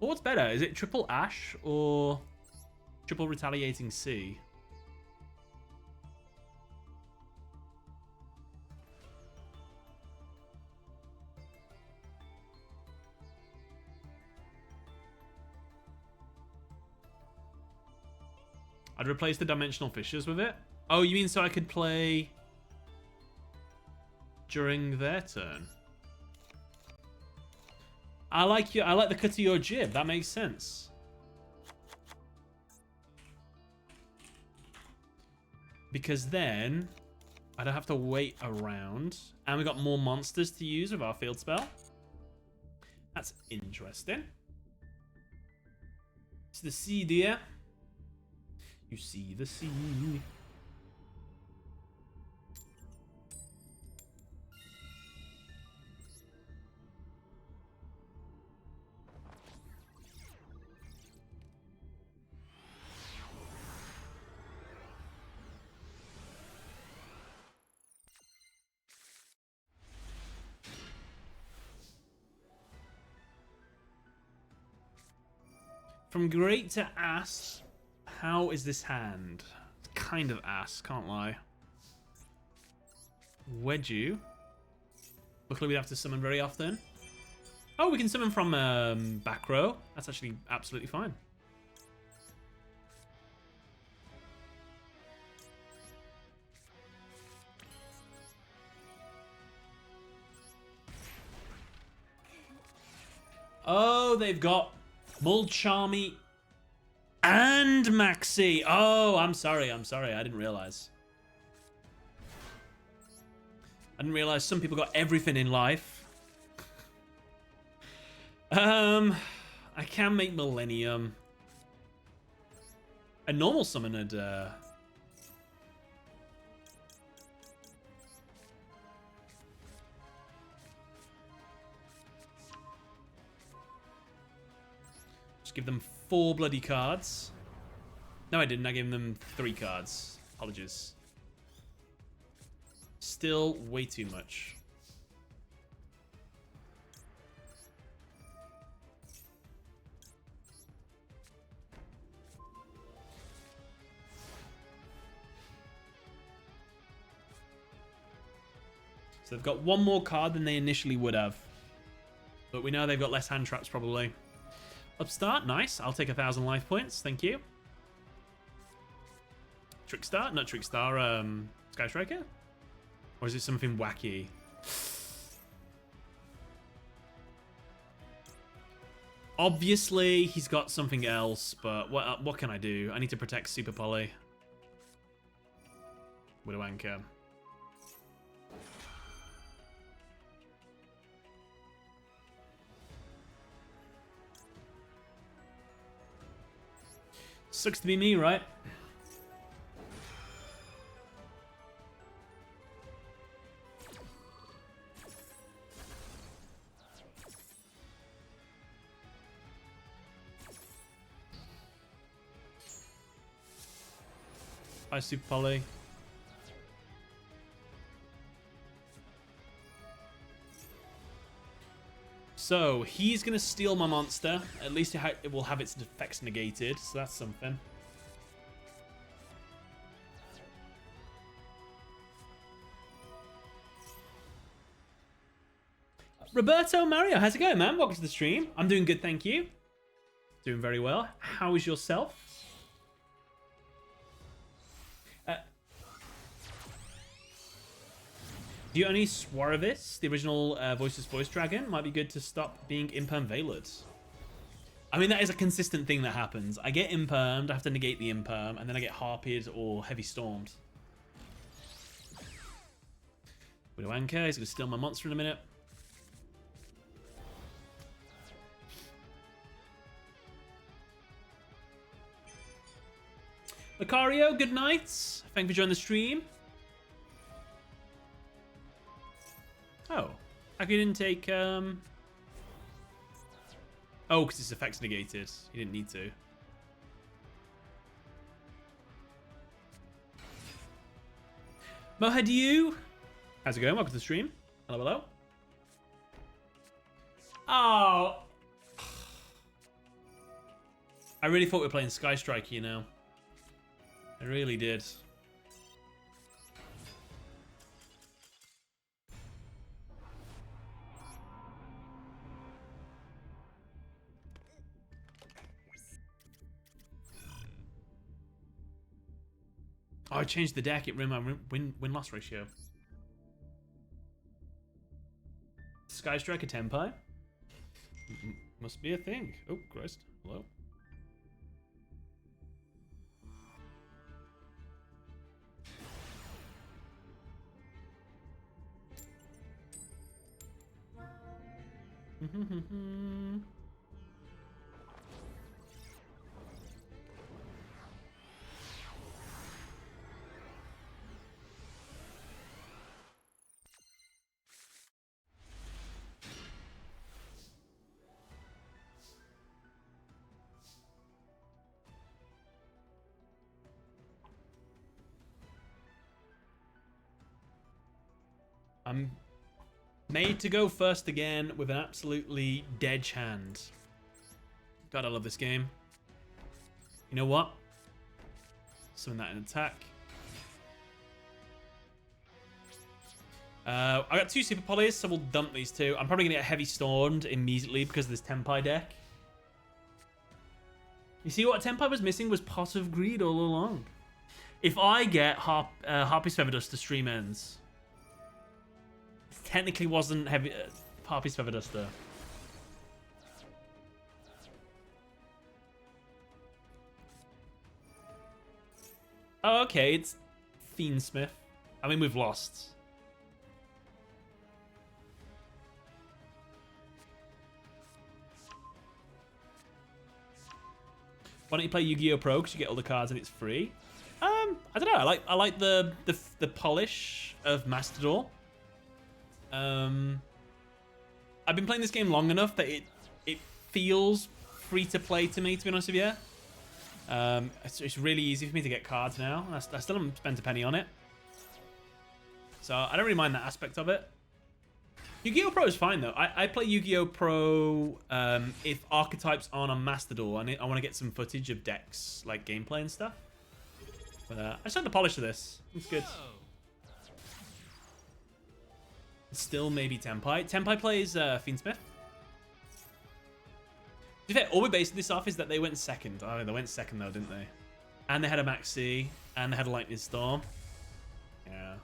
Well, what's better? Is it triple Ash or triple Retaliating Sea? I'd replace the Dimensional Fissures with it. Oh, you mean so I could play during their turn? I like you. I like the cut of your jib. That makes sense. Because then I don't have to wait around. And we got more monsters to use with our field spell. That's interesting. It's the sea, dear. You see the sea. From great to ass, how is this hand? It's kind of ass, can't lie. Wedju. Luckily we don't have to summon very often. Oh, we can summon from back row. That's actually absolutely fine. Oh, they've got Mulcharmy and Maxi. Oh, I'm sorry. I didn't realize. I didn't realize some people got everything in life. I can make Millennium. A normal summon had just give them 4 bloody cards. No, I didn't. I gave them 3 cards. Apologies. Still way too much. So they've got 1 more card than they initially would have. But we know they've got less hand traps probably. Upstart, nice. I'll take 1,000 life points. Thank you. Trickstar? Not Trickstar, Sky Striker? Or is it something wacky? Obviously, he's got something else, but what can I do? I need to protect Super Poly. Widow Anchor. Sucks to be me, right? Hi, Super Poly. So, he's going to steal my monster. At least it will have its effects negated, so that's something. Roberto Mario, how's it going, man? Welcome to the stream. I'm doing good, thank you. Doing very well. How is yourself? Do you only Swarvis, the original Voices Voice Dragon? Might be good to stop being Imperm Veiled. I mean, that is a consistent thing that happens. I get Impermed, I have to negate the Imperm, and then I get Harpied or Heavy Stormed. Widow Anchor, he's going to steal my monster in a minute. Lucario, good night. Thank you for joining the stream. Oh, I didn't take, Oh, because his effect's negated. He didn't need to. Mohadiu, how's it going? Welcome to the stream. Hello, hello. Oh. I really thought we were playing Sky Strike, you know. I really did. Oh, I changed the deck. It ruined my win-loss ratio. Sky Striker Tenpai? Must be a thing. Oh, Christ. Hello. I'm made to go first again with an absolutely dead hand. God, I love this game. You know what? Summon that in attack. I got 2 Super Polys, so we'll dump these 2. I'm probably going to get Heavy Stormed immediately because of this Tenpai deck. You see what Tenpai was missing was Pot of Greed all along. If I get Harpy's Feather Duster stream ends... Technically wasn't heavy Harpy's Feather Duster. Oh, okay, it's Fiendsmith. I mean, we've lost. Why don't you play Yu-Gi-Oh! Pro because you get all the cards and it's free? I don't know. I like the polish of Mastodor. I've been playing this game long enough that it feels free to play to me, to be honest with you. It's really easy for me to get cards now. I still haven't spent a penny on it. So I don't really mind that aspect of it. Yu-Gi-Oh! Pro is fine though. I play Yu-Gi-Oh! Pro if archetypes aren't on Mastodor. I want to get some footage of decks, like gameplay and stuff. But I just had the polish of this. It's good. Still maybe Tenpai. Tenpai plays Fiendsmith. To be fair, all we based this off is that they went second. Oh, they went second though, didn't they? And they had a Maxi, and they had a Lightning Storm. Yeah.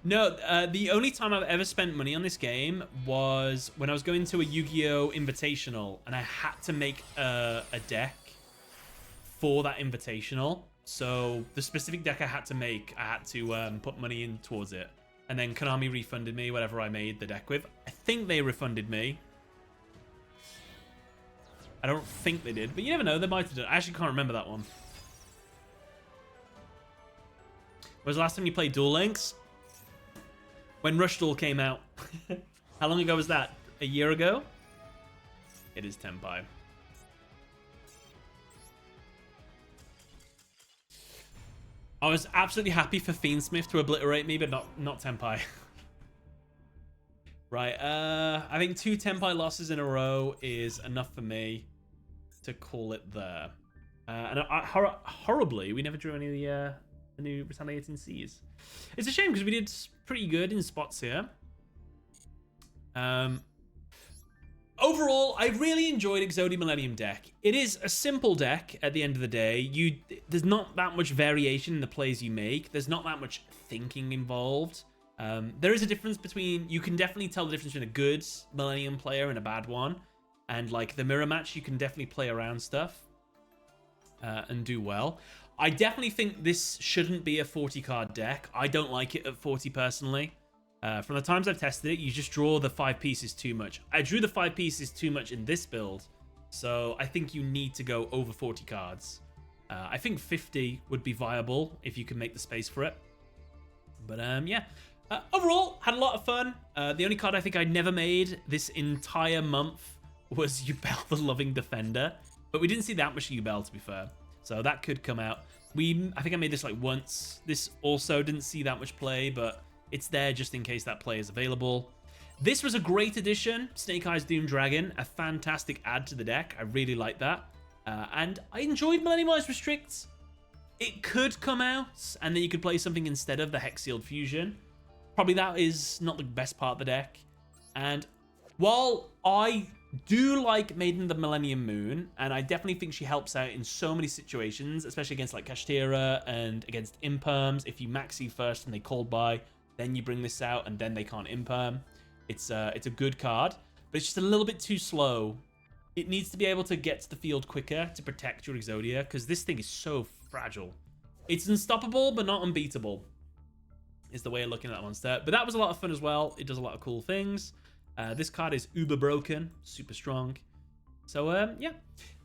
No, the only time I've ever spent money on this game was when I was going to a Yu-Gi-Oh! Invitational, and I had to make a deck for that Invitational. So the specific deck I had to make, I had to put money in towards it. And then Konami refunded me whatever I made the deck with. I think they refunded me. I don't think they did, but you never know. They might have done. I actually can't remember that one. When was the last time you played Duel Links? When Rush Duel came out. How long ago was that? A year ago? It is Tenpai. I was absolutely happy for Fiendsmith to obliterate me, but not Tenpai. Right, I think 2 Tenpai losses in a row is enough for me to call it there. And horribly, we never drew any of the new Retaliating Seas. It's a shame because we did pretty good in spots here. Overall, I really enjoyed Exodia Millennium deck. It is a simple deck at the end of the day. There's not that much variation in the plays you make. There's not that much thinking involved. There is a difference between... You can definitely tell the difference between a good Millennium player and a bad one. And like the mirror match, you can definitely play around stuff and do well. I definitely think this shouldn't be a 40 card deck. I don't like it at 40 personally. From the times I've tested it, you just draw the 5 pieces too much. I drew the 5 pieces too much in this build, so I think you need to go over 40 cards. I think 50 would be viable if you can make the space for it. But yeah, overall, had a lot of fun. The only card I think I never made this entire month was Yubel the Loving Defender, but we didn't see that much Yubel, to be fair, so that could come out. I think I made this like once. This also didn't see that much play, but it's there just in case that play is available. This was a great addition, Snake Eyes Doom Dragon, a fantastic add to the deck. I really like that. And I enjoyed Millennium Eyes Restricts. It could come out, and then you could play something instead of the Hex Sealed Fusion. Probably that is not the best part of the deck. And while I do like Maiden the Millennium Moon, and I definitely think she helps out in so many situations, especially against like Kashtira and against Imperms. If you maxi first and they cold buy, then you bring this out, and then they can't imperm. It's a good card, but it's just a little bit too slow. It needs to be able to get to the field quicker to protect your Exodia, because this thing is so fragile. It's unstoppable, but not unbeatable, is the way of looking at that monster. But that was a lot of fun as well. It does a lot of cool things. This card is uber broken, super strong. So, yeah.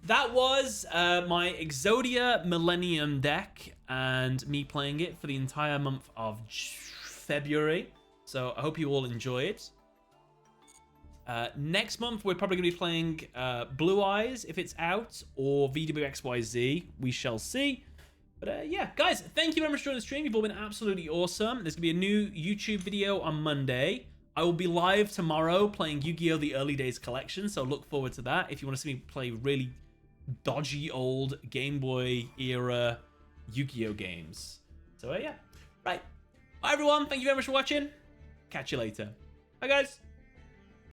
That was my Exodia Millennium deck, and me playing it for the entire month of February. So I hope you all enjoy it. Next month we're probably going to be playing Blue Eyes if it's out, or VWXYZ. We shall see. But yeah, guys, thank you very much for joining the stream. You've all been absolutely awesome. There's going to be a new YouTube video on Monday. I will be live tomorrow playing Yu-Gi-Oh! The Early Days Collection, so look forward to that. If you want to see me play really dodgy old Game Boy era Yu-Gi-Oh! Games. So yeah, right. Bye, everyone. Thank you very much for watching. Catch you later. Bye, guys.